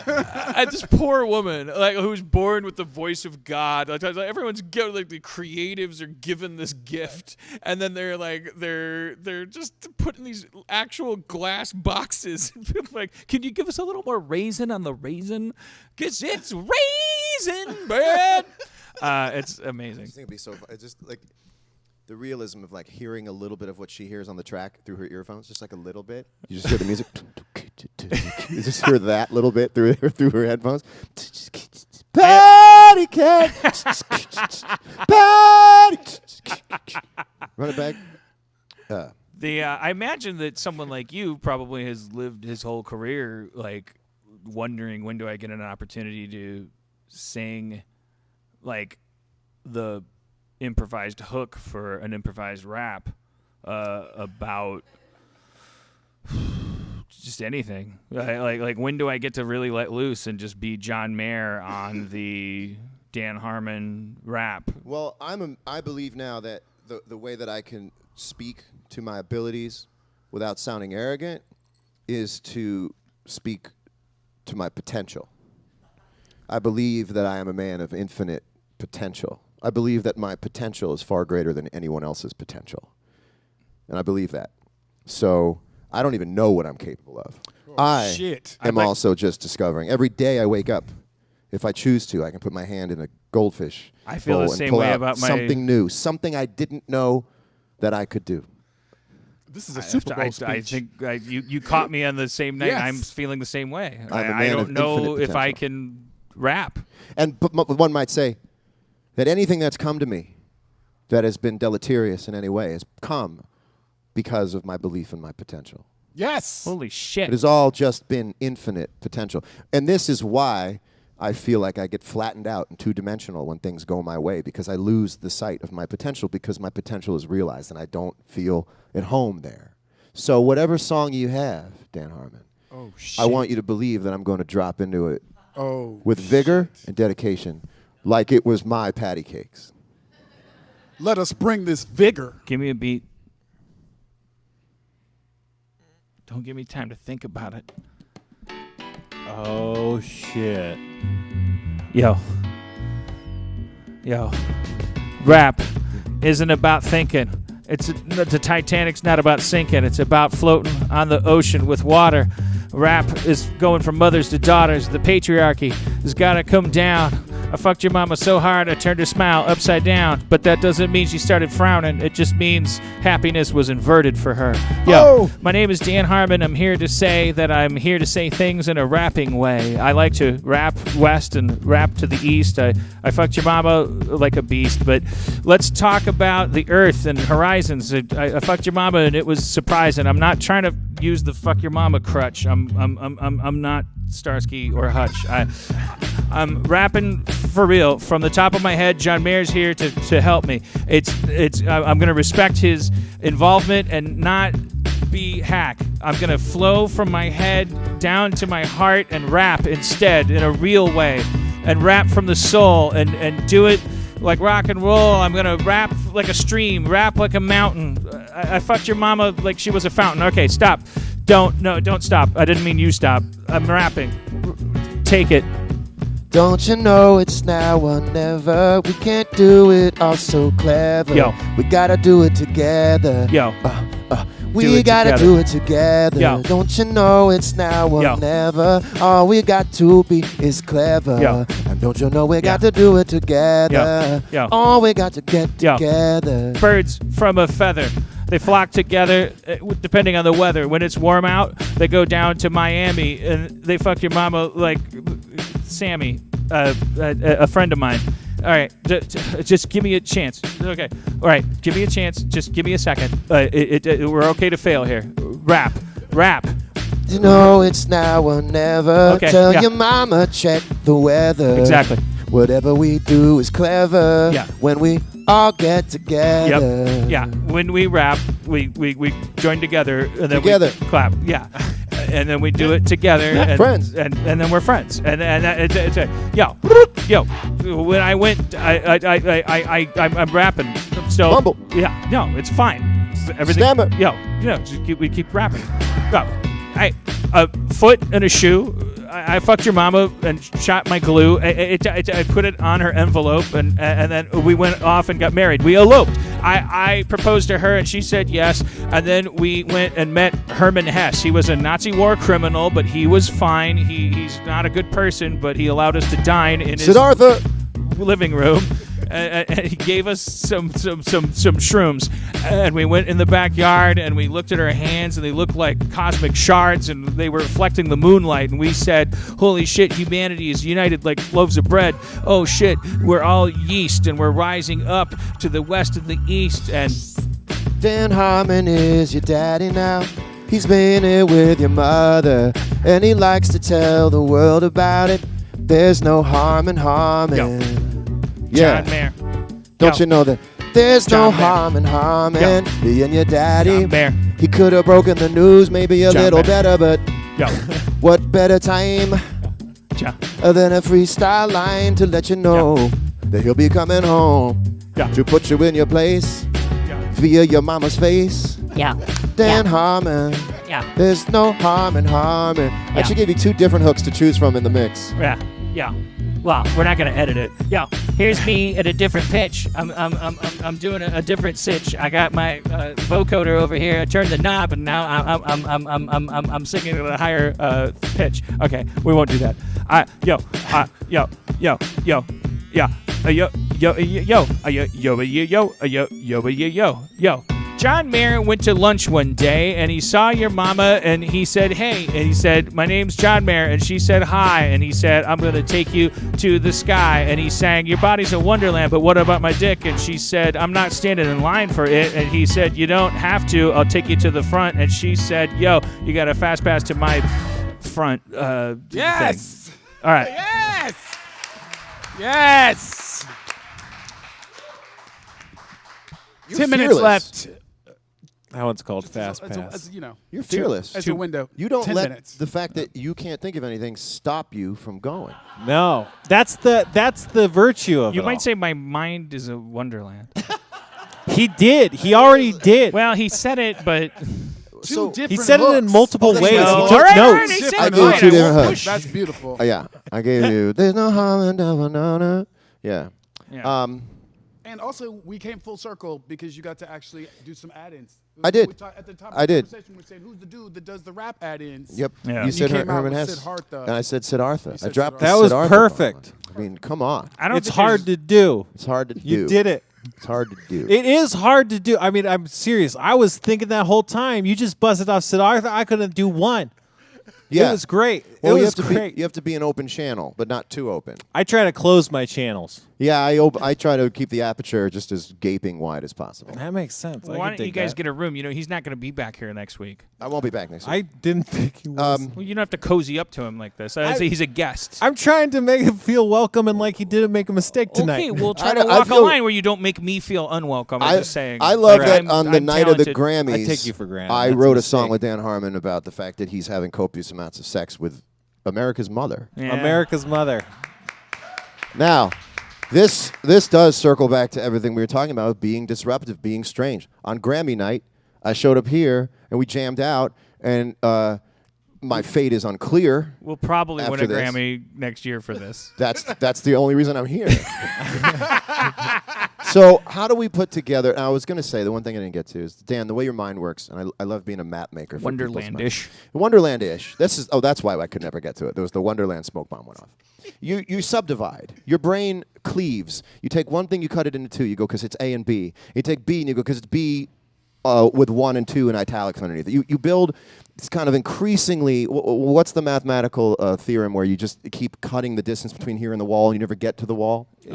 B: And this poor woman, like, who's born with the voice of God. Like, everyone's given, like, the creatives are given this gift, and then they're like, they're just put in these actual glass boxes. Like, can you give us a little more raisin on the raisin? 'Cause it's raisin bread. It's amazing.
E: I just think it'd be so fun. It's just like the realism of like hearing a little bit of what she hears on the track through her earphones, just like a little bit. You just hear the music. You just hear that little bit through her headphones. Patty cake. Patty. Run it back.
B: I imagine that someone like you probably has lived his whole career like wondering, when do I get an opportunity to sing like the improvised hook for an improvised rap about just anything. Like when do I get to really let loose and just be John Mayer on the Dan Harmon rap?
E: Well, I believe now that the way that I can speak to my abilities without sounding arrogant is to speak to my potential. I believe that I am a man of infinite potential. I believe that my potential is far greater than anyone else's potential. And I believe that. So I don't even know what I'm capable of. I am also just discovering. Every day I wake up, if I choose to, I can put my hand in a goldfish
B: I feel
E: bowl
B: the
E: and
B: same
E: pull
B: way
E: out
B: about my
E: something new, something I didn't know that I could do.
A: This is a Super Bowl speech.
B: I think you caught me on the same night.
A: Yes.
B: I'm feeling the same way.
E: I'm a
B: I
E: man
B: don't
E: of
B: know
E: infinite
B: if I
E: potential.
B: can rap.
E: But one might say that anything that's come to me that has been deleterious in any way has come because of my belief in my potential.
A: Yes.
B: Holy shit.
E: It has all just been infinite potential. And this is why I feel like I get flattened out and two-dimensional when things go my way, because I lose the sight of my potential because my potential is realized and I don't feel at home there. So whatever song you have, Dan Harmon, I want you to believe that I'm going to drop into it with vigor and dedication like it was my patty cakes.
A: Let us bring this vigor.
B: Give me a beat. Don't give me time to think about it.
C: Oh, shit.
B: Yo. Rap isn't about thinking. The Titanic's not about sinking. It's about floating on the ocean with water. Rap is going from mothers to daughters. The patriarchy has got to come down. I fucked your mama so hard I turned her smile upside down. But that doesn't mean she started frowning. It just means happiness was inverted for her. Yo, my name is Dan Harmon. I'm here to say that I'm here to say things in a rapping way. I like to rap west and rap to the east. I fucked your mama like a beast. But let's talk about the earth and horizons. I fucked your mama and it was surprising. I'm not trying to use the fuck your mama crutch. I'm not Starsky or Hutch. I'm rapping for real from the top of my head. John Mayer's here to help me. I'm gonna respect his involvement and not be hack. I'm gonna flow from my head down to my heart and rap instead in a real way, and rap from the soul and do it like rock and roll. I'm gonna rap like a stream, rap like a mountain. I fucked your mama like she was a fountain. Okay, stop. Don't stop. I didn't mean you stop. I'm rapping. Take it.
E: Don't you know it's now or never? We can't do it all so clever.
B: Yo.
E: We gotta do it together.
B: Yo.
E: We gotta
B: together.
E: do it together.
B: Yo.
E: Don't you know it's now or
B: Yo.
E: never? All we got to be is clever.
B: Yo.
E: And don't you know we got to do it together?
B: Yo. Yo.
E: All we got to get
B: Yo.
E: together.
B: Birds from a feather. They flock together depending on the weather. When it's warm out, they go down to Miami and they fuck your mama like Sammy, a friend of mine. All right, just give me a chance. Okay, all right, give me a chance. Just give me a second. We're okay to fail here. Rap.
E: You know it's now or never.
B: Okay,
E: Tell
B: yeah.
E: your mama check the weather.
B: Exactly.
E: Whatever we do is clever.
B: Yeah.
E: When we all get together.
B: Yep. Yeah. When we rap, we join together and then
E: Together.
B: we clap. Yeah. And then we do it together. And,
E: Friends.
B: And then we're friends. And it's a yo. When I went, I'm rapping. So
E: Mumble.
B: Yeah. No, it's fine. Everything.
E: Stammer.
B: We keep rapping. Go. A foot and a shoe. I fucked your mama and shot my glue. I put it on her envelope, and then we went off and got married. We eloped. I proposed to her, and she said yes. And then we went and met Herman Hesse. He was a Nazi war criminal, but he was fine. He's not a good person, but he allowed us to dine in his
E: Siddhartha.
B: living room. And he gave us some shrooms, and we went in the backyard and we looked at our hands, and they looked like cosmic shards, and they were reflecting the moonlight, and we said, holy shit, humanity is united like loaves of bread. Oh shit, we're all yeast, and we're rising up to the west and the east. And
E: Dan Harmon is your daddy now. He's been here with your mother, and he likes to tell the world about it. There's no harm in harming.
B: John Mayer.
E: Don't you know that there's
B: John
E: no
B: Mayer.
E: harm in harming?
B: Yo.
E: Me and your daddy.
B: John Mayer.
E: He could have broken the news maybe a
B: John
E: little
B: Mayer.
E: better, but
B: Yo.
E: what better time
B: John.
E: than a freestyle line to let you know that he'll be coming home
B: Yeah.
E: to put you in your place via your mama's face.
D: Yeah.
E: Dan
D: Yeah.
E: Harmon.
D: Yeah.
E: There's no harm in harming. I
D: Yeah.
E: should give you two different hooks to choose from in the mix.
B: Yeah. Well, we're not gonna edit it. Yo,
D: Here's me at a different pitch.
B: I'm doing a different sitch. I got my vocoder over here. I turned the knob, and now I'm singing at a higher pitch. Okay, we won't do that. Yo. John Mayer went to lunch one day, and he saw your mama, and he said, hey, and he said, my name's John Mayer, and she said, hi, and he said, I'm going to take you to the sky, and he sang, your body's a wonderland, but what about my dick? And she said, I'm not standing in line for it, and he said, you don't have to, I'll take you to the front, and she said, yo, you got a fast pass to my front
A: Yes.
B: thing. All right.
A: Yes.
E: You're
A: 10 minutes
E: fearless.
A: left.
C: That one's called Fast
A: As a,
C: Pass.
E: You're fearless.
A: as a window.
E: You don't
A: 10
E: let
A: minutes.
E: the fact that you can't think of anything stop you from going.
C: No, that's the virtue of
B: You
C: it
B: might
C: all.
B: say my mind is a wonderland.
C: He did. He already did.
B: Well, he said it, but
E: So
A: different
C: he said it in
A: hooks.
C: multiple
E: that's
C: ways.
E: right.
C: He
E: All
C: took
B: right,
C: notes.
B: he said
E: I
B: it.
E: gave you
B: Fine,
E: two
B: I
E: different
B: won't
E: hooks.
A: That's beautiful.
E: Yeah, I gave you. There's no harm in no. Yeah.
B: yeah.
A: And also, we came full circle because you got to actually do some add-ins.
E: I did.
A: At the top
E: I
A: of the
E: did.
A: conversation, we said, who's the dude that does the rap add-ins?
E: Yep.
B: Yeah.
E: You
B: You
E: said
A: came out
E: Herman
A: with
E: Hesse.
A: Siddhartha.
E: And I said Siddhartha. I
A: said
E: dropped
A: Siddhartha.
E: the
C: That was
E: Siddhartha
C: perfect.
E: bomb. I mean, come on.
B: I don't
C: It's
B: think
C: hard
B: there's-
C: to do.
E: It's hard to do.
C: You did it.
E: It's hard to do.
C: It is hard to do. I mean, I'm serious. I was thinking that whole time. You just busted off Siddhartha. I couldn't do one.
E: Yeah.
C: It was great.
E: Well,
C: it
E: you
C: was
E: have to
C: great.
E: you have to be an open channel, but not too open.
C: I try to close my channels.
E: Yeah, I try to keep the aperture just as gaping wide as possible.
C: That makes sense.
B: Why don't you guys get a room? You know, he's not going to be back here next week.
E: I won't be back next week.
C: I didn't think he was.
B: Well, you don't have to cozy up to him like this. He's a guest.
C: I'm trying to make him feel welcome and like he didn't make a mistake tonight.
B: Okay, we'll try
E: I
B: to
E: don't- I
B: walk a
E: feel-
B: line where you don't make me feel unwelcome. I'm just saying.
E: I love
B: Like,
E: that on the
B: I'm
E: night of the
B: talented.
E: Grammys.
C: I take you for granted.
E: I
C: That's a
E: wrote a
C: mistake.
E: song with Dan Harmon about the fact that he's having copious amounts of sex with America's mother.
B: Yeah.
C: America's mother.
E: Now, this does circle back to everything we were talking about, being disruptive, being strange. On Grammy night, I showed up here and we jammed out, and my fate is unclear.
B: We'll probably win
E: After
B: a
E: this.
B: Grammy next year for this.
E: That's the only reason I'm here. So how do we put together? And I was going to say the one thing I didn't get to is, Dan, the way your mind works, and I love being a map maker. For people's minds.
B: Wonderland-ish.
E: Wonderland-ish. That's why I could never get to it. There was the Wonderland smoke bomb went off. You subdivide. Your brain cleaves. You take one thing, you cut it into two. You go because it's A and B. You take B and you go because it's B with 1 and 2 in italics underneath. You build this kind of increasingly. What's the mathematical theorem where you just keep cutting the distance between here and the wall and you never get to the wall?
B: ADD?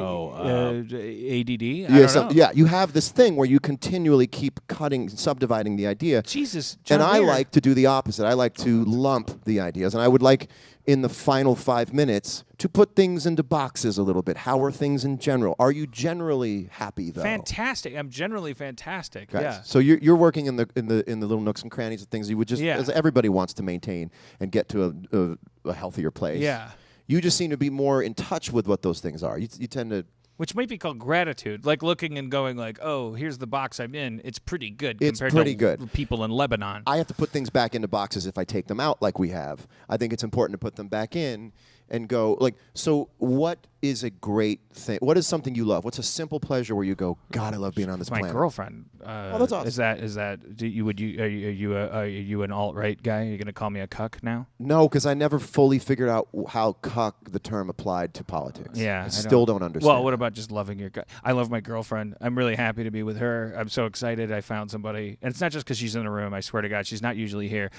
B: I
E: Yeah,
B: don't know.
E: yeah, you have this thing where you continually keep cutting, subdividing the idea.
B: Jesus, John
E: And I
B: Mayer.
E: like to do the opposite. I like to lump the ideas. And I would like, in the final 5 minutes, to put things into boxes a little bit. How are things in general? Are you generally happy, though?
B: Fantastic. I'm generally fantastic.
E: Guys,
B: Yeah.
E: So you're working in the little nooks and crannies of things you would just,
B: Yeah.
E: as everybody wants to maintain and get to a healthier place.
B: Yeah.
E: You just seem to be more in touch with what those things are. You tend to.
B: Which might be called gratitude, like looking and going like, oh, here's the box I'm in. It's pretty good
E: It's
B: compared
E: pretty
B: to
E: good.
B: people in Lebanon.
E: I have to put things back into boxes if I take them out like we have. I think it's important to put them back in and go, like, so what is a great thing? What is something you love? What's a simple pleasure where you go, God, I love being on this
B: My
E: planet?
B: girlfriend.
E: that's awesome.
B: Is that? Are you an alt right guy? Are you gonna call me a cuck now?
E: No, because I never fully figured out how cuck the term applied to politics.
B: Yeah,
E: I still don't understand.
B: Well, what about just loving your guy? I love my girlfriend. I'm really happy to be with her. I'm so excited. I found somebody, and it's not just because she's in the room. I swear to God, she's not usually here.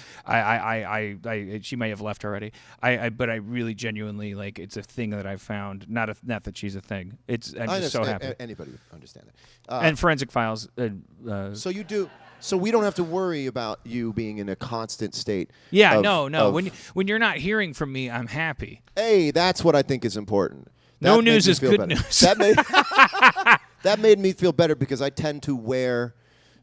B: She may have left already. But I really genuinely like. It's a thing that I've found. Not that she's a thing. I'm
E: I
B: just so
E: understand.
B: happy.
E: Anybody would understand it.
B: And Forensic Files.
E: So you do. So we don't have to worry about you being in a constant state.
B: Yeah,
E: of-
B: no.
E: of-
B: When you're not hearing from me, I'm happy.
E: Hey, that's what I think is important.
B: No
E: That
B: news
E: makes me
B: is
E: feel
B: good
E: better.
B: news.
E: That made me feel better because I tend to wear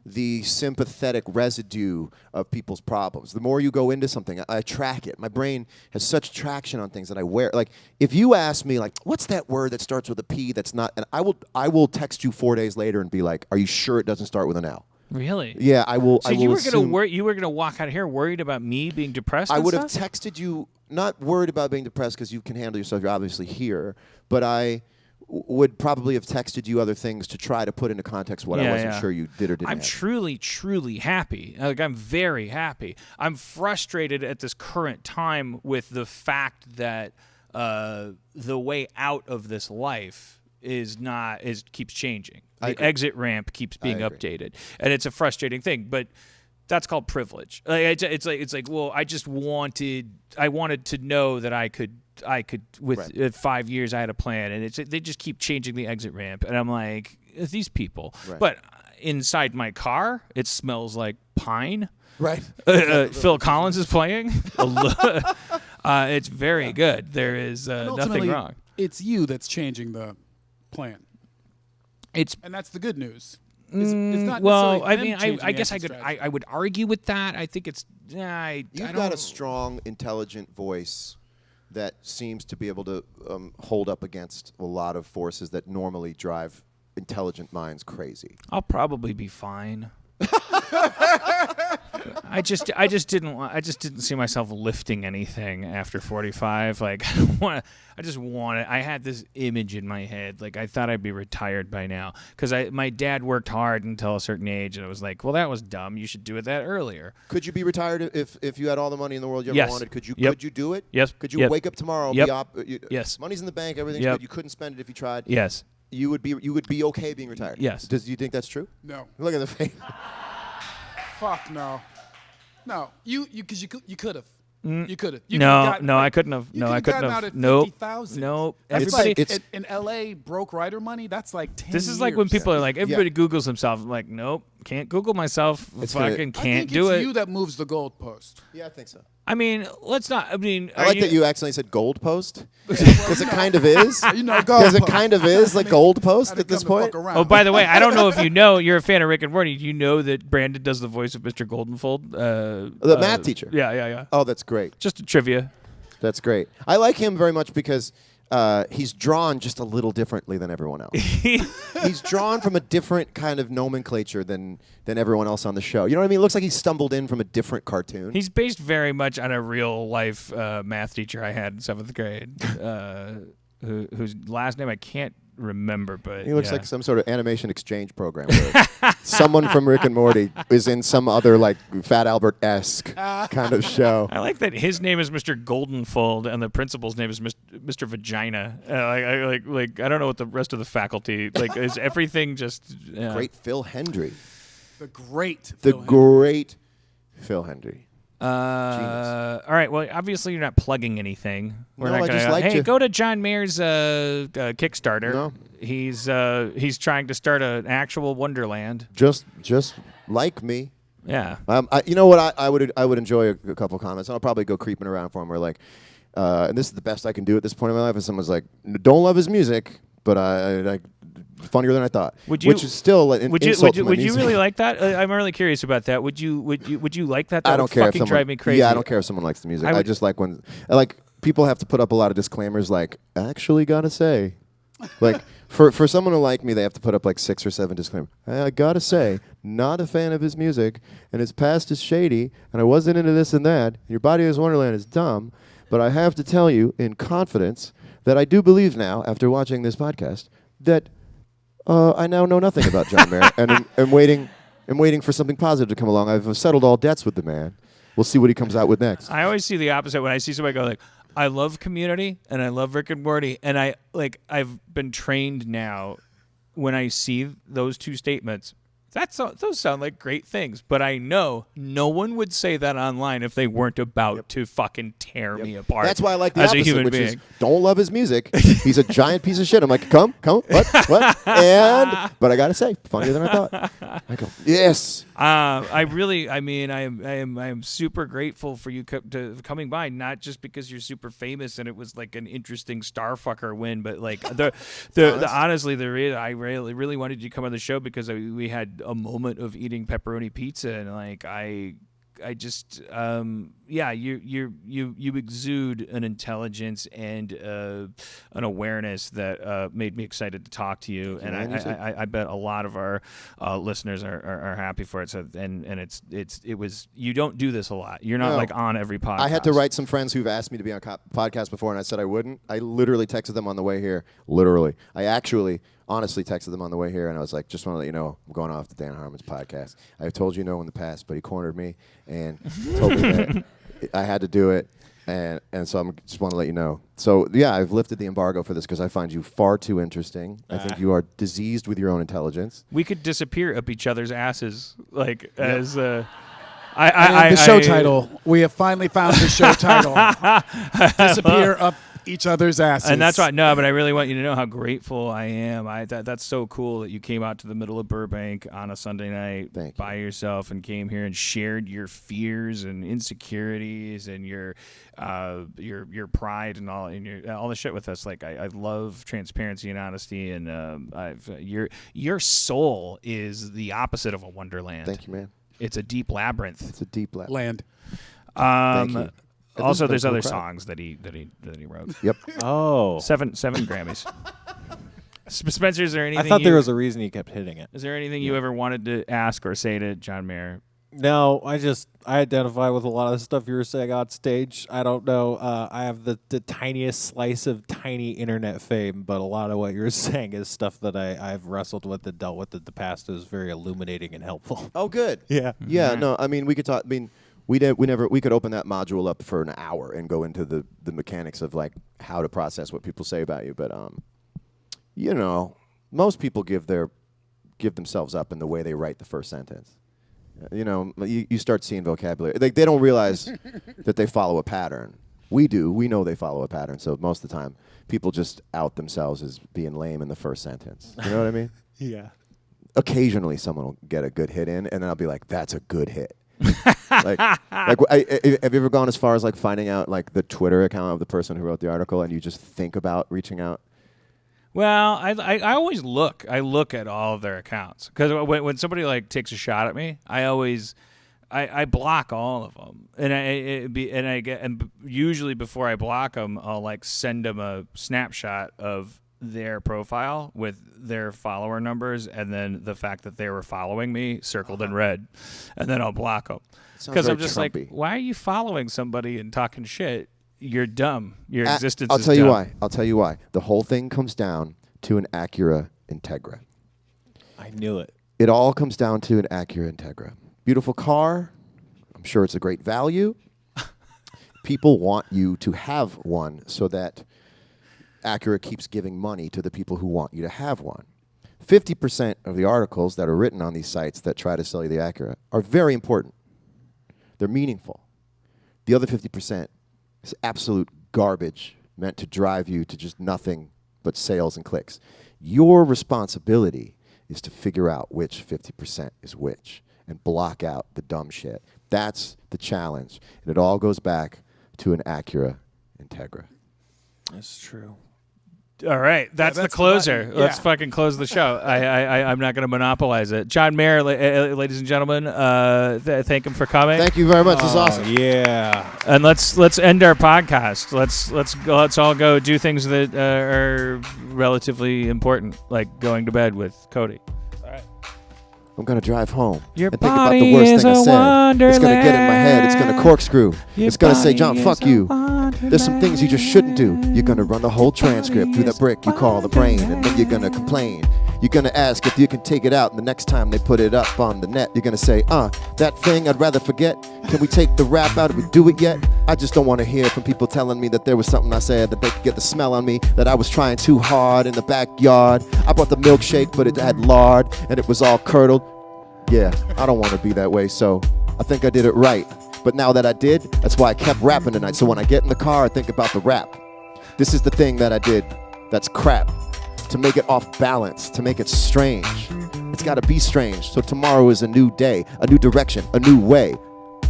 E: the sympathetic residue of people's problems. The more you go into something, I track it. My brain has such traction on things that I wear. Like, if you ask me, like, what's that word that starts with a P that's not, and I will text you 4 days later and be like, are you sure it doesn't start with an L?
B: Really?
E: Yeah, I will.
B: So
E: I will
B: you were
E: assume,
B: gonna walk out of here worried about me being depressed?
E: I
B: and
E: would have
B: stuff?
E: texted you, not worried about being depressed because you can handle yourself. You're obviously here, but I would probably have texted you other things to try to put into context what I wasn't sure you did or didn't.
B: I'm
E: have.
B: truly, truly happy. Like, I'm very happy. I'm frustrated at this current time with the fact that the way out of this life keeps changing. The exit ramp keeps being updated, and it's a frustrating thing. But that's called privilege. Like, it's like well, I wanted to know that I could with 5 years I had a plan, and they just keep changing the exit ramp, and I'm like, these people.
E: Right.
B: But inside my car, it smells like pine.
E: Right.
B: Phil Collins is playing. It's very good. There is
A: And
B: nothing
A: ultimately,
B: wrong.
A: It's you that's changing the plan, and that's the good news. It's not
B: Well,
A: necessarily
B: I
A: them
B: mean,
A: changing
B: I
A: the
B: guess
A: exit strategy.
B: I would argue with that. I think it's
E: You've got a strong, intelligent voice that seems to be able to hold up against a lot of forces that normally drive intelligent minds crazy.
B: I'll probably be fine. I just didn't see myself lifting anything after 45. Like, I just want it. I had this image in my head. Like, I thought I'd be retired by now because my dad worked hard until a certain age, and I was like, well, that was dumb. You should do it that earlier.
E: Could you be retired if you had all the money in the world you ever
B: Yes.
E: wanted? Could you
B: Yep.
E: could you do it?
B: Yes.
E: Could you
B: Yep.
E: wake up tomorrow?
B: Yep.
E: Be
B: Yes.
E: Money's in the bank. Everything's
B: Yep.
E: good. You couldn't spend it if you tried.
B: Yes.
E: You would be okay being retired.
B: Yes.
E: Do you think that's true?
A: No,
E: Look at the face.
A: fuck no, no. You could have. You could have.
B: No, I couldn't have.
A: You
B: No,
A: could
B: I
A: have
B: couldn't
A: gotten
B: have.
A: out at
B: Nope.
A: 50,000.
B: Nope.
A: That's
B: Everybody.
A: like,
E: It's-
A: in LA, broke writer money, that's like 10
B: This is like when
A: years.
B: people are like, everybody Googles themselves. I'm like, nope, can't Google myself.
E: It's gonna-
B: Fucking
A: I
B: can't
A: think
B: do
A: it's
B: it.
A: you that moves the goalpost.
E: Yeah, I think so.
B: I mean, let's not. I mean,
E: I like that you accidentally said gold post because it kind of is.
A: You know,
E: Because it
A: goalpost.
E: kind of is like gold post
A: I
E: at
A: didn't
E: this
A: come to
E: point.
A: fuck around.
B: Oh, by the way, I don't know if you know, you're a fan of Rick and Morty. Do you know that Brandon does the voice of Mr. Goldenfold?
E: The math teacher.
B: Yeah.
E: Oh, that's great.
B: Just a trivia.
E: That's great. I like him very much because he's drawn just a little differently than everyone else. He's drawn from a different kind of nomenclature than everyone else on the show. You know what I mean? It looks like he stumbled in from a different cartoon.
B: He's based very much on a real life math teacher I had in 7th grade, whose last name I can't remember, but
E: He looks
B: yeah.
E: like some sort of animation exchange program where someone from Rick and Morty is in some other like Fat Albert-esque kind of show.
B: I like that his name is Mr. Goldenfold and the principal's name is Mr. Vagina. I don't know what the rest of the faculty like. Is everything just
E: Great Phil Hendry.
A: The great.
E: The
A: Phil Hendry.
E: great Phil Hendry.
B: All right. Well, obviously you're not plugging anything. We're
E: No,
B: not
E: I
B: gonna,
E: just like
B: hey,
E: to-
B: go to John Mayer's Kickstarter.
E: No.
B: He's trying to start an actual Wonderland.
E: Just like me.
B: Yeah.
E: You know what? I would enjoy a couple comments. I'll probably go creeping around for him. Where like, and this is the best I can do at this point in my life. And someone's like, "Don't love his music, but I funnier than I thought."
B: Would you-
E: Which is still an insult to my
B: would you
E: music.
B: really like that? I'm really curious about that. Would you like that? That
E: I don't
B: would
E: care if
B: fucking
E: someone
B: drive me crazy.
E: Yeah, I don't care if someone likes the music.
B: I
E: I
B: would-
E: just like when people have to put up a lot of disclaimers like actually gotta say. Like for someone to like me, they have to put up like 6 or 7 disclaimers. I gotta say, not a fan of his music, and his past is shady, and I wasn't into this and that. Your Body is Wonderland is dumb, but I have to tell you in confidence that I do believe now, after watching this podcast, that I now know nothing about John Mayer, and I'm waiting for something positive to come along. I've settled all debts with the man. We'll see what he comes out with next.
B: I always see the opposite when I see somebody go like, I love Community and I love Rick and Morty, and I've been trained now when I see those two statements. Those sound like great things, but I know no one would say that online if they weren't about to fucking tear me apart.
E: That's why I like the
B: as
E: opposite,
B: a human
E: which
B: being.
E: is don't love his music. He's a giant piece of shit. I'm like, come, what? But I gotta say, funnier than I thought. I go, yes.
B: I am super grateful for you coming by, not just because you're super famous and it was like an interesting starfucker win, but like honestly, I really wanted you to come on the show because we had a moment of eating pepperoni pizza, and like I just you exude an intelligence and an awareness that made me excited to talk to you, and I bet a lot of our listeners are happy for it. So and it was you don't do this a lot. You're not like on every podcast.
E: I had to write some friends who've asked me to be on podcast before, and I said I wouldn't. I literally texted them on the way here. Literally, I actually honestly texted them on the way here, and I was like, just want to let you know I'm going off the Dan Harmon's podcast. I've told you no in the past, but he cornered me and told me that I had to do it, and so I just want to let you know. So, yeah, I've lifted the embargo for this because I find you far too interesting. I think you are diseased with your own intelligence.
B: We could disappear up each other's asses, like as
A: The show title. We have finally found the show title. Disappear up each other's asses.
B: And that's why, no, but I really want you to know how grateful I am. That's so cool that you came out to the middle of Burbank on a Sunday night by yourself and came here and shared your fears and insecurities and your pride and all the shit with us. Like I love transparency and honesty, and your soul is the opposite of a wonderland.
E: Thank you, man.
B: It's a deep labyrinth.
E: It's a deep labyrinth.
A: land.
E: Thank you.
B: Also, there's
E: cool
B: other
E: crowd.
B: songs that he wrote.
E: Yep.
C: Oh.
B: Seven Grammys. Spencer, is there anything?
C: I thought there was a reason you kept hitting it.
B: Is there anything you ever wanted to ask or say to John Mayer?
C: No, I identify with a lot of the stuff you were saying on stage. I don't know. I have the tiniest slice of tiny internet fame, but a lot of what you're saying is stuff that I've wrestled with and dealt with in the past. Is very illuminating and helpful.
E: Oh, good.
C: Yeah.
E: Yeah, no, I mean, we could talk. I mean, we could open that module up for an hour and go into the mechanics of like how to process what people say about you. But you know, most people give themselves up in the way they write the first sentence. You know, you start seeing vocabulary. Like, they don't realize that they follow a pattern. We do. We know they follow a pattern. So most of the time, people just out themselves as being lame in the first sentence. You know what I mean?
C: Yeah.
E: Occasionally, someone will get a good hit in, and then I'll be like, "That's a good hit." Have you ever gone as far as like finding out like the Twitter account of the person who wrote the article, and you just think about reaching out?
B: Well, I always look. I look at all of their accounts because when somebody like takes a shot at me, I block all of them, and usually before I block them, I'll like send them a snapshot of their profile with their follower numbers and then the fact that they were following me circled in red, and then I'll block them because I'm just
E: Trumpy.
B: like, why are you following somebody and talking shit? You're dumb. Your existence
E: I'll
B: is
E: tell you
B: dumb.
E: why. I'll tell you why. The whole thing comes down to an Acura Integra.
C: I knew it.
E: It all comes down to an Acura Integra. Beautiful car. I'm sure it's a great value. People want you to have one so that Acura keeps giving money to the people who want you to have one. 50% of the articles that are written on these sites that try to sell you the Acura are very important. They're meaningful. The other 50% is absolute garbage meant to drive you to just nothing but sales and clicks. Your responsibility is to figure out which 50% is which and block out the dumb shit. That's the challenge. And it all goes back to an Acura Integra.
C: That's true.
B: All right, that's the closer.
A: button.
B: Let's
A: Yeah.
B: fucking close the show. I'm not going to monopolize it. John Mayer, ladies and gentlemen, thank him for coming.
E: Thank you very much. This is awesome.
C: Yeah.
B: And let's end our podcast. Let's all go do things that are relatively important, like going to bed with Cody.
E: I'm going to drive home
B: Your
E: and think about
B: body
E: the worst
B: is
E: thing I
B: a
E: said. It's going to get in my head. It's going to corkscrew.
B: Your
E: It's going to say, John,
B: body
E: fuck
B: is a
E: you.
B: wonderland.
E: There's some things you just shouldn't do. You're going to run the whole transcript through that brick you call the brain, and then you're going to complain. You're going to ask if you can take it out, and the next time they put it up on the net, you're going to say, that thing I'd rather forget. Can we take the rap out? Did we do it yet? I just don't want to hear from people telling me that there was something I said that they could get the smell on me, that I was trying too hard in the backyard. I bought the milkshake, but it had lard, and it was all curdled. Yeah, I don't want to be that way, so I think I did it right. But now that I did, that's why I kept rapping tonight. So when I get in the car, I think about the rap. This is the thing that I did that's crap. To make it off balance, to make it strange. It's got to be strange. So tomorrow is a new day, a new direction, a new way.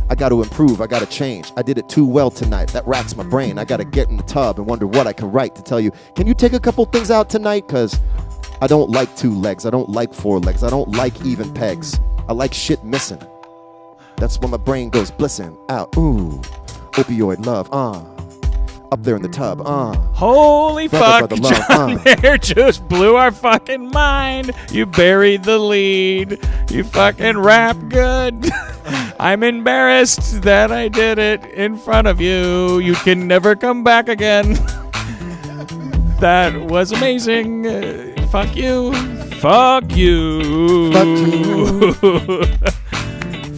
E: I got to improve, I got to change. I did it too well tonight. That racks my brain. I got to get in the tub and wonder what I can write to tell you, can you take a couple things out tonight? Because I don't like 2 legs. I don't like 4 legs. I don't like even pegs. I like shit missing. That's when my brain goes blissing out. Ooh, opioid love, up there in the tub,
B: Holy
E: Brother,
B: fuck,
E: brother,
B: John
E: love,
B: Mayer just blew our fucking mind. You buried the lead. You fucking rap good. I'm embarrassed that I did it in front of you. You can never come back again. That was amazing. Fuck you. Fuck you.
E: Fuck you.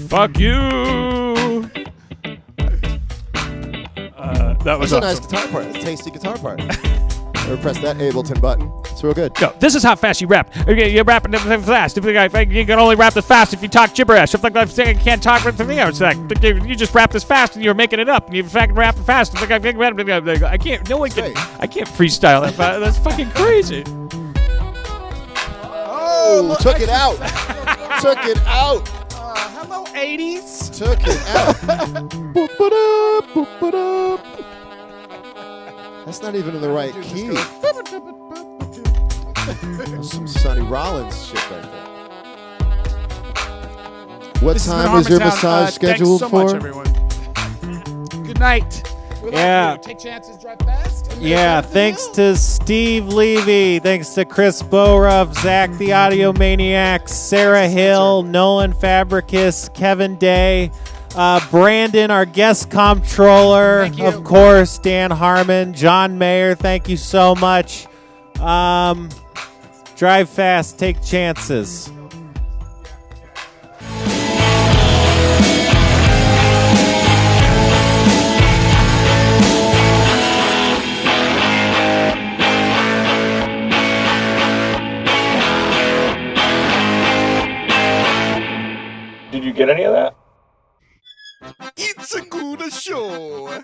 B: Fuck you. That was
E: That's a
B: awesome.
E: nice guitar part. It's a tasty guitar part. Ever press that Ableton button? It's real good.
B: Go. This is how fast you rap. You're rapping fast. You can only rap this fast if you talk gibberish. If like I'm saying I can't talk with me, it's like you just rap this fast and you're making it up. And you fucking rap fast. I can't. No one can. I can't freestyle that fast. That's fucking crazy.
E: Oh, took it out. Took it out.
A: Hello, 80s.
E: Took it out. Boop-a-da, boop-a-da. That's not even in the right key. That's some Sonny Rollins shit right there. What
A: This has been
E: time is your
A: Harmontown.
E: massage scheduled
A: Thanks so
E: for?
A: much, everyone. Good night. We love
C: Yeah.
A: you. Take chances, drive fast.
C: Yeah, thanks to Steve Levy, thanks to Chris Boruff, Zach the Audio Maniac, Sarah Hill, Nolan Fabricus, Kevin Day, Brandon, our guest comptroller,
A: Thank you.
C: of course, Dan Harmon, John Mayer, thank you so much. Drive fast, take chances.
F: Did you get any of that?
E: It's a good show.